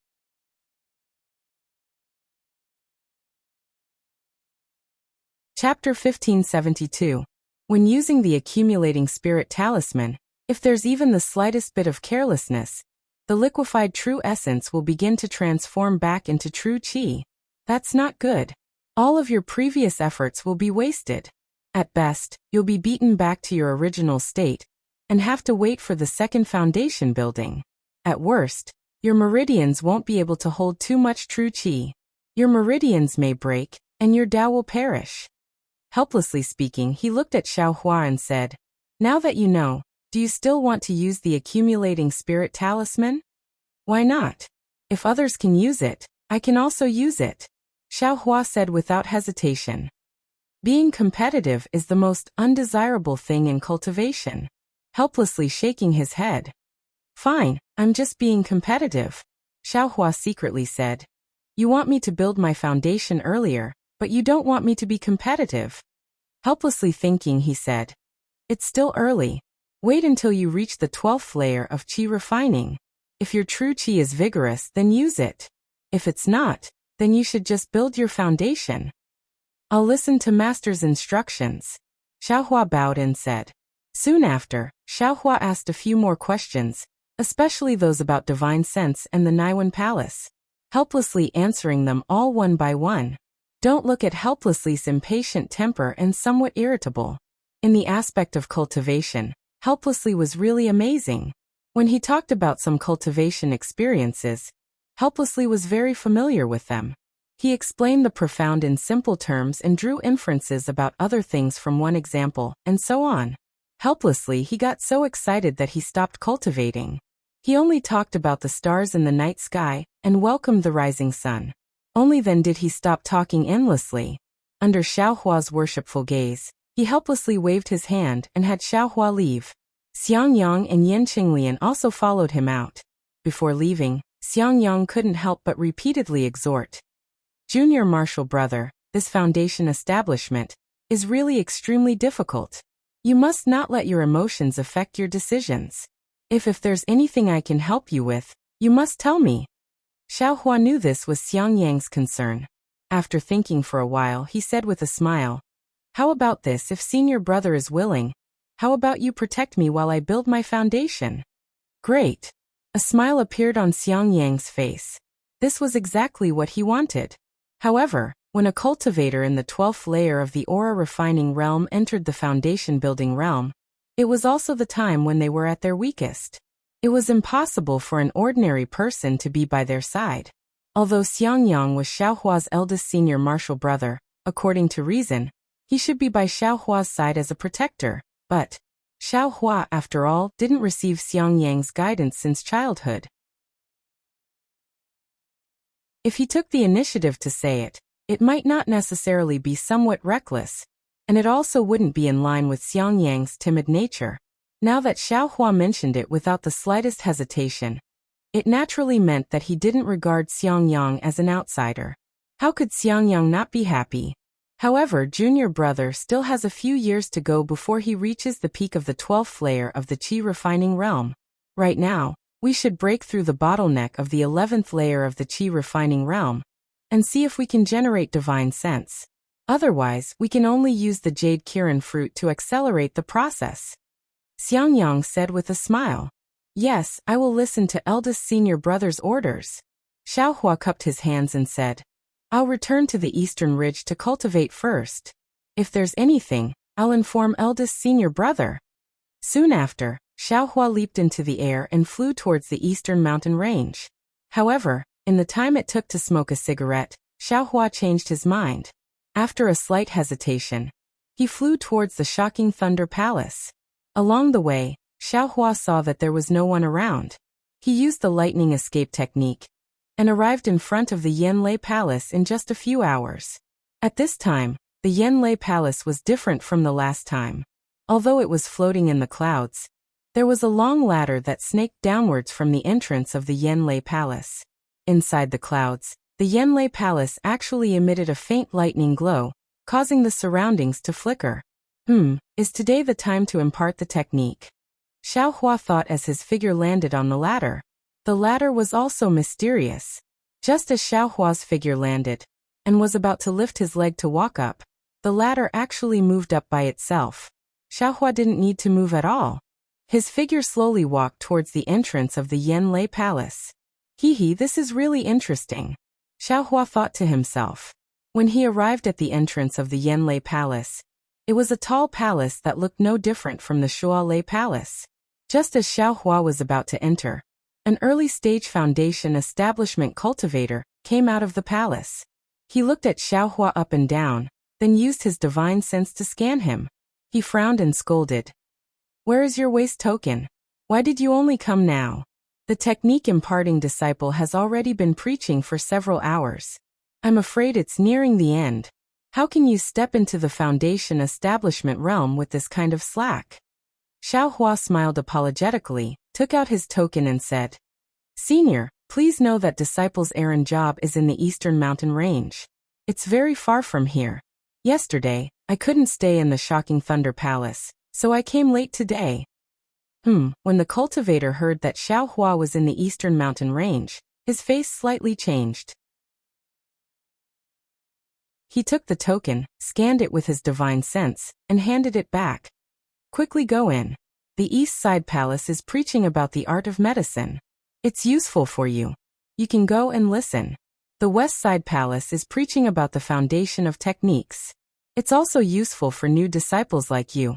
Chapter 1572. When using the accumulating spirit talisman, if there's even the slightest bit of carelessness, the liquefied true essence will begin to transform back into true qi. That's not good. All of your previous efforts will be wasted. At best, you'll be beaten back to your original state and have to wait for the second foundation building. At worst, your meridians won't be able to hold too much true qi. Your meridians may break, and your Tao will perish. Helplessly speaking, he looked at Xiaohua and said, "Now that you know, do you still want to use the accumulating spirit talisman?" "Why not? If others can use it, I can also use it," Xiaohua said without hesitation. Being competitive is the most undesirable thing in cultivation. Helplessly shaking his head. "Fine, I'm just being competitive," Xiaohua secretly said. "You want me to build my foundation earlier, but you don't want me to be competitive." Helplessly thinking, he said, "It's still early. Wait until you reach the 12th layer of qi refining. If your true qi is vigorous, then use it. If it's not, then you should just build your foundation." "I'll listen to master's instructions," Xiaohua bowed and said. Soon after, Xiaohua asked a few more questions, especially those about divine sense and the Naiwan Palace, helplessly answering them all one by one. Don't look at Helplessly's impatient temper and somewhat irritable. In the aspect of cultivation, Helplessly was really amazing. When he talked about some cultivation experiences, Helplessly was very familiar with them. He explained the profound in simple terms and drew inferences about other things from one example, and so on. Helplessly, he got so excited that he stopped cultivating. He only talked about the stars in the night sky and welcomed the rising sun. Only then did he stop talking endlessly. Under Xiaohua's worshipful gaze, he helplessly waved his hand and had Xiaohua leave. Xiangyang and Yanqinglian also followed him out. Before leaving, Xiangyang couldn't help but repeatedly exhort. "Junior martial brother, this foundation establishment is really extremely difficult. You must not let your emotions affect your decisions. If there's anything I can help you with, you must tell me." Xiaohua knew this was Xiangyang's concern. After thinking for a while, he said with a smile, "How about this? If senior brother is willing, how about you protect me while I build my foundation?" "Great." A smile appeared on Xiangyang's face. This was exactly what he wanted. However, when a cultivator in the 12th layer of the aura refining realm entered the foundation building realm, it was also the time when they were at their weakest. It was impossible for an ordinary person to be by their side. Although Xiangyang was Xiaohua's eldest senior martial brother, according to reason, he should be by Xiaohua's side as a protector, but Xiaohua, after all, didn't receive Xiangyang's guidance since childhood. If he took the initiative to say it, it might not necessarily be somewhat reckless, and it also wouldn't be in line with Xiangyang's timid nature. Now that Xiaohua mentioned it without the slightest hesitation, it naturally meant that he didn't regard Xiangyang as an outsider. How could Xiangyang not be happy? However, junior brother still has a few years to go before he reaches the peak of the 12th layer of the qi refining realm. Right now, we should break through the bottleneck of the 11th layer of the qi refining realm and see if we can generate divine sense. Otherwise, we can only use the jade kirin fruit to accelerate the process. Xiangyang said with a smile. "Yes, I will listen to eldest senior brother's orders." Xiaohua cupped his hands and said, "I'll return to the eastern ridge to cultivate first. If there's anything, I'll inform eldest senior brother." Soon after, Xiaohua leaped into the air and flew towards the eastern mountain range. However, in the time it took to smoke a cigarette, Xiaohua changed his mind. After a slight hesitation, he flew towards the shocking Thunder Palace. Along the way, Xiaohua saw that there was no one around. He used the lightning escape technique and arrived in front of the Yanlei Palace in just a few hours. At this time, the Yanlei Palace was different from the last time. Although it was floating in the clouds, there was a long ladder that snaked downwards from the entrance of the Yanlei Palace. Inside the clouds, the Yanlei Palace actually emitted a faint lightning glow, causing the surroundings to flicker. Is today the time to impart the technique? Xiaohua thought as his figure landed on the ladder. The ladder was also mysterious. Just as Xiaohua's figure landed and was about to lift his leg to walk up, the ladder actually moved up by itself. Xiaohua didn't need to move at all. His figure slowly walked towards the entrance of the Yanlei Palace. This is really interesting, Xiaohua thought to himself. When he arrived at the entrance of the Yanlei Palace, It was a tall palace that looked no different from the Shualei Palace. Just as Xiaohua was about to enter, an early-stage foundation establishment cultivator came out of the palace. He looked at Xiaohua up and down, then used his divine sense to scan him. He frowned and scolded. "Where is your waste token? Why did you only come now? The technique imparting disciple has already been preaching for several hours. I'm afraid it's nearing the end. How can you step into the foundation establishment realm with this kind of slack?" Xiaohua smiled apologetically, took out his token and said, "Senior, please know that disciple's errand job is in the Eastern Mountain Range. It's very far from here. Yesterday, I couldn't stay in the shocking Thunder Palace, so I came late today." When the cultivator heard that Xiaohua was in the Eastern Mountain Range, his face slightly changed. He took the token, scanned it with his divine sense, and handed it back. "Quickly go in. The East Side Palace is preaching about the art of medicine. It's useful for you. You can go and listen. The West Side Palace is preaching about the foundation of techniques. It's also useful for new disciples like you."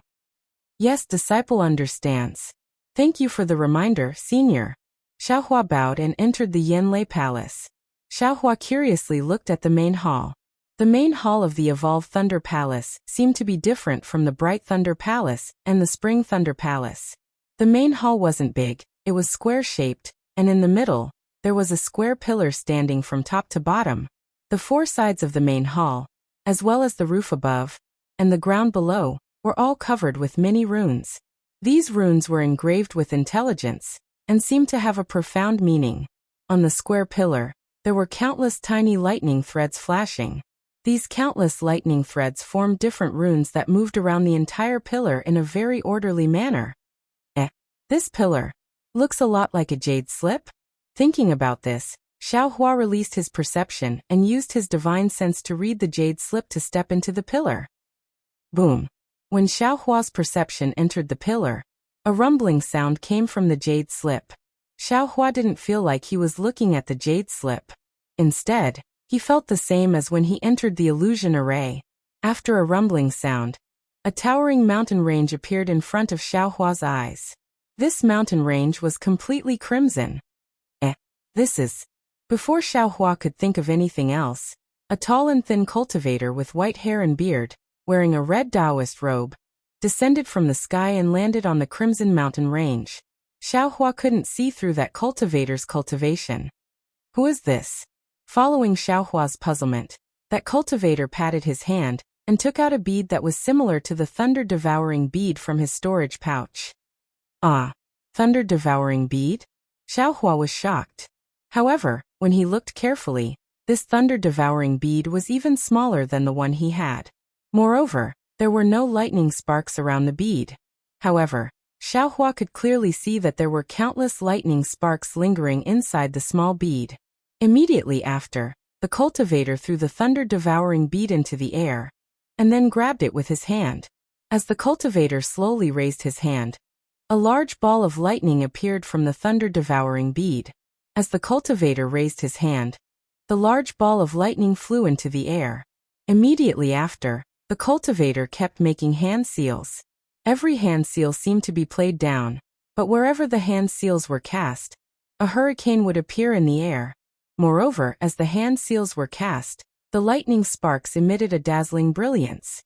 "Yes, disciple understands. Thank you for the reminder, Senior." Xiaohua bowed and entered the Yanlei Palace. Xiaohua curiously looked at the main hall. The main hall of the Evolved Thunder Palace seemed to be different from the Bright Thunder Palace and the Spring Thunder Palace. The main hall wasn't big, it was square-shaped, and in the middle, there was a square pillar standing from top to bottom. The four sides of the main hall, as well as the roof above, and the ground below, were all covered with many runes. These runes were engraved with intelligence, and seemed to have a profound meaning. On the square pillar, there were countless tiny lightning threads flashing. These countless lightning threads formed different runes that moved around the entire pillar in a very orderly manner. This pillar looks a lot like a jade slip? Thinking about this, Xiaohua released his perception and used his divine sense to read the jade slip to step into the pillar. Boom! When Xiaohua's perception entered the pillar, a rumbling sound came from the jade slip. Xiaohua didn't feel like he was looking at the jade slip. Instead, he felt the same as when he entered the illusion array. After a rumbling sound, a towering mountain range appeared in front of Xiaohua's eyes. This mountain range was completely crimson. This is... Before Xiaohua could think of anything else, a tall and thin cultivator with white hair and beard, wearing a red Taoist robe, descended from the sky and landed on the crimson mountain range. Xiaohua couldn't see through that cultivator's cultivation. Who is this? Following Xiaohua's puzzlement, that cultivator patted his hand and took out a bead that was similar to the thunder-devouring bead from his storage pouch. Ah, thunder-devouring bead? Xiaohua was shocked. However, when he looked carefully, this thunder-devouring bead was even smaller than the one he had. Moreover, there were no lightning sparks around the bead. However, Xiaohua could clearly see that there were countless lightning sparks lingering inside the small bead. Immediately after, the cultivator threw the thunder-devouring bead into the air, and then grabbed it with his hand. As the cultivator slowly raised his hand, a large ball of lightning appeared from the thunder-devouring bead. As the cultivator raised his hand, the large ball of lightning flew into the air. Immediately after, the cultivator kept making hand seals. Every hand seal seemed to be played down, but wherever the hand seals were cast, a hurricane would appear in the air. Moreover, as the hand seals were cast, the lightning sparks emitted a dazzling brilliance.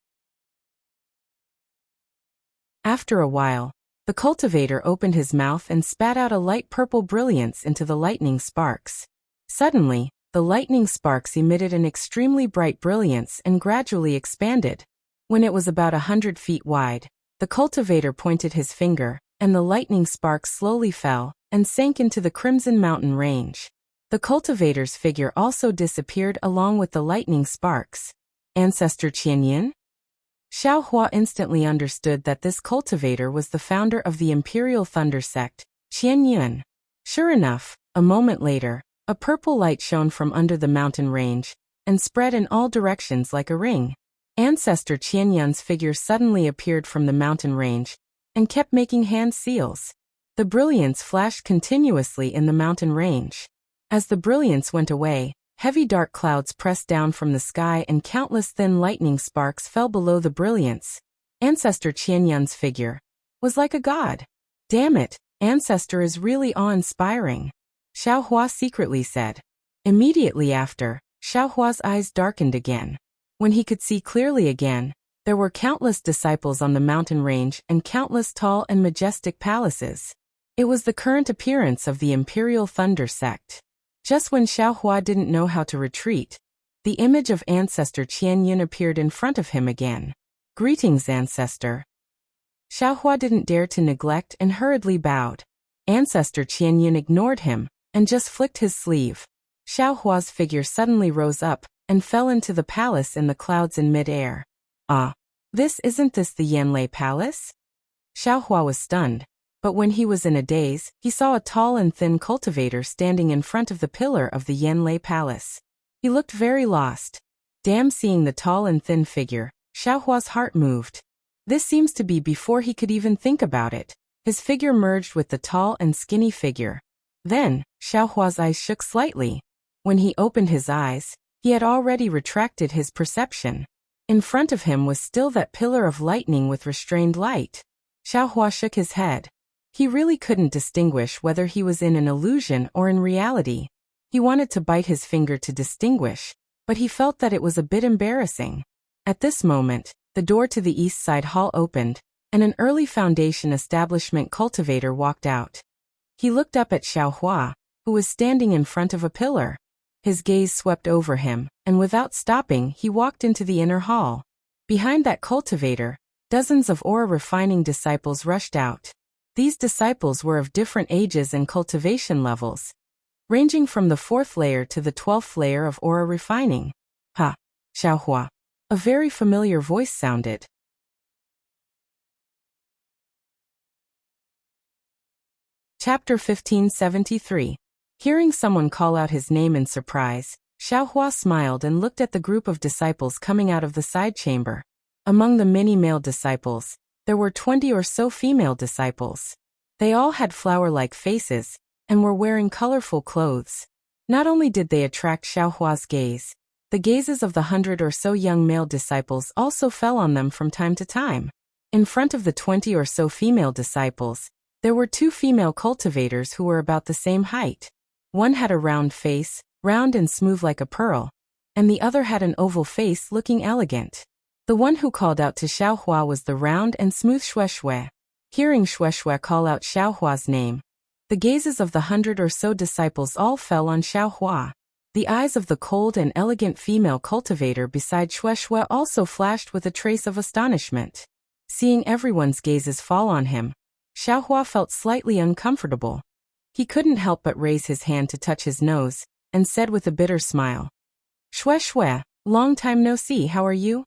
After a while, the cultivator opened his mouth and spat out a light purple brilliance into the lightning sparks. Suddenly, the lightning sparks emitted an extremely bright brilliance and gradually expanded. When it was about 100 feet wide, the cultivator pointed his finger, and the lightning sparks slowly fell and sank into the Crimson Mountain range. The cultivator's figure also disappeared along with the lightning sparks. Ancestor Qianyin? Xiaohua instantly understood that this cultivator was the founder of the Imperial Thunder Sect, Qianyin. Sure enough, a moment later, a purple light shone from under the mountain range and spread in all directions like a ring. Ancestor Qianyun's figure suddenly appeared from the mountain range and kept making hand seals. The brilliance flashed continuously in the mountain range. As the brilliance went away, heavy dark clouds pressed down from the sky and countless thin lightning sparks fell below the brilliance, Ancestor Qianyun's figure was like a god. Damn it, Ancestor is really awe-inspiring, Xiaohua secretly said. Immediately after, Xiaohua's eyes darkened again. When he could see clearly again, there were countless disciples on the mountain range and countless tall and majestic palaces. It was the current appearance of the Imperial Thunder sect. Just when Xiaohua didn't know how to retreat, the image of Ancestor Qianyun appeared in front of him again. Greetings, Ancestor. Xiaohua didn't dare to neglect and hurriedly bowed. Ancestor Qianyun ignored him and just flicked his sleeve. Xiaohua's figure suddenly rose up and fell into the palace in the clouds in mid-air. Ah, isn't this the Yanlei Palace? Xiaohua was stunned, but when he was in a daze, he saw a tall and thin cultivator standing in front of the pillar of the Yanlei Palace. He looked very lost. Damn, seeing the tall and thin figure, Xiaohua's heart moved. This seems to be before he could even think about it. His figure merged with the tall and skinny figure. Then, Xiaohua's eyes shook slightly. When he opened his eyes, he had already retracted his perception. In front of him was still that pillar of lightning with restrained light. Xiaohua shook his head. He really couldn't distinguish whether he was in an illusion or in reality. He wanted to bite his finger to distinguish, but he felt that it was a bit embarrassing. At this moment, the door to the east side hall opened, and an early Foundation establishment cultivator walked out. He looked up at Xiaohua, who was standing in front of a pillar. His gaze swept over him, and without stopping, he walked into the inner hall. Behind that cultivator, dozens of aura refining disciples rushed out. These disciples were of different ages and cultivation levels, ranging from the 4th layer to the 12th layer of aura refining. Ha! Xiaohua. A very familiar voice sounded. Chapter 1573. Hearing someone call out his name in surprise, Xiaohua smiled and looked at the group of disciples coming out of the side chamber. Among the many male disciples, there were 20 or so female disciples. They all had flower-like faces and were wearing colorful clothes. Not only did they attract Xiaohua's gaze, the gazes of the 100 or so young male disciples also fell on them from time to time. In front of the 20 or so female disciples, there were 2 female cultivators who were about the same height. One had a round face, round and smooth like a pearl, and the other had an oval face looking elegant. The one who called out to Xiaohua was the round and smooth Shueshui. Hearing Shueshui call out Xiaohua's name, the gazes of the 100 or so disciples all fell on Xiaohua. The eyes of the cold and elegant female cultivator beside Shueshui also flashed with a trace of astonishment. Seeing everyone's gazes fall on him, Xiaohua felt slightly uncomfortable. He couldn't help but raise his hand to touch his nose, and said with a bitter smile, "Shueshui, long time no see, how are you?"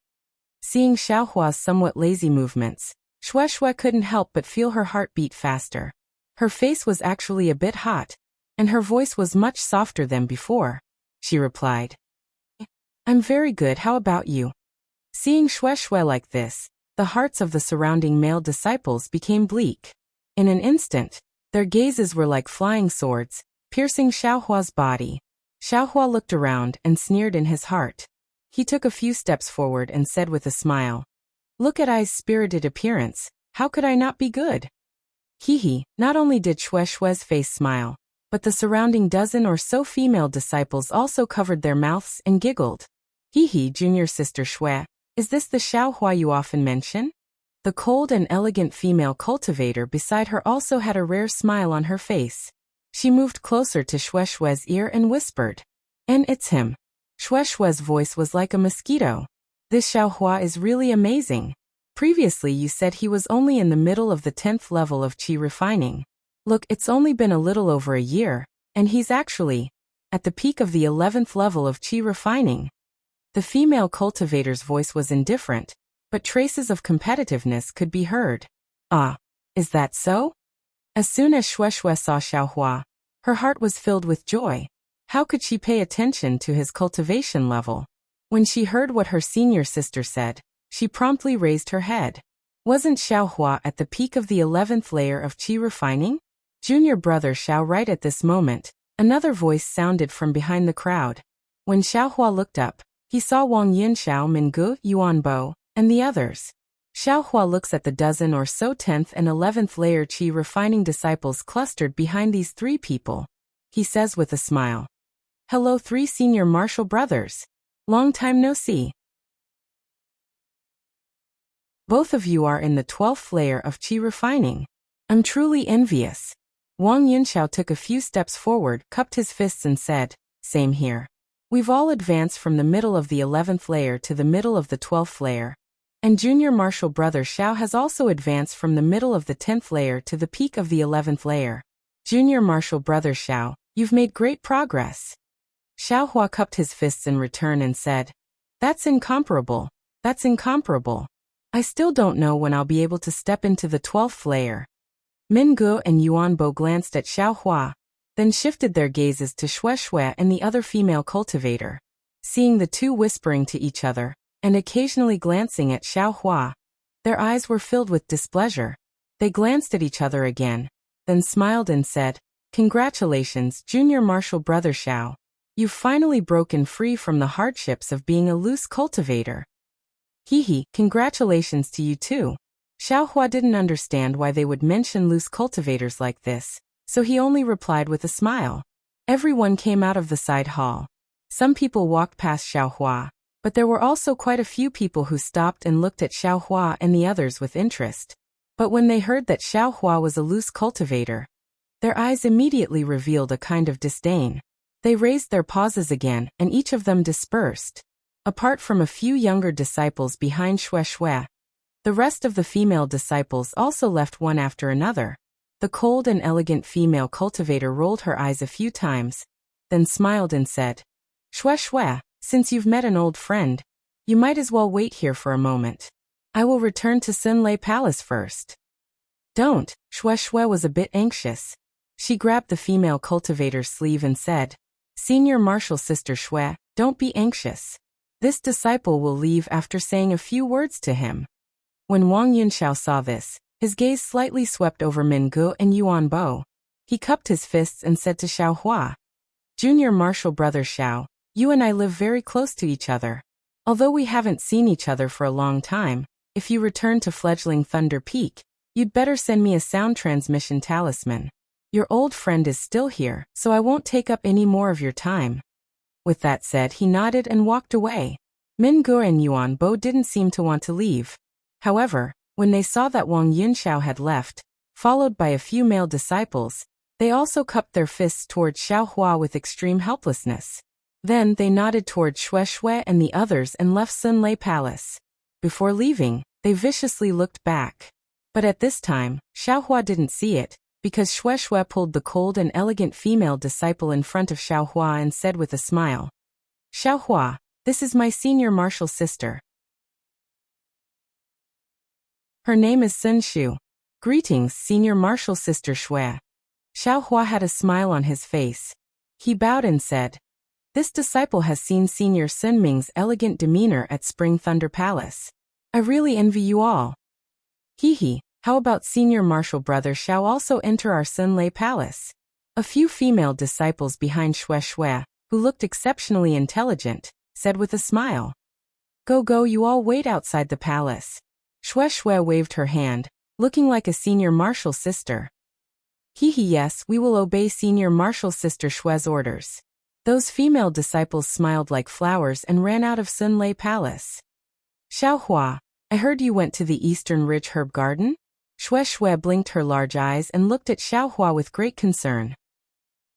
Seeing Xiaohua's somewhat lazy movements, Shueshui couldn't help but feel her heart beat faster. Her face was actually a bit hot, and her voice was much softer than before. She replied, "I'm very good, how about you?" Seeing Shueshui like this, the hearts of the surrounding male disciples became bleak. In an instant, their gazes were like flying swords, piercing Xiaohua's body. Xiaohua looked around and sneered in his heart. He took a few steps forward and said with a smile, "Look at I's spirited appearance, how could I not be good?" Hee. Not only did Shueshui's face smile, but the surrounding dozen or so female disciples also covered their mouths and giggled. Hee, junior sister Shui, is this the Xiaohua you often mention? The cold and elegant female cultivator beside her also had a rare smile on her face. She moved closer to Shueshui's ear and whispered, "And it's him." Shueshui's voice was like a mosquito. "This Xiaohua is really amazing. Previously you said he was only in the middle of the 10th level of qi refining. Look, it's only been a little over a year, and he's actually at the peak of the 11th level of qi refining." The female cultivator's voice was indifferent, but traces of competitiveness could be heard. "Ah, is that so?" As soon as Shueshui saw Xiaohua, her heart was filled with joy. How could she pay attention to his cultivation level? When she heard what her senior sister said, she promptly raised her head. Wasn't Xiaohua at the peak of the 11th layer of qi refining? Junior brother Xiao. Right at this moment, another voice sounded from behind the crowd. When Xiaohua looked up, he saw Wang Yin, Xiao Minggu, Yuan Bo, and the others. Xiaohua looks at the dozen or so 10th and 11th layer qi refining disciples clustered behind these three people. He says with a smile, "Hello, three senior martial brothers. Long time no see. Both of you are in the 12th layer of qi refining. I'm truly envious." Wang Yunxiao took a few steps forward, cupped his fists and said, "Same here. We've all advanced from the middle of the 11th layer to the middle of the 12th layer. And junior martial brother Xiao has also advanced from the middle of the 10th layer to the peak of the 11th layer. Junior martial brother Xiao, you've made great progress." Xiaohua cupped his fists in return and said, "That's incomparable. That's incomparable. I still don't know when I'll be able to step into the 12th layer." Mingu and Yuanbo glanced at Xiaohua, then shifted their gazes to Shui and the other female cultivator. Seeing the two whispering to each other, and occasionally glancing at Xiaohua, their eyes were filled with displeasure. They glanced at each other again, then smiled and said, "Congratulations, junior martial brother Xiao. You've finally broken free from the hardships of being a loose cultivator." "Hee, congratulations to you too." Xiaohua didn't understand why they would mention loose cultivators like this, so he only replied with a smile. Everyone came out of the side hall. Some people walked past Xiaohua, but there were also quite a few people who stopped and looked at Xiaohua and the others with interest. But when they heard that Xiaohua was a loose cultivator, their eyes immediately revealed a kind of disdain. They raised their pauses again, and each of them dispersed. Apart from a few younger disciples behind Shui, the rest of the female disciples also left one after another. The cold and elegant female cultivator rolled her eyes a few times, then smiled and said, "Shui, since you've met an old friend, you might as well wait here for a moment. I will return to Xinlei Palace first." "Don't." Shui was a bit anxious. She grabbed the female cultivator's sleeve and said, "Senior martial sister Shui, don't be anxious. This disciple will leave after saying a few words to him." When Wang Yunxiao saw this, his gaze slightly swept over Mingu and Yuanbo. He cupped his fists and said to Xiaohua, "Junior martial brother Xiao, you and I live very close to each other. Although we haven't seen each other for a long time, if you return to fledgling Thunder Peak, you'd better send me a sound transmission talisman. Your old friend is still here, so I won't take up any more of your time." With that said, he nodded and walked away. Mingu and Yuanbo didn't seem to want to leave. However, when they saw that Wang Yunxiao had left, followed by a few male disciples, they also cupped their fists toward Xiaohua with extreme helplessness. Then they nodded toward Shui and the others and left Xinlei Palace. Before leaving, they viciously looked back. But at this time, Xiaohua didn't see it, because Shui pulled the cold and elegant female disciple in front of Xiaohua and said with a smile, "Xiaohua, this is my senior martial sister. Her name is Sun Shu. Greetings, senior martial sister Shui." Xiaohua had a smile on his face. He bowed and said, "This disciple has seen Senior Sun Ming's elegant demeanor at Spring Thunder Palace. I really envy you all. Hee, how about senior martial brother Xiao also enter our Xinlei Palace?" A few female disciples behind Shui, who looked exceptionally intelligent, said with a smile, Go, you all wait outside the palace." Shui waved her hand, looking like a senior martial sister. Yes, we will obey senior martial sister Shui's orders." Those female disciples smiled like flowers and ran out of Xinlei Palace. "Xiaohua, I heard you went to the Eastern Ridge Herb Garden?" Shui blinked her large eyes and looked at Xiaohua with great concern.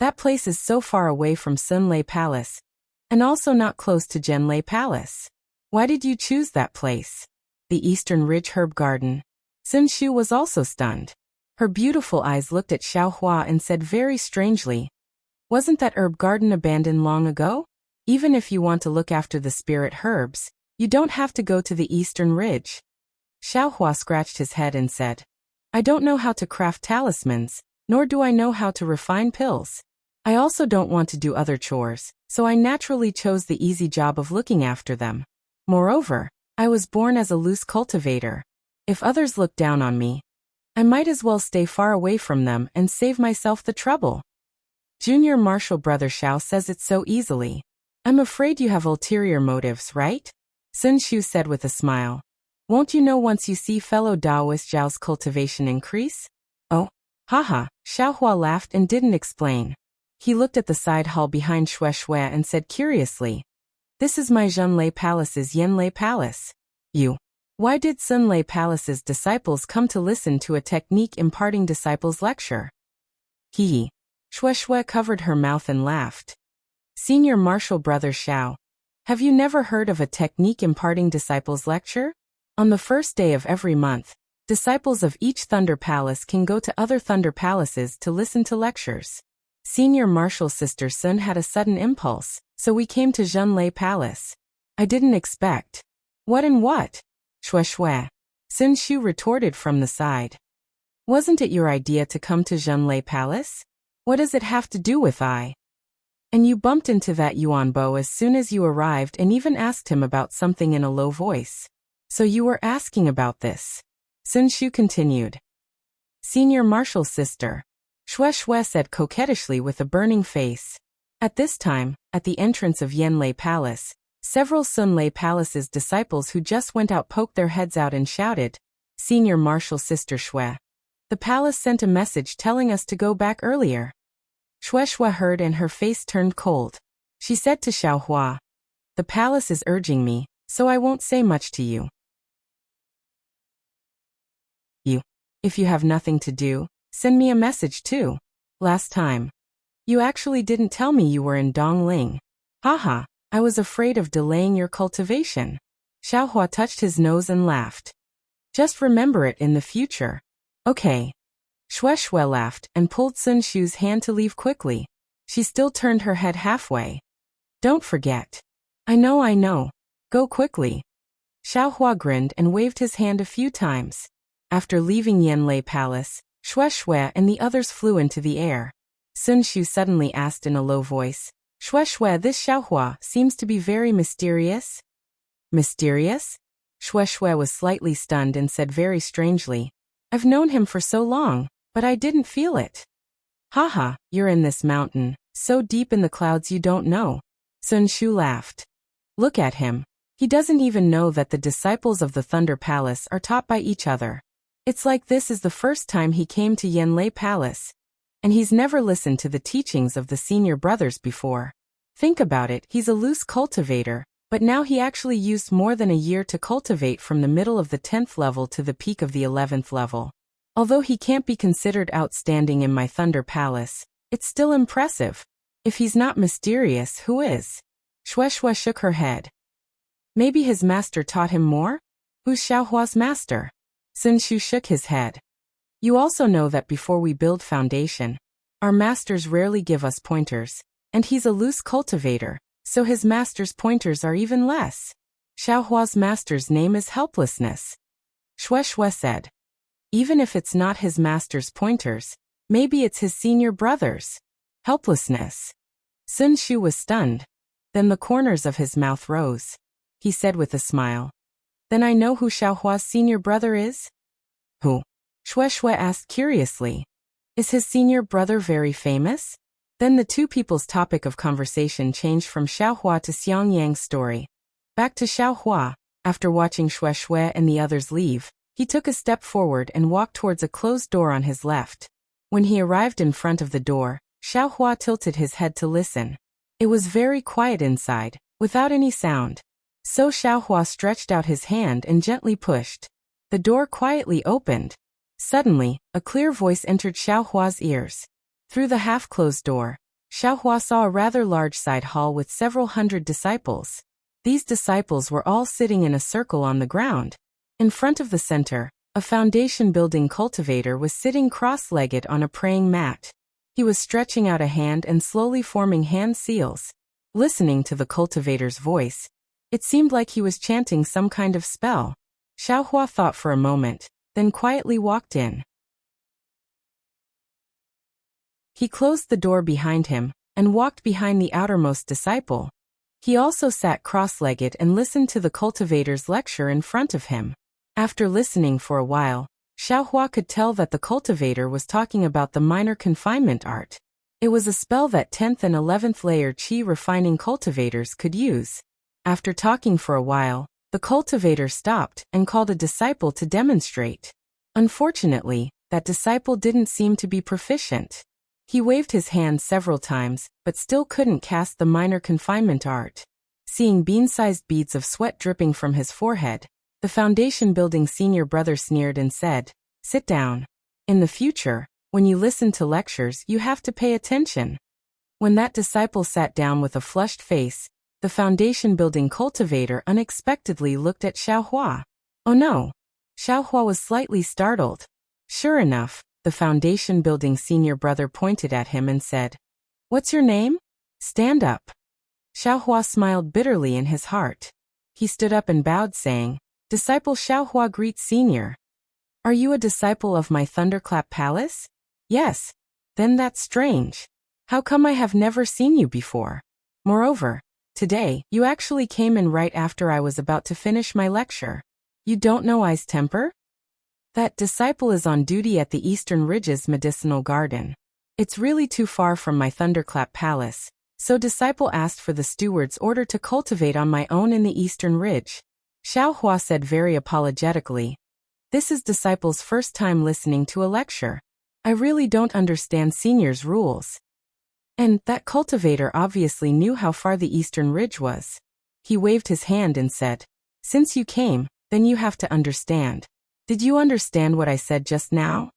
"That place is so far away from Xinlei Palace, and also not close to Zhenlei Palace. Why did you choose that place?" "The Eastern Ridge Herb Garden." Sun Shu was also stunned. Her beautiful eyes looked at Xiaohua and said very strangely, "Wasn't that herb garden abandoned long ago? Even if you want to look after the spirit herbs, you don't have to go to the Eastern Ridge." Xiaohua scratched his head and said, "I don't know how to craft talismans, nor do I know how to refine pills. I also don't want to do other chores, so I naturally chose the easy job of looking after them. Moreover, I was born as a loose cultivator. If others look down on me, I might as well stay far away from them and save myself the trouble." Junior martial brother Xiao says it so easily. "I'm afraid you have ulterior motives, right?" Sun Shu said with a smile. Won't you know once you see fellow Taoist Zhao's cultivation increase? Oh, haha, Xiaohua laughed and didn't explain. He looked at the side hall behind Shui and said curiously, "This is my Zhenlei Palace's Yanlei Palace. Why did Sunlei Palace's disciples come to listen to a technique imparting disciples lecture?" He. Shui covered her mouth and laughed. "Senior Marshal Brother Xiao, have you never heard of a technique imparting disciples lecture? On the first day of every month, disciples of each Thunder Palace can go to other Thunder Palaces to listen to lectures. Senior Marshal's sister Sun had a sudden impulse, so we came to Zhenlei Palace. I didn't expect." "What and what?" Shui. Sun Shu retorted from the side. "Wasn't it your idea to come to Zhenlei Palace? What does it have to do with I? And you bumped into that Yuanbo as soon as you arrived and even asked him about something in a low voice. So you were asking about this." Sun Shu continued. "Senior Marshal's sister," Shui said coquettishly with a burning face. At this time, at the entrance of Yanlei Palace, several Sunlei Palace's disciples who just went out poked their heads out and shouted, "Senior Marshal's sister Shui. The palace sent a message telling us to go back earlier." Shui heard and her face turned cold. She said to Xiaohua, "The palace is urging me, so I won't say much to you. If you have nothing to do, send me a message too. Last time, you actually didn't tell me you were in Dongling. Haha, I was afraid of delaying your cultivation." Xiaohua touched his nose and laughed. "Just remember it in the future. Okay." Shui laughed and pulled Sun Shu's hand to leave quickly. She still turned her head halfway. "Don't forget." I know. Go quickly." Xiaohua grinned and waved his hand a few times. After leaving Yanlei Palace, Shui and the others flew into the air. Sun Shu suddenly asked in a low voice, "Shui, this Xiaohua seems to be very mysterious." "Mysterious?" Shui was slightly stunned and said very strangely, "I've known him for so long, but I didn't feel it." "Haha, you're in this mountain, so deep in the clouds you don't know." Sun Shu laughed. "Look at him. He doesn't even know that the disciples of the Thunder Palace are taught by each other. It's like this is the first time he came to Yanlei Palace, and he's never listened to the teachings of the senior brothers before. Think about it, he's a loose cultivator, but now he actually used more than a year to cultivate from the middle of the 10th level to the peak of the 11th level. Although he can't be considered outstanding in my Thunder Palace, it's still impressive. If he's not mysterious, who is?" Shui shook her head. "Maybe his master taught him more? Who's Xiaohua's master?" Sun Shu shook his head. "You also know that before we build foundation, our masters rarely give us pointers, and he's a loose cultivator, so his master's pointers are even less. Xiaohua's master's name is Helplessness." Shui said. "Even if it's not his master's pointers, maybe it's his senior brother's. Helplessness." Sun Shu was stunned. Then the corners of his mouth rose. He said with a smile, "Then I know who Xiaohua's senior brother is?" "Who?" Shui asked curiously. "Is his senior brother very famous?" Then the two people's topic of conversation changed from Xiaohua to Xiangyang's story. Back to Xiaohua, after watching Shui and the others leave, he took a step forward and walked towards a closed door on his left. When he arrived in front of the door, Xiaohua tilted his head to listen. It was very quiet inside, without any sound. So Xiaohua stretched out his hand and gently pushed. The door quietly opened. Suddenly, a clear voice entered Xiaohua's ears. Through the half-closed door, Xiaohua saw a rather large side hall with several hundred disciples. These disciples were all sitting in a circle on the ground. In front of the center, a foundation-building cultivator was sitting cross-legged on a praying mat. He was stretching out a hand and slowly forming hand seals. Listening to the cultivator's voice, it seemed like he was chanting some kind of spell. Xiaohua thought for a moment, then quietly walked in. He closed the door behind him and walked behind the outermost disciple. He also sat cross-legged and listened to the cultivator's lecture in front of him. After listening for a while, Xiaohua could tell that the cultivator was talking about the minor confinement art. It was a spell that 10th and 11th layer qi refining cultivators could use. After talking for a while, The cultivator stopped and called a disciple to demonstrate. Unfortunately, that disciple didn't seem to be proficient. He waved his hand several times, but still couldn't cast the minor confinement art. Seeing bean-sized beads of sweat dripping from his forehead, the foundation-building senior brother sneered and said, "Sit down. In the future, when you listen to lectures, you have to pay attention." When that disciple sat down with a flushed face, the foundation-building cultivator unexpectedly looked at Xiaohua. Oh no! Xiaohua was slightly startled. Sure enough, the foundation-building senior brother pointed at him and said, "What's your name? Stand up." Xiaohua smiled bitterly in his heart. He stood up and bowed, saying, "Disciple Xiaohua greets senior. Are you a disciple of my Thunderclap Palace?" "Yes." "Then that's strange. How come I have never seen you before? Moreover, today, you actually came in right after I was about to finish my lecture. You don't know I's temper? That disciple is on duty at the Eastern Ridge's medicinal garden. It's really too far from my Thunderclap Palace, so disciple asked for the steward's order to cultivate on my own in the Eastern Ridge." Xiaohua said very apologetically. "This is disciple's first time listening to a lecture. I really don't understand senior's rules." And that cultivator obviously knew how far the Eastern Ridge was. He waved his hand and said, "Since you came, then you have to understand. Did you understand what I said just now?"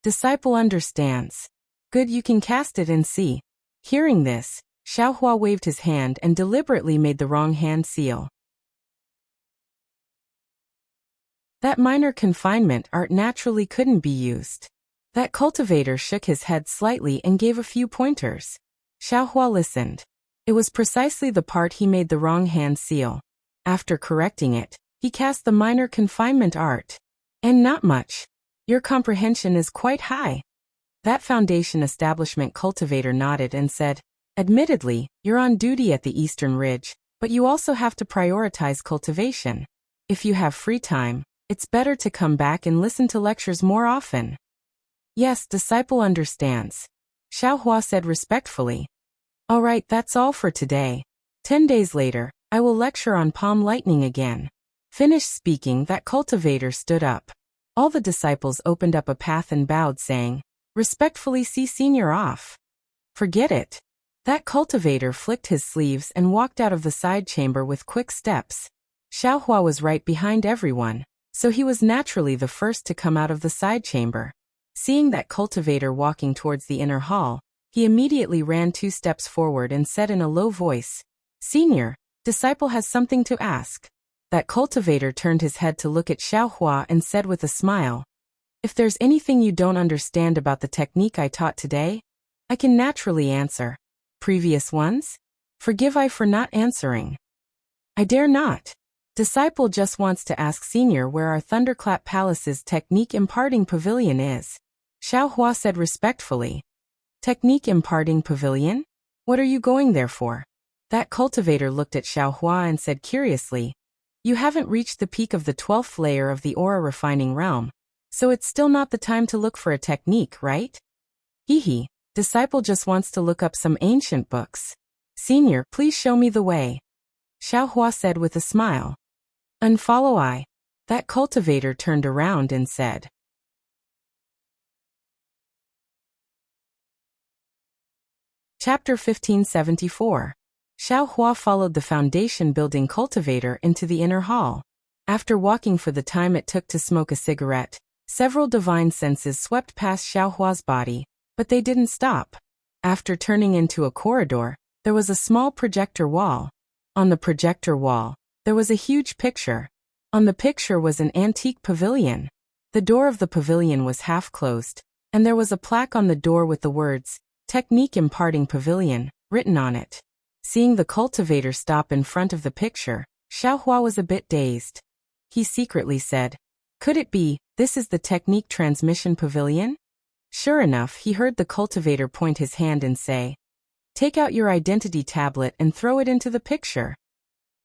"Disciple understands." "Good, you can cast it and see." Hearing this, Xiaohua waved his hand and deliberately made the wrong hand seal. That minor confinement art naturally couldn't be used. That cultivator shook his head slightly and gave a few pointers. Xiaohua listened. It was precisely the part he made the wrong hand seal. After correcting it, he cast the minor confinement art. And not much. Your comprehension is quite high. That foundation establishment cultivator nodded and said, "Admittedly, you're on duty at the Eastern Ridge, but you also have to prioritize cultivation. If you have free time, it's better to come back and listen to lectures more often." "Yes, disciple understands," Xiaohua said respectfully. "All right, that's all for today. 10 days later, I will lecture on palm lightning again." Finished speaking, that cultivator stood up. All the disciples opened up a path and bowed, saying, "Respectfully see senior off." "Forget it." That cultivator flicked his sleeves and walked out of the side chamber with quick steps. Xiaohua was right behind everyone, so he was naturally the first to come out of the side chamber. Seeing that cultivator walking towards the inner hall, he immediately ran 2 steps forward and said in a low voice, "Senior, disciple has something to ask." That cultivator turned his head to look at Xiaohua and said with a smile, "If there's anything you don't understand about the technique I taught today, I can naturally answer. Previous ones? Forgive I for not answering." "I dare not." Disciple just wants to ask senior where our Thunderclap Palace's technique imparting pavilion is. Xiaohua said respectfully. "Technique imparting pavilion? What are you going there for?" That cultivator looked at Xiaohua and said curiously, "You haven't reached the peak of the 12th layer of the aura refining realm, so it's still not the time to look for a technique, right?" "Hee, disciple just wants to look up some ancient books. Senior, please show me the way," Xiaohua said with a smile. "Unfollow I." That cultivator turned around and said. Chapter 1574. Xiaohua followed the foundation-building cultivator into the inner hall. After walking for the time it took to smoke a cigarette, several divine senses swept past Xiaohua's body, but they didn't stop. After turning into a corridor, there was a small projector wall. On the projector wall, there was a huge picture. On the picture was an antique pavilion. The door of the pavilion was half closed, and there was a plaque on the door with the words, "Technique Imparting Pavilion," written on it. Seeing the cultivator stop in front of the picture, Xiaohua was a bit dazed. He secretly said, "Could it be, this is the Technique Transmission Pavilion?" Sure enough, he heard the cultivator point his hand and say, "Take out your identity tablet and throw it into the picture."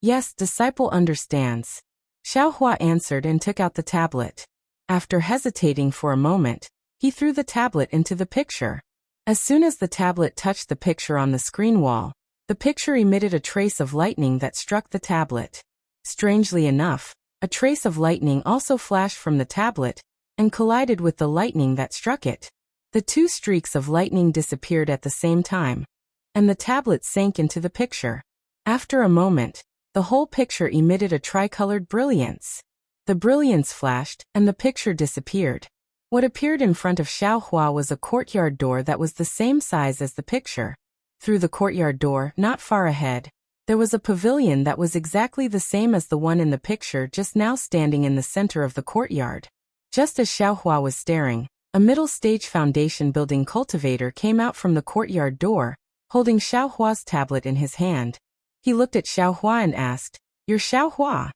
"Yes, disciple understands," Xiaohua answered and took out the tablet. After hesitating for a moment, he threw the tablet into the picture. As soon as the tablet touched the picture on the screen wall, the picture emitted a trace of lightning that struck the tablet. Strangely enough, a trace of lightning also flashed from the tablet and collided with the lightning that struck it. The two streaks of lightning disappeared at the same time, and the tablet sank into the picture. After a moment, the whole picture emitted a tricolored brilliance. The brilliance flashed, and the picture disappeared. What appeared in front of Xiaohua was a courtyard door that was the same size as the picture. Through the courtyard door, not far ahead, there was a pavilion that was exactly the same as the one in the picture, just now standing in the center of the courtyard. Just as Xiaohua was staring, a middle-stage foundation building cultivator came out from the courtyard door, holding Xiaohua's tablet in his hand. He looked at Xiaohua and asked, "You're Xiaohua?"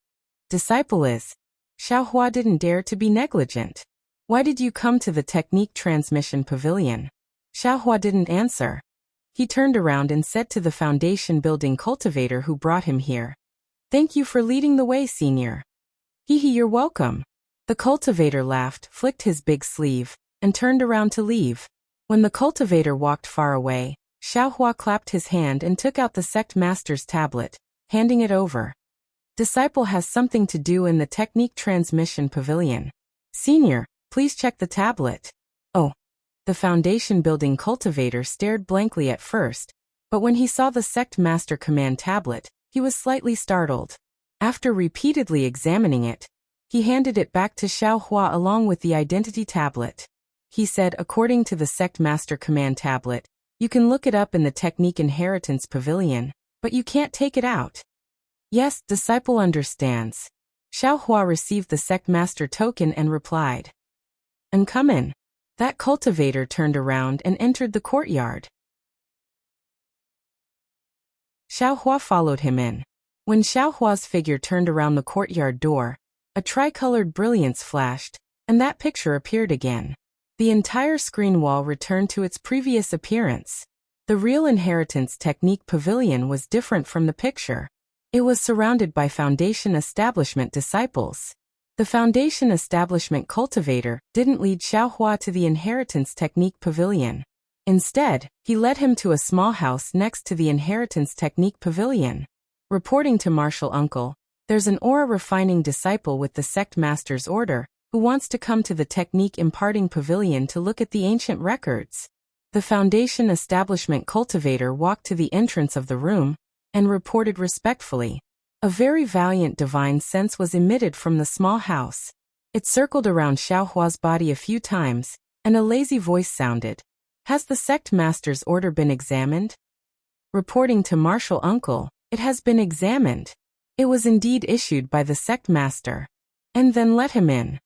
"Disciple is." Xiaohua didn't dare to be negligent. "Why did you come to the technique transmission pavilion?" Xiaohua didn't answer. He turned around and said to the foundation building cultivator who brought him here, "Thank you for leading the way, senior." "Hehe, you're welcome." The cultivator laughed, flicked his big sleeve, and turned around to leave. When the cultivator walked far away, Xiaohua clapped his hand and took out the sect master's tablet, handing it over. "Disciple has something to do in the technique transmission pavilion. Senior, please check the tablet." "Oh." The foundation building cultivator stared blankly at first, but when he saw the sect master command tablet, he was slightly startled. After repeatedly examining it, he handed it back to Xiaohua along with the identity tablet. He said, "According to the sect master command tablet, you can look it up in the technique inheritance pavilion, but you can't take it out." "Yes, disciple understands." Xiaohua received the sect master token and replied, "And come in." That cultivator turned around and entered the courtyard. Xiaohua followed him in. When Xiaohua's figure turned around the courtyard door, a tricolored brilliance flashed, and that picture appeared again. The entire screen wall returned to its previous appearance. The real inheritance technique pavilion was different from the picture. It was surrounded by foundation establishment disciples. The foundation establishment cultivator didn't lead Xiaohua to the inheritance technique pavilion. Instead, he led him to a small house next to the inheritance technique pavilion. Reporting to Martial Uncle, "There's an aura refining disciple with the sect master's order who wants to come to the technique imparting pavilion to look at the ancient records." The foundation establishment cultivator walked to the entrance of the room and reported respectfully. A very valiant divine sense was emitted from the small house. It circled around Xiaohua's body a few times, and a lazy voice sounded. "Has the sect master's order been examined?" Reporting to Martial Uncle, "It has been examined. It was indeed issued by the sect master." "And then let him in."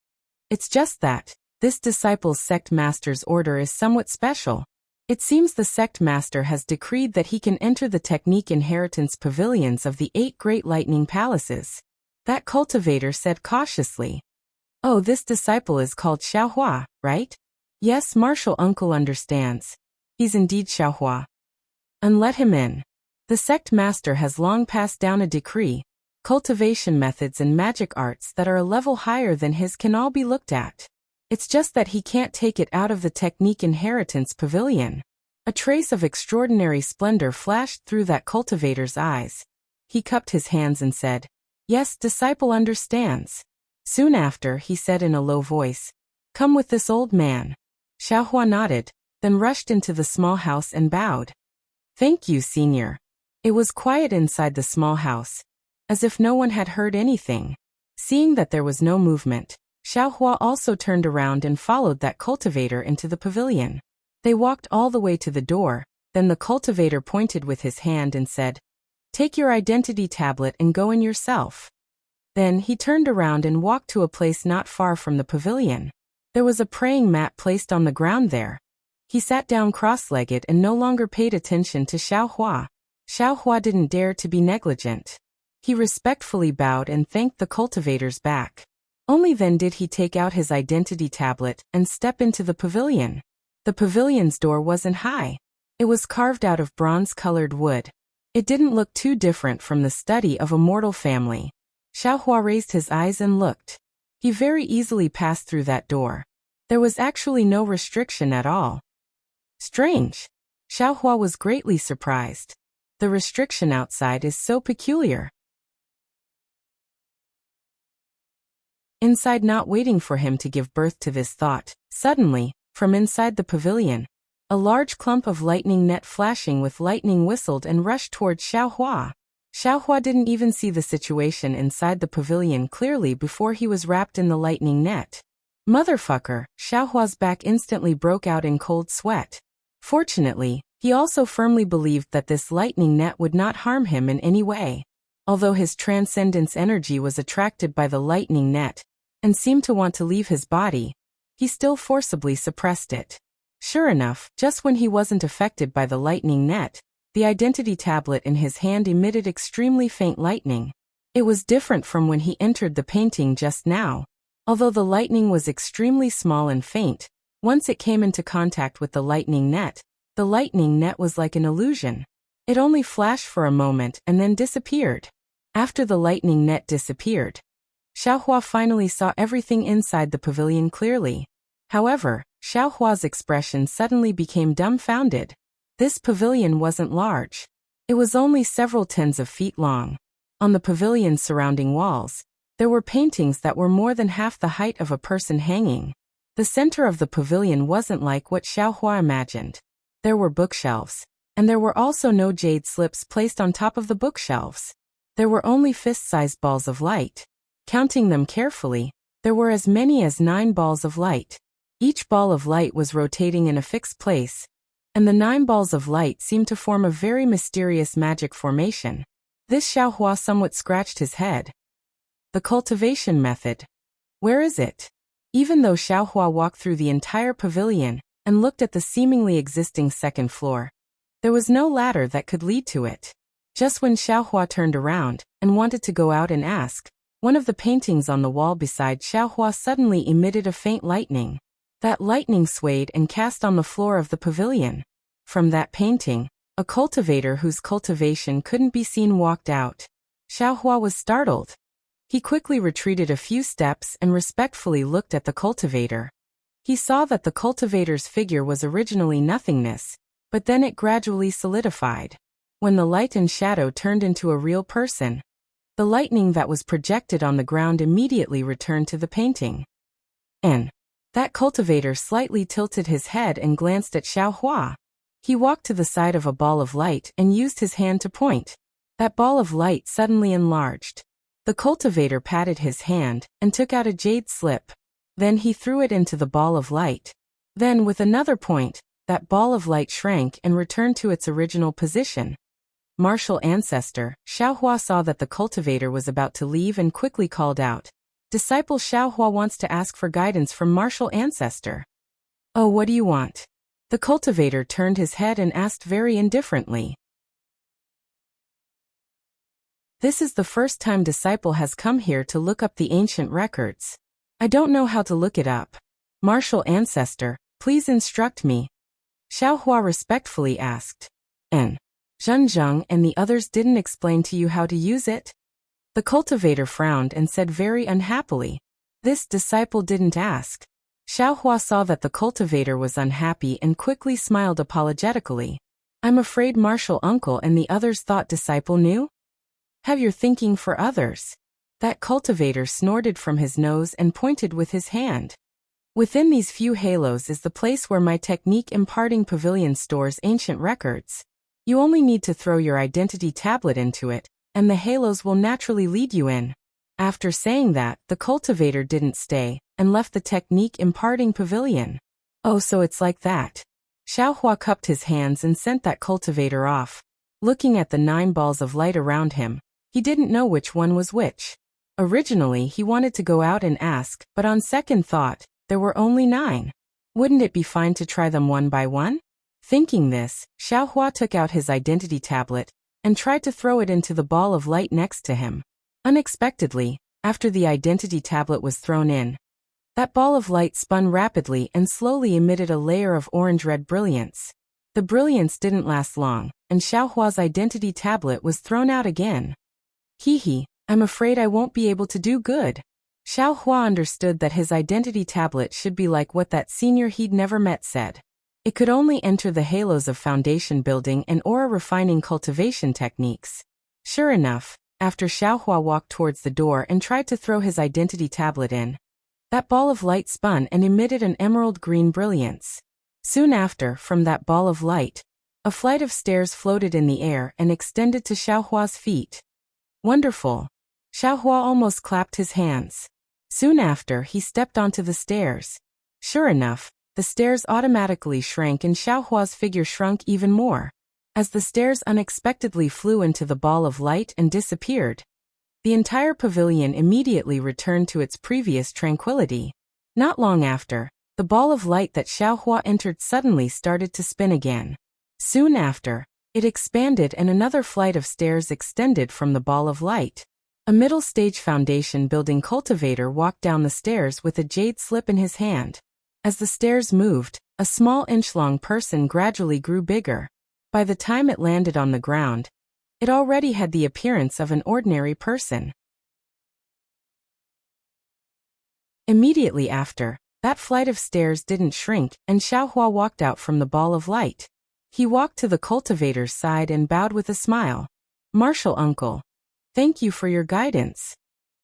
"It's just that this disciple's sect master's order is somewhat special. It seems the sect master has decreed that he can enter the technique inheritance pavilions of the 8 great lightning palaces." That cultivator said cautiously. "Oh, this disciple is called Xiaohua, right?" "Yes, Martial Uncle understands. He's indeed Xiaohua." "And let him in. The sect master has long passed down a decree. Cultivation methods and magic arts that are a level higher than his can all be looked at. It's just that he can't take it out of the technique inheritance pavilion." A trace of extraordinary splendor flashed through that cultivator's eyes. He cupped his hands and said, "Yes, disciple understands." Soon after, he said in a low voice, "Come with this old man." Xiaohua nodded, then rushed into the small house and bowed. "Thank you, senior." It was quiet inside the small house, as if no one had heard anything. Seeing that there was no movement, Xiaohua also turned around and followed that cultivator into the pavilion. They walked all the way to the door, then the cultivator pointed with his hand and said, "Take your identity tablet and go in yourself." Then he turned around and walked to a place not far from the pavilion. There was a praying mat placed on the ground there. He sat down cross-legged and no longer paid attention to Xiaohua. Xiaohua didn't dare to be negligent. He respectfully bowed and thanked the cultivator's back. Only then did he take out his identity tablet and step into the pavilion. The pavilion's door wasn't high. It was carved out of bronze-colored wood. It didn't look too different from the study of a mortal family. Xiaohua raised his eyes and looked. He very easily passed through that door. There was actually no restriction at all. Strange. Xiaohua was greatly surprised. The restriction outside is so peculiar. inside not waiting for him to give birth to this thought. Suddenly, from inside the pavilion, a large clump of lightning net flashing with lightning whistled and rushed towards Xiaohua. Xiaohua didn't even see the situation inside the pavilion clearly before he was wrapped in the lightning net. Motherfucker, Xiaohua's back instantly broke out in cold sweat. Fortunately, he also firmly believed that this lightning net would not harm him in any way. Although his transcendence energy was attracted by the lightning net and seemed to want to leave his body, he still forcibly suppressed it. Sure enough, just when he wasn't affected by the lightning net, the identity tablet in his hand emitted extremely faint lightning. It was different from when he entered the painting just now. Although the lightning was extremely small and faint, once it came into contact with the lightning net was like an illusion. It only flashed for a moment and then disappeared. After the lightning net disappeared, Xiaohua finally saw everything inside the pavilion clearly. However, Xiaohua's expression suddenly became dumbfounded. This pavilion wasn't large. It was only several tens of feet long. On the pavilion's surrounding walls, there were paintings that were more than half the height of a person hanging. The center of the pavilion wasn't like what Xiaohua imagined. There were bookshelves, and there were also no jade slips placed on top of the bookshelves. There were only fist-sized balls of light. Counting them carefully, there were as many as 9 balls of light. Each ball of light was rotating in a fixed place, and the 9 balls of light seemed to form a very mysterious magic formation. This Xiaohua somewhat scratched his head. The cultivation method. Where is it? Even though Xiaohua walked through the entire pavilion and looked at the seemingly existing second floor, there was no ladder that could lead to it. Just when Xiaohua turned around and wanted to go out and ask, one of the paintings on the wall beside Xiaohua suddenly emitted a faint lightning. That lightning swayed and cast on the floor of the pavilion. From that painting, a cultivator whose cultivation couldn't be seen walked out. Xiaohua was startled. He quickly retreated a few steps and respectfully looked at the cultivator. He saw that the cultivator's figure was originally nothingness, but then it gradually solidified. When the light and shadow turned into a real person, the lightning that was projected on the ground immediately returned to the painting. And that cultivator slightly tilted his head and glanced at Xiaohua. He walked to the side of a ball of light and used his hand to point. That ball of light suddenly enlarged. The cultivator patted his hand and took out a jade slip. Then he threw it into the ball of light. Then with another point, that ball of light shrank and returned to its original position. Martial ancestor, Xiaohua saw that the cultivator was about to leave and quickly called out. Disciple Xiaohua wants to ask for guidance from martial ancestor. Oh, what do you want? The cultivator turned his head and asked very indifferently. This is the first time disciple has come here to look up the ancient records. I don't know how to look it up. Martial ancestor, please instruct me. Xiaohua respectfully asked. And Zhenzheng and the others didn't explain to you how to use it? The cultivator frowned and said very unhappily. This disciple didn't ask. Xiaohua saw that the cultivator was unhappy and quickly smiled apologetically. I'm afraid martial uncle and the others thought disciple knew? Have your thinking for others. That cultivator snorted from his nose and pointed with his hand. Within these few halos is the place where my technique imparting pavilion stores ancient records. You only need to throw your identity tablet into it, and the halos will naturally lead you in. After saying that, the cultivator didn't stay, and left the technique imparting pavilion. Oh, so it's like that. Xiaohua cupped his hands and sent that cultivator off. Looking at the 9 balls of light around him, he didn't know which one was which. Originally, he wanted to go out and ask, but on second thought, there were only 9. Wouldn't it be fine to try them one by one? Thinking this, Xiaohua took out his identity tablet and tried to throw it into the ball of light next to him. Unexpectedly, after the identity tablet was thrown in, that ball of light spun rapidly and slowly emitted a layer of orange-red brilliance. The brilliance didn't last long, and Xiaohua's identity tablet was thrown out again. Hee, I'm afraid I won't be able to do good. Xiaohua understood that his identity tablet should be like what that senior he'd never met said. It could only enter the halos of foundation building and aura refining cultivation techniques. Sure enough, After Xiaohua walked towards the door and tried to throw his identity tablet in, that ball of light spun and emitted an emerald green brilliance. Soon after, from that ball of light, a flight of stairs floated in the air and extended to Xiaohua's feet. Wonderful! Xiaohua almost clapped his hands. Soon after, he stepped onto the stairs. Sure enough, the stairs automatically shrank and Xiaohua's figure shrunk even more. As the stairs unexpectedly flew into the ball of light and disappeared, the entire pavilion immediately returned to its previous tranquility. Not long after, the ball of light that Xiaohua entered suddenly started to spin again. Soon after, it expanded and another flight of stairs extended from the ball of light. A middle-stage foundation building cultivator walked down the stairs with a jade slip in his hand. As the stairs moved, a small inch-long person gradually grew bigger. By the time it landed on the ground, it already had the appearance of an ordinary person. Immediately after, that flight of stairs didn't shrink, and Xiaohua walked out from the ball of light. He walked to the cultivator's side and bowed with a smile. "Martial uncle, thank you for your guidance."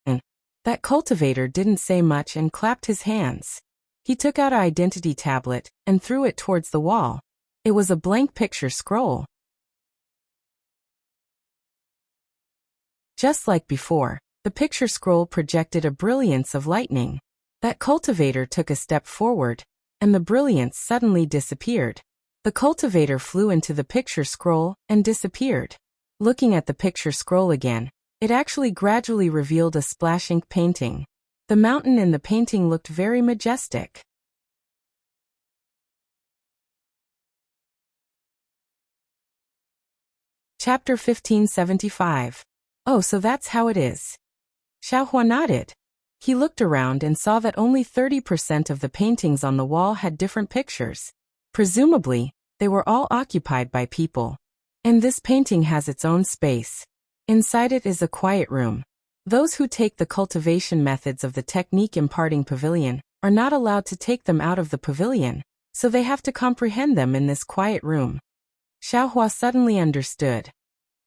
And that cultivator didn't say much and clapped his hands. He took out an identity tablet and threw it towards the wall. It was a blank picture scroll. Just like before, the picture scroll projected a brilliance of lightning. That cultivator took a step forward, and the brilliance suddenly disappeared. The cultivator flew into the picture scroll and disappeared. Looking at the picture scroll again, it actually gradually revealed a splash ink painting. The mountain in the painting looked very majestic. Chapter 1575. Oh, so that's how it is. Xiaohua nodded. He looked around and saw that only 30% of the paintings on the wall had different pictures. Presumably, they were all occupied by people. And this painting has its own space. Inside it is a quiet room. Those who take the cultivation methods of the technique imparting pavilion are not allowed to take them out of the pavilion, so they have to comprehend them in this quiet room. Xiaohua suddenly understood.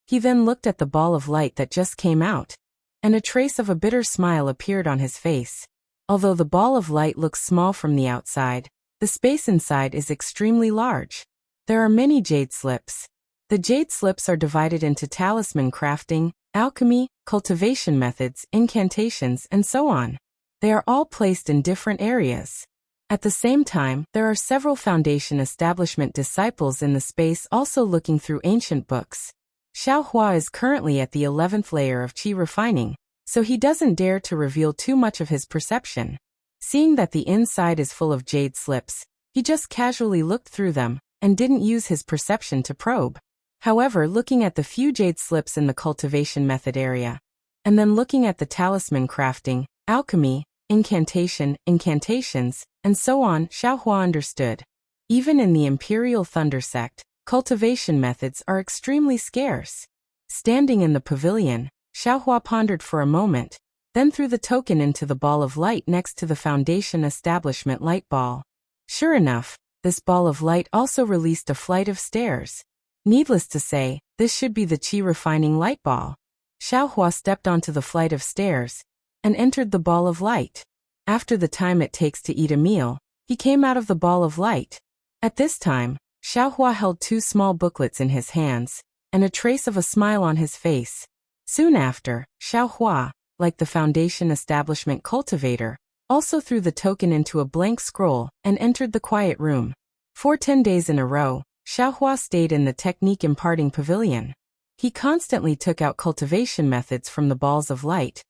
He then looked at the ball of light that just came out, and a trace of a bitter smile appeared on his face. Although the ball of light looks small from the outside, the space inside is extremely large. There are many jade slips. The jade slips are divided into talisman crafting, alchemy, cultivation methods, incantations, and so on. They are all placed in different areas. At the same time, there are several foundation establishment disciples in the space also looking through ancient books. Xiaohua is currently at the 11th layer of qi refining, so he doesn't dare to reveal too much of his perception. Seeing that the inside is full of jade slips, he just casually looked through them and didn't use his perception to probe. However, looking at the few jade slips in the cultivation method area, and then looking at the talisman crafting, alchemy, incantations, and so on, Xiaohua understood. Even in the Imperial Thunder sect, cultivation methods are extremely scarce. Standing in the pavilion, Xiaohua pondered for a moment, then threw the token into the ball of light next to the foundation establishment light ball. Sure enough, this ball of light also released a flight of stairs. Needless to say, this should be the qi refining light ball. Xiaohua stepped onto the flight of stairs and entered the ball of light. After the time it takes to eat a meal, he came out of the ball of light. At this time, Xiaohua held two small booklets in his hands, and a trace of a smile on his face. Soon after, Xiaohua, like the foundation establishment cultivator, also threw the token into a blank scroll and entered the quiet room. For 10 days in a row, Xiaohua stayed in the technique imparting pavilion. He constantly took out cultivation methods from the balls of light,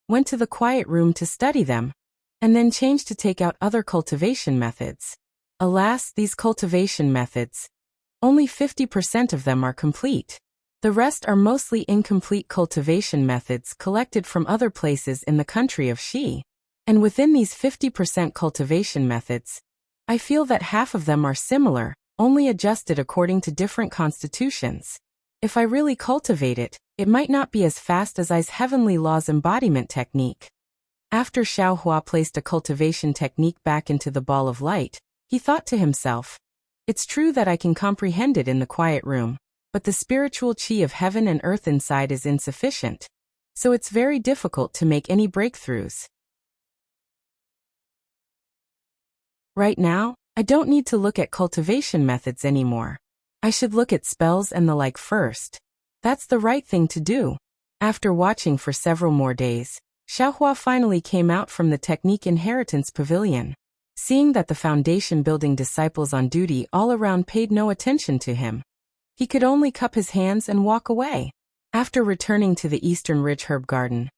went to the quiet room to study them, and then changed to take out other cultivation methods. Alas, these cultivation methods, only 50% of them are complete. The rest are mostly incomplete cultivation methods collected from other places in the country of Xi. And within these 50% cultivation methods, I feel that half of them are similar, only adjusted according to different constitutions. If I really cultivate it, it might not be as fast as I's heavenly law's embodiment technique. After Xiaohua placed a cultivation technique back into the ball of light, he thought to himself, "It's true that I can comprehend it in the quiet room, but the spiritual qi of heaven and earth inside is insufficient. so it's very difficult to make any breakthroughs. Right now, I don't need to look at cultivation methods anymore. I should look at spells and the like first. That's the right thing to do. After watching for several more days, Xiaohua finally came out from the Technique Inheritance Pavilion. Seeing that the foundation-building disciples on duty all around paid no attention to him, he could only cup his hands and walk away. After returning to the Eastern Ridge Herb Garden,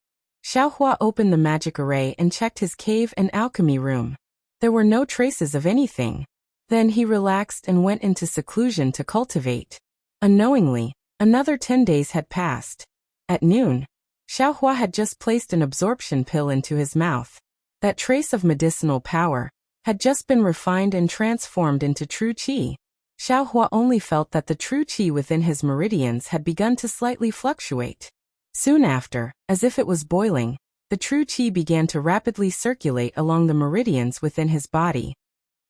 Xiaohua opened the magic array and checked his cave and alchemy room. There were no traces of anything. Then he relaxed and went into seclusion to cultivate. Unknowingly, another 10 days had passed. At noon, Xiaohua had just placed an absorption pill into his mouth. That trace of medicinal power had just been refined and transformed into true qi. Xiaohua only felt that the true qi within his meridians had begun to slightly fluctuate. Soon after, as if it was boiling, the true qi began to rapidly circulate along the meridians within his body.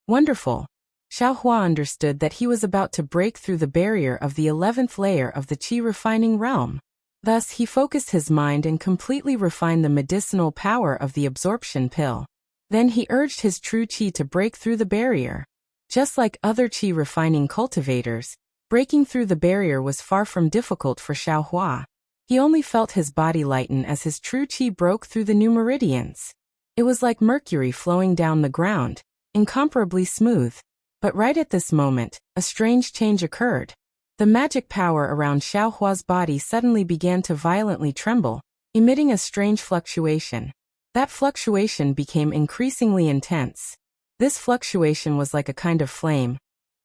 Wonderful! Xiaohua understood that he was about to break through the barrier of the 11th layer of the qi refining realm. Thus he focused his mind and completely refined the medicinal power of the absorption pill. Then he urged his true qi to break through the barrier. Just like other qi refining cultivators, breaking through the barrier was far from difficult for Xiaohua. He only felt his body lighten as his true qi broke through the new meridians. It was like mercury flowing down the ground, incomparably smooth. But right at this moment, a strange change occurred. The magic power around Xiaohua's body suddenly began to violently tremble, emitting a strange fluctuation. That fluctuation became increasingly intense. This fluctuation was like a kind of flame,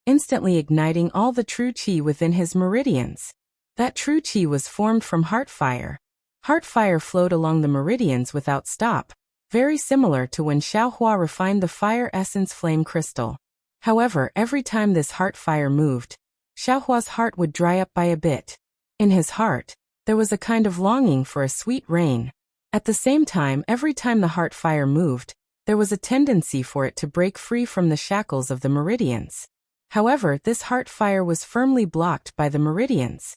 instantly igniting all the true qi within his meridians. That true qi was formed from heart fire. Heart fire flowed along the meridians without stop, very similar to when Xiaohua refined the fire essence flame crystal. However, every time this heart fire moved, Xiaohua's heart would dry up by a bit. In his heart, there was a kind of longing for a sweet rain. At the same time, every time the heart fire moved, there was a tendency for it to break free from the shackles of the meridians. However, this heart fire was firmly blocked by the meridians.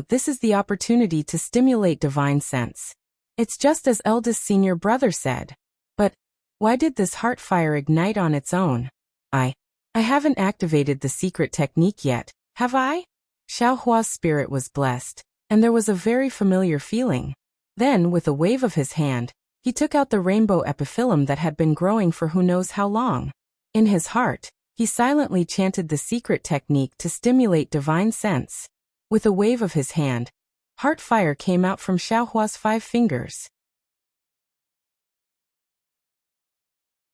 This is the opportunity to stimulate divine sense. It's just as eldest senior brother said. But why did this heart fire ignite on its own? I haven't activated the secret technique yet, have I? Xiaohua's spirit was blessed, and there was a very familiar feeling. Then, with a wave of his hand, he took out the rainbow epiphyllum that had been growing for who knows how long. In his heart, he silently chanted the secret technique to stimulate divine sense. With a wave of his hand, heart fire came out from Xiaohua's 5 fingers.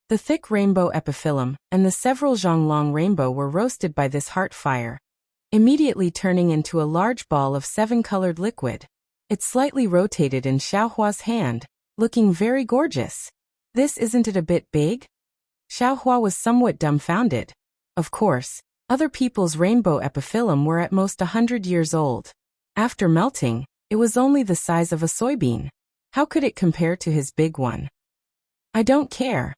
The thick rainbow epiphyllum and the several zhonglong rainbow were roasted by this heart fire, immediately turning into a large ball of 7-colored liquid. It slightly rotated in Xiaohua's hand, looking very gorgeous. Isn't it a bit big? Xiaohua was somewhat dumbfounded. Of course, other people's rainbow epiphyllum were at most 100 years old. After melting, it was only the size of a soybean. How could it compare to his big one? I don't care.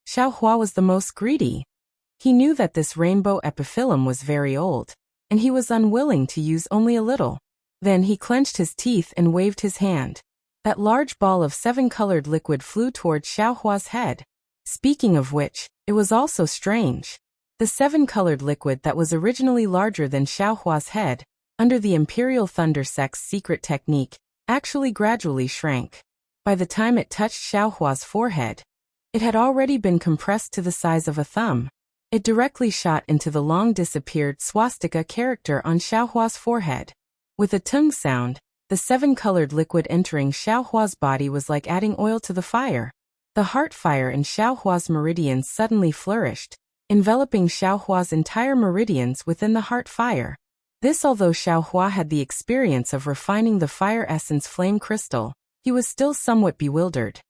Xiaohua was the most greedy. He knew that this rainbow epiphyllum was very old, and he was unwilling to use only a little. Then he clenched his teeth and waved his hand. That large ball of 7-colored liquid flew towards Xiaohua's head. Speaking of which, it was also strange. The 7-colored liquid that was originally larger than Xiaohua's head, under the Imperial Thunder Sect's secret technique, actually gradually shrank. By the time it touched Xiaohua's forehead, it had already been compressed to the size of a thumb. It directly shot into the long-disappeared swastika character on Xiaohua's forehead. With a tung sound, the 7-colored liquid entering Xiaohua's body was like adding oil to the fire. The heart fire in Xiaohua's meridians suddenly flourished, enveloping Xiaohua's entire meridians within the heart fire. Although Xiaohua had the experience of refining the fire essence flame crystal, he was still somewhat bewildered.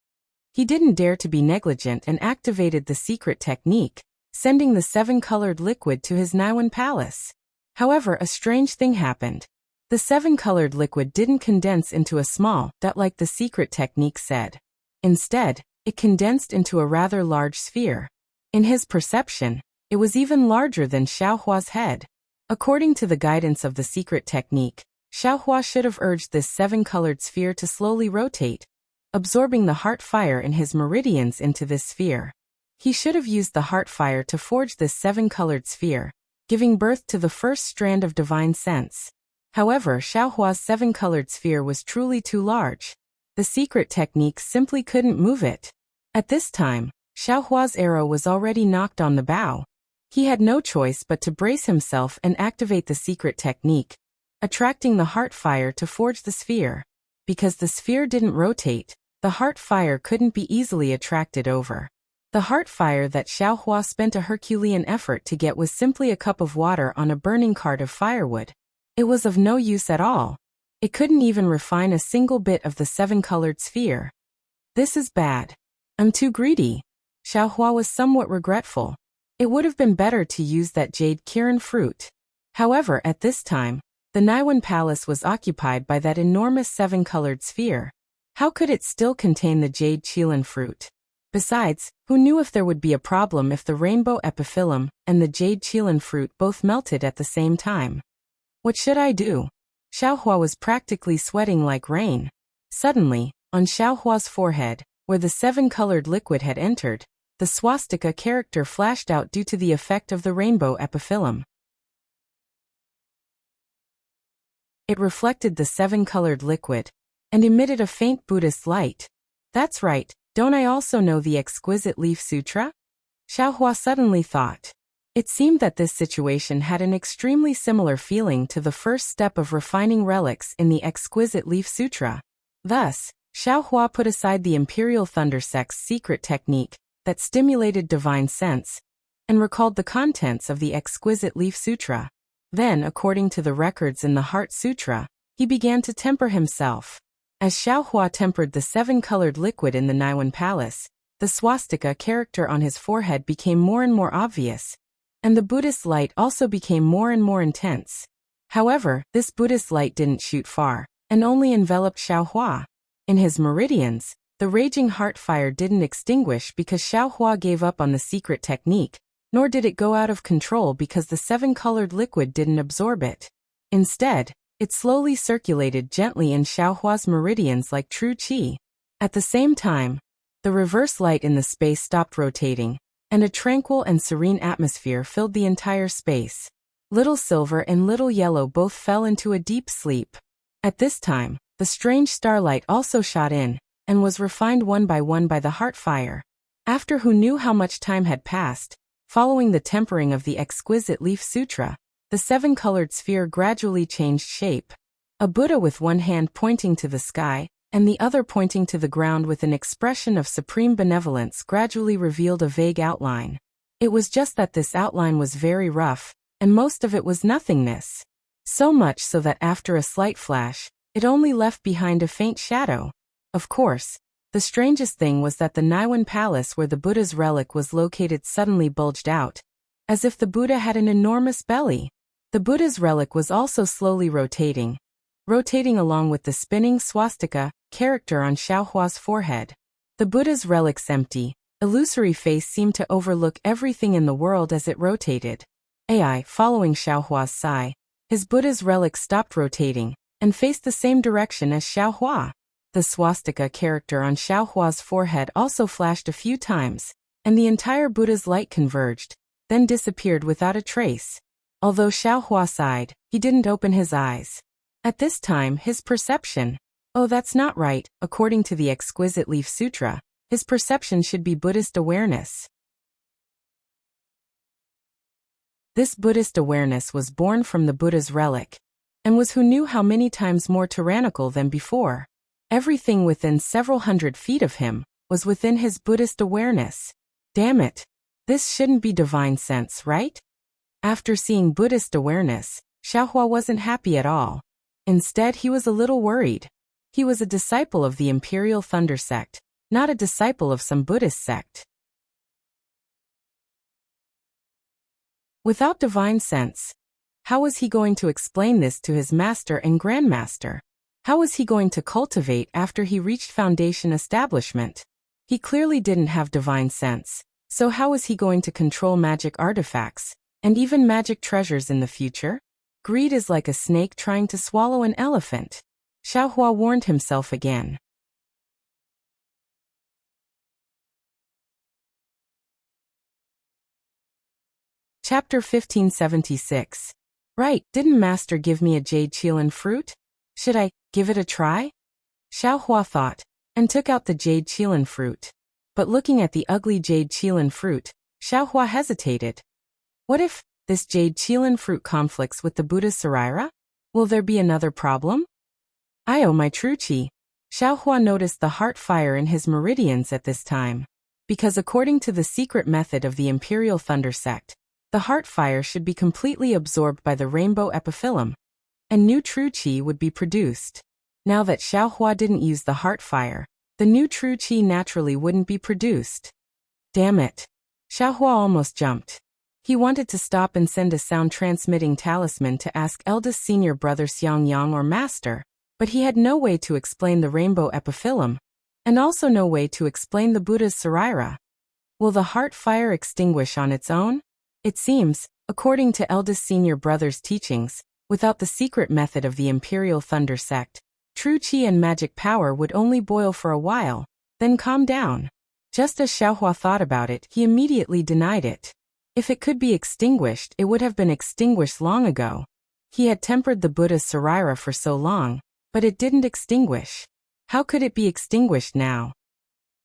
He didn't dare to be negligent and activated the secret technique, sending the 7-colored liquid to his Naiwan palace. However, a strange thing happened. The 7-colored liquid didn't condense into a small dot like the secret technique said. Instead, it condensed into a rather large sphere. In his perception, it was even larger than Xiaohua's head. According to the guidance of the secret technique, Xiaohua should have urged this seven-colored sphere to slowly rotate, absorbing the heart fire in his meridians into this sphere. He should have used the heart fire to forge this seven-colored sphere, giving birth to the first strand of divine sense. However, Xiaohua's seven-colored sphere was truly too large. The secret technique simply couldn't move it. At this time, Xiaohua's arrow was already knocked on the bow. He had no choice but to brace himself and activate the secret technique, attracting the heart fire to forge the sphere. Because the sphere didn't rotate, the heart fire couldn't be easily attracted over. The heart fire that Xiaohua spent a Herculean effort to get was simply a cup of water on a burning cart of firewood. It was of no use at all. It couldn't even refine a single bit of the seven-colored sphere. This is bad. I'm too greedy. Xiaohua was somewhat regretful. It would have been better to use that jade Kirin fruit. However, at this time, the Naiwan Palace was occupied by that enormous seven-colored sphere. How could it still contain the jade Qilin fruit? Besides, who knew if there would be a problem if the rainbow epiphyllum and the jade Qilin fruit both melted at the same time? What should I do? Xiaohua was practically sweating like rain. Suddenly, on Xiaohua's forehead, where the seven-colored liquid had entered, the swastika character flashed out due to the effect of the rainbow epiphyllum. It reflected the seven-colored liquid and emitted a faint Buddhist light. That's right, don't I also know the exquisite leaf sutra? Xiaohua suddenly thought. It seemed that this situation had an extremely similar feeling to the first step of refining relics in the exquisite leaf sutra. Thus, Xiaohua put aside the Imperial Thunder Sect's secret technique that stimulated divine sense and recalled the contents of the exquisite leaf sutra. Then, according to the records in the Heart Sutra, he began to temper himself. As Xiaohua tempered the seven-colored liquid in the Naiwan Palace, the swastika character on his forehead became more and more obvious, and the Buddhist light also became more and more intense. However, this Buddhist light didn't shoot far, and only enveloped Xiaohua. In his meridians, the raging heart fire didn't extinguish because Xiaohua gave up on the secret technique, nor did it go out of control because the seven-colored liquid didn't absorb it. Instead, it slowly circulated gently in Xiaohua's meridians like true qi. At the same time, the reverse light in the space stopped rotating, and a tranquil and serene atmosphere filled the entire space. Little Silver and Little Yellow both fell into a deep sleep. At this time, the strange starlight also shot in, and was refined one by the heart fire. After who knew how much time had passed, following the tempering of the exquisite leaf sutra, the seven-colored sphere gradually changed shape. A Buddha with one hand pointing to the sky, and the other pointing to the ground with an expression of supreme benevolence gradually revealed a vague outline. It was just that this outline was very rough, and most of it was nothingness. So much so that after a slight flash, it only left behind a faint shadow. Of course, the strangest thing was that the Naiwan Palace where the Buddha's relic was located suddenly bulged out, as if the Buddha had an enormous belly. The Buddha's relic was also slowly rotating along with the spinning swastika character on Xiaohua's forehead. The Buddha's relic's empty, illusory face seemed to overlook everything in the world as it rotated. Following Xiaohua's sigh, his Buddha's relic stopped rotating and faced the same direction as Xiaohua. The swastika character on Xiaohua's forehead also flashed a few times, and the entire Buddha's light converged, then disappeared without a trace. Although Xiaohua sighed, he didn't open his eyes. At this time, his perception, that's not right, according to the exquisite leaf sutra, his perception should be Buddhist awareness. This Buddhist awareness was born from the Buddha's relic, and was who knew how many times more tyrannical than before. Everything within several hundred feet of him was within his Buddhist awareness. Damn it! This shouldn't be divine sense, right? After seeing Buddhist awareness, Xiaohua wasn't happy at all. Instead, he was a little worried. He was a disciple of the Imperial Thunder Sect, not a disciple of some Buddhist sect. Without divine sense, how was he going to explain this to his master and grandmaster? How was he going to cultivate after he reached foundation establishment? He clearly didn't have divine sense, so how was he going to control magic artifacts, and even magic treasures in the future? Greed is like a snake trying to swallow an elephant. Xiaohua warned himself again. Chapter 1576. Right, didn't Master give me a jade qilin fruit? Should I give it a try? Xiaohua thought, and took out the jade qilin fruit. But looking at the ugly jade qilin fruit, Xiaohua hesitated. What if this jade qilin fruit conflicts with the Buddha's Saraira? Will there be another problem? I owe my true qi. Xiaohua noticed the heart fire in his meridians at this time. Because according to the secret method of the Imperial Thunder Sect, the heart fire should be completely absorbed by the rainbow epiphyllum, and new true qi would be produced. Now that Xiaohua didn't use the heart fire, the new true qi naturally wouldn't be produced. Damn it. Xiaohua almost jumped. He wanted to stop and send a sound-transmitting talisman to ask eldest senior brother Xiangyang or Master, but he had no way to explain the rainbow epiphyllum, and also no way to explain the Buddha's Saraira. Will the heart fire extinguish on its own? It seems, according to eldest senior brother's teachings, without the secret method of the Imperial Thunder Sect, true qi and magic power would only boil for a while, then calm down. Just as Xiaohua thought about it, he immediately denied it. If it could be extinguished, it would have been extinguished long ago. He had tempered the Buddha's Saraira for so long, but it didn't extinguish. How could it be extinguished now?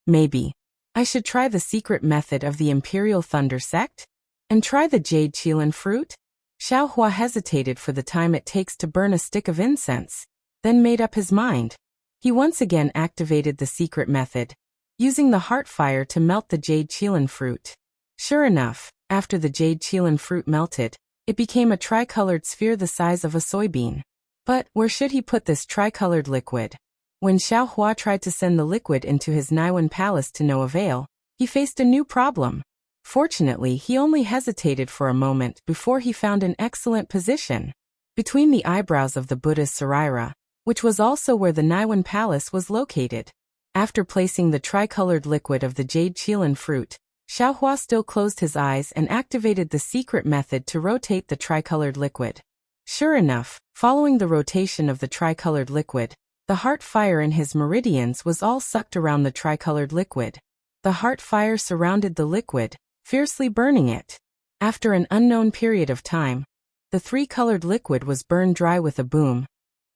Maybe I should try the secret method of the Imperial Thunder Sect? And try the jade qilin fruit? Xiaohua hesitated for the time it takes to burn a stick of incense, then made up his mind. He once again activated the secret method, using the heart fire to melt the jade qilin fruit. Sure enough, after the jade qilin fruit melted, it became a tricolored sphere the size of a soybean. But where should he put this tricolored liquid? When Xiaohua tried to send the liquid into his Naiwan palace to no avail, he faced a new problem. Fortunately, he only hesitated for a moment before he found an excellent position. Between the eyebrows of the Buddha's Saraira, which was also where the Naiwan palace was located. After placing the tricolored liquid of the jade qilin fruit, Xiaohua still closed his eyes and activated the secret method to rotate the tricolored liquid. Sure enough, following the rotation of the tricolored liquid, the heart fire in his meridians was all sucked around the tricolored liquid. The heart fire surrounded the liquid, fiercely burning it. After an unknown period of time, the three-colored liquid was burned dry with a boom,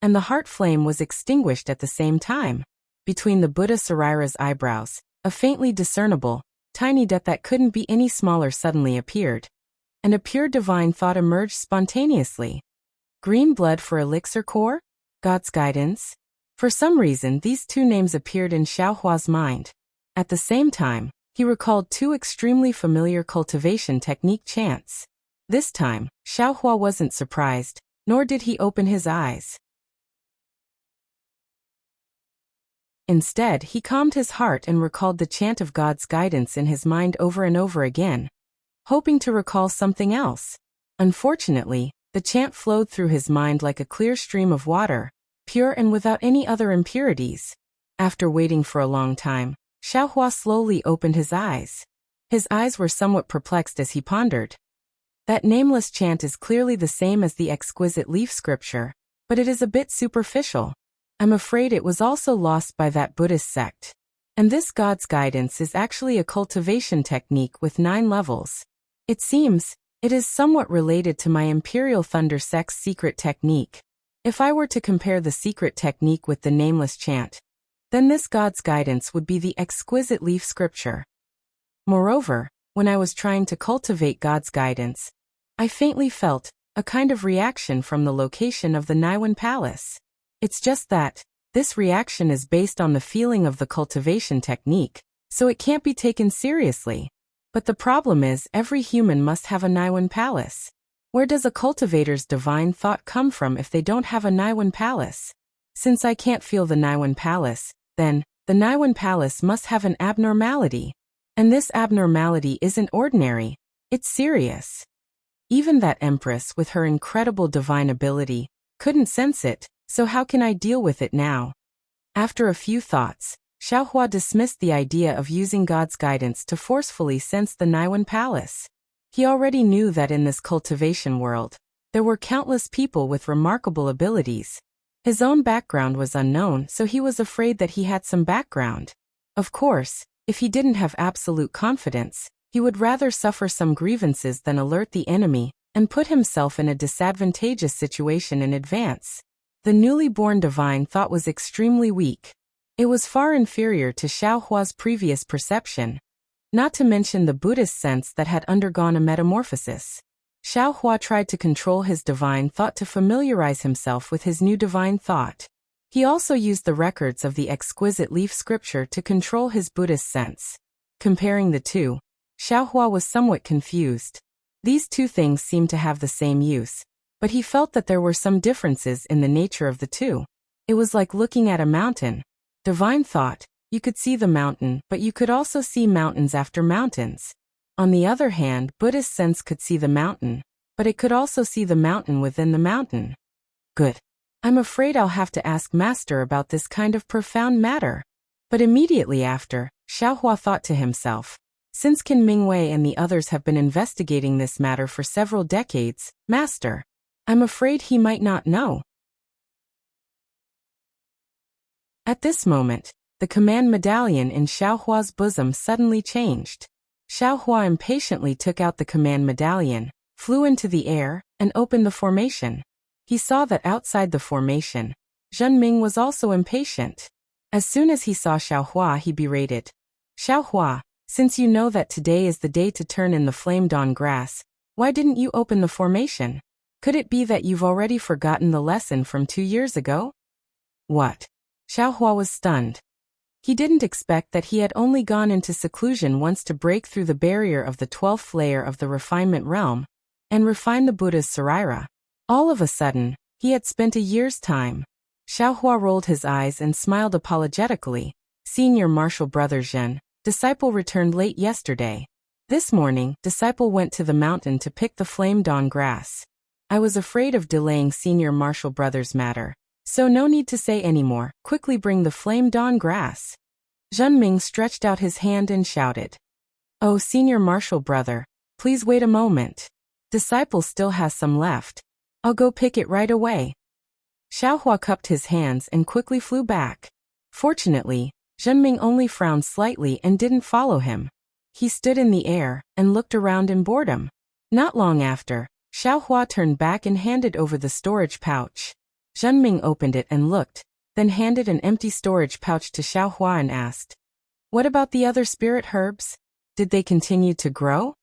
and the heart flame was extinguished at the same time. Between the Buddha Saraira's eyebrows, a faintly discernible, tiny dot that couldn't be any smaller suddenly appeared, and a pure divine thought emerged spontaneously. Green blood for elixir core? God's guidance? For some reason, these two names appeared in Xiaohua's mind. At the same time, he recalled two extremely familiar cultivation technique chants. This time, Xiaohua wasn't surprised, nor did he open his eyes. Instead, he calmed his heart and recalled the chant of God's guidance in his mind over and over again, hoping to recall something else. Unfortunately, the chant flowed through his mind like a clear stream of water, pure and without any other impurities. After waiting for a long time, Xiaohua slowly opened his eyes. His eyes were somewhat perplexed as he pondered. That nameless chant is clearly the same as the exquisite leaf scripture, but it is a bit superficial. I'm afraid it was also lost by that Buddhist sect. And this God's guidance is actually a cultivation technique with 9 levels. It seems, it is somewhat related to my Imperial Thunder Sect's secret technique. If I were to compare the secret technique with the nameless chant, then this God's guidance would be the exquisite leaf scripture. Moreover, when I was trying to cultivate God's guidance, I faintly felt a kind of reaction from the location of the Naiwan palace. It's just that this reaction is based on the feeling of the cultivation technique, so it can't be taken seriously. But the problem is every human must have a Naiwan palace. Where does a cultivator's divine thought come from if they don't have a Naiwan palace? Since I can't feel the Naiwan palace, then the Naiwan palace must have an abnormality. And this abnormality isn't ordinary, it's serious. Even that empress with her incredible divine ability couldn't sense it, so how can I deal with it now? After a few thoughts, Xiaohua dismissed the idea of using God's guidance to forcefully sense the Naiwan palace. He already knew that in this cultivation world, There were countless people with remarkable abilities. His own background was unknown, so he was afraid that he had some background. Of course, if he didn't have absolute confidence, he would rather suffer some grievances than alert the enemy and put himself in a disadvantageous situation in advance. The newly born divine thought was extremely weak. It was far inferior to Xiaohua's previous perception, not to mention the Buddhist sense that had undergone a metamorphosis. Xiaohua tried to control his divine thought to familiarize himself with his new divine thought. He also used the records of the exquisite leaf scripture to control his Buddhist sense. Comparing the two, Xiaohua was somewhat confused. These two things seemed to have the same use, but he felt that there were some differences in the nature of the two. It was like looking at a mountain. Divine thought, you could see the mountain, but you could also see mountains after mountains. On the other hand, Buddhist sense could see the mountain, but it could also see the mountain within the mountain. Good. I'm afraid I'll have to ask Master about this kind of profound matter. But immediately after, Xiaohua thought to himself, since Qin Mingwei and the others have been investigating this matter for several decades, Master, I'm afraid he might not know. At this moment, the command medallion in Xiaohua's bosom suddenly changed. Xiaohua impatiently took out the command medallion, flew into the air, and opened the formation. He saw that outside the formation, Zhenming was also impatient. As soon as he saw Xiaohua, he berated, Xiaohua, since you know that today is the day to turn in the flame-dawn grass, why didn't you open the formation? Could it be that you've already forgotten the lesson from 2 years ago? What? Xiaohua was stunned. He didn't expect that he had only gone into seclusion once to break through the barrier of the 12th layer of the refinement realm and refine the Buddha's Saraira. All of a sudden, he had spent a year's time. Xiaohua rolled his eyes and smiled apologetically. Senior Martial Brother Zhen, disciple returned late yesterday. This morning, disciple went to the mountain to pick the flame-dawn grass. I was afraid of delaying Senior Martial Brother's matter, so no need to say any more. Quickly bring the flame-dawn grass. Zhenming stretched out his hand and shouted, Oh, Senior Martial Brother, please wait a moment. Disciple still has some left. I'll go pick it right away. Xiaohua cupped his hands and quickly flew back. Fortunately, Zhenming only frowned slightly and didn't follow him. He stood in the air and looked around in boredom. Not long after, Xiaohua turned back and handed over the storage pouch. Zhenming opened it and looked, then handed an empty storage pouch to Xiaohua and asked, What about the other spirit herbs? Did they continue to grow?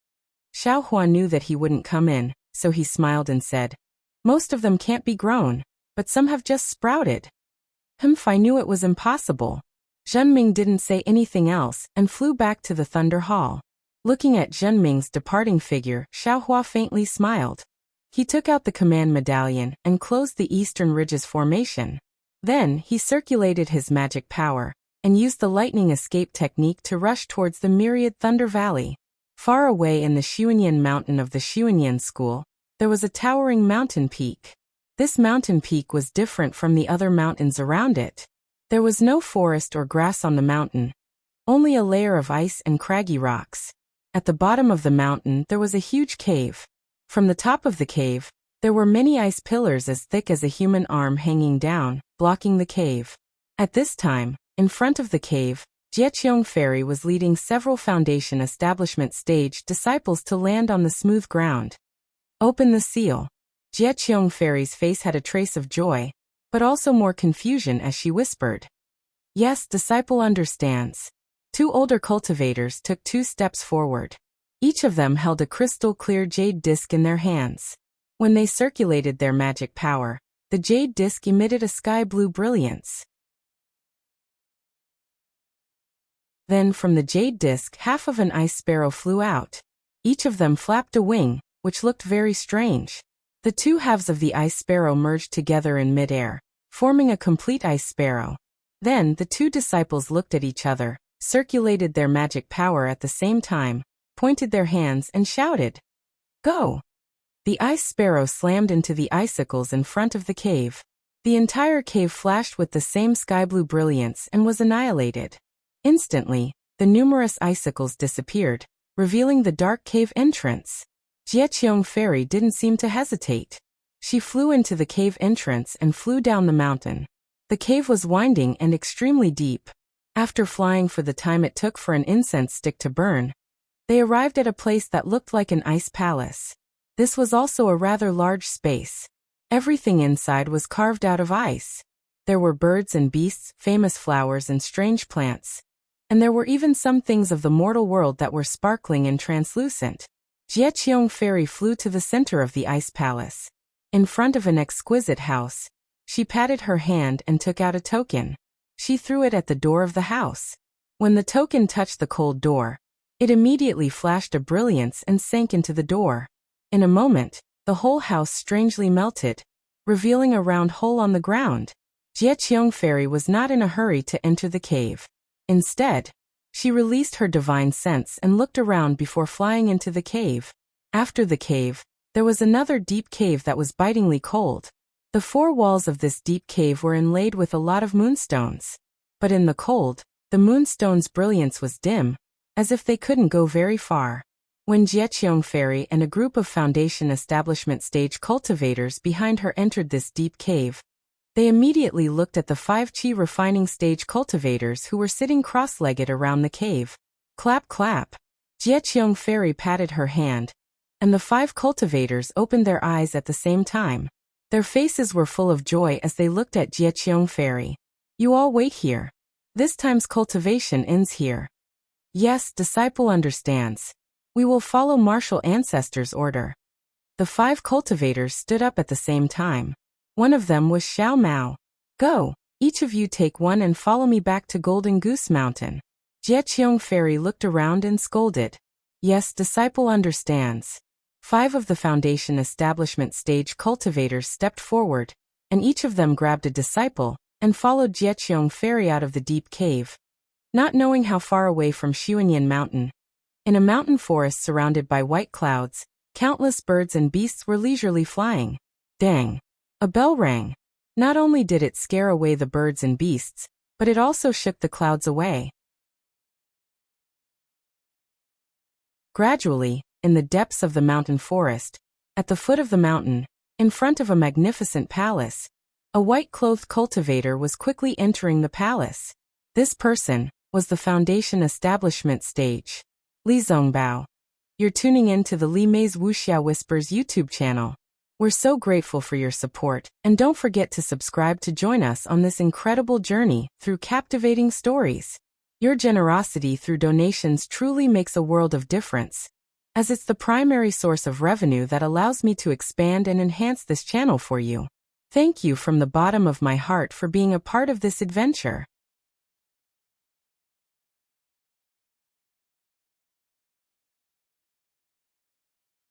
Xiaohua knew that he wouldn't come in, so he smiled and said, Most of them can't be grown, but some have just sprouted. I knew it was impossible. Zhenming didn't say anything else and flew back to the Thunder Hall. Looking at Zhenming's departing figure, Xiaohua faintly smiled. He took out the command medallion and closed the Eastern Ridges formation. Then, he circulated his magic power and used the lightning escape technique to rush towards the myriad Thunder Valley. Far away in the Xuanyan mountain of the Xuanyan school, there was a towering mountain peak. This mountain peak was different from the other mountains around it. There was no forest or grass on the mountain, only a layer of ice and craggy rocks. At the bottom of the mountain there was a huge cave. From the top of the cave, there were many ice pillars as thick as a human arm hanging down, blocking the cave. At this time, in front of the cave, Jieqiong Fairy was leading several Foundation Establishment stage disciples to land on the smooth ground. Open the seal. Jieqiong Fairy's face had a trace of joy, but also more confusion as she whispered, Yes, disciple understands. 2 older cultivators took 2 steps forward. Each of them held a crystal-clear jade disc in their hands. When they circulated their magic power, the jade disc emitted a sky-blue brilliance. Then from the jade disc, half of an ice sparrow flew out. Each of them flapped a wing, which looked very strange. The 2 halves of the ice sparrow merged together in mid-air, forming a complete ice sparrow. Then the 2 disciples looked at each other, circulated their magic power at the same time, pointed their hands and shouted, Go! The ice sparrow slammed into the icicles in front of the cave. The entire cave flashed with the same sky-blue brilliance and was annihilated. Instantly, the numerous icicles disappeared, revealing the dark cave entrance. Jieqiong Fairy didn't seem to hesitate. She flew into the cave entrance and flew down the mountain. The cave was winding and extremely deep. After flying for the time it took for an incense stick to burn, they arrived at a place that looked like an ice palace. This was also a rather large space. Everything inside was carved out of ice. There were birds and beasts, famous flowers and strange plants. And there were even some things of the mortal world that were sparkling and translucent. Jieqiong Fairy flew to the center of the ice palace. In front of an exquisite house, she patted her hand and took out a token. She threw it at the door of the house. When the token touched the cold door, it immediately flashed a brilliance and sank into the door. In a moment, the whole house strangely melted, revealing a round hole on the ground. Jieqiong Fairy was not in a hurry to enter the cave. Instead, she released her divine sense and looked around before flying into the cave. After the cave, there was another deep cave that was bitingly cold. The four walls of this deep cave were inlaid with a lot of moonstones. But in the cold, the moonstones' brilliance was dim, as if they couldn't go very far. When Jieqiong Fairy and a group of Foundation Establishment stage cultivators behind her entered this deep cave, they immediately looked at the 5 Qi refining stage cultivators who were sitting cross-legged around the cave. Clap clap. Jieqiong Fairy patted her hand, and the 5 cultivators opened their eyes at the same time. Their faces were full of joy as they looked at Jieqiong Fairy. You all wait here. This time's cultivation ends here. Yes, disciple understands. We will follow martial ancestors' order. The 5 cultivators stood up at the same time. One of them was Xiao Mao. Go, each of you take one and follow me back to Golden Goose Mountain. Jieqiong Fairy looked around and scolded. Yes, disciple understands. 5 of the Foundation Establishment stage cultivators stepped forward, and each of them grabbed a disciple and followed Jieqiong Fairy out of the deep cave. Not knowing how far away from Xuanyan Mountain, in a mountain forest surrounded by white clouds, countless birds and beasts were leisurely flying. Dang! A bell rang. Not only did it scare away the birds and beasts, but it also shook the clouds away. Gradually, in the depths of the mountain forest, at the foot of the mountain, in front of a magnificent palace, a white-clothed cultivator was quickly entering the palace. This person was the Foundation Establishment stage. Li Zongbao. You're tuning in to the Li Mei's Wuxia Whispers YouTube channel. We're so grateful for your support, and don't forget to subscribe to join us on this incredible journey through captivating stories. Your generosity through donations truly makes a world of difference, as it's the primary source of revenue that allows me to expand and enhance this channel for you. Thank you from the bottom of my heart for being a part of this adventure.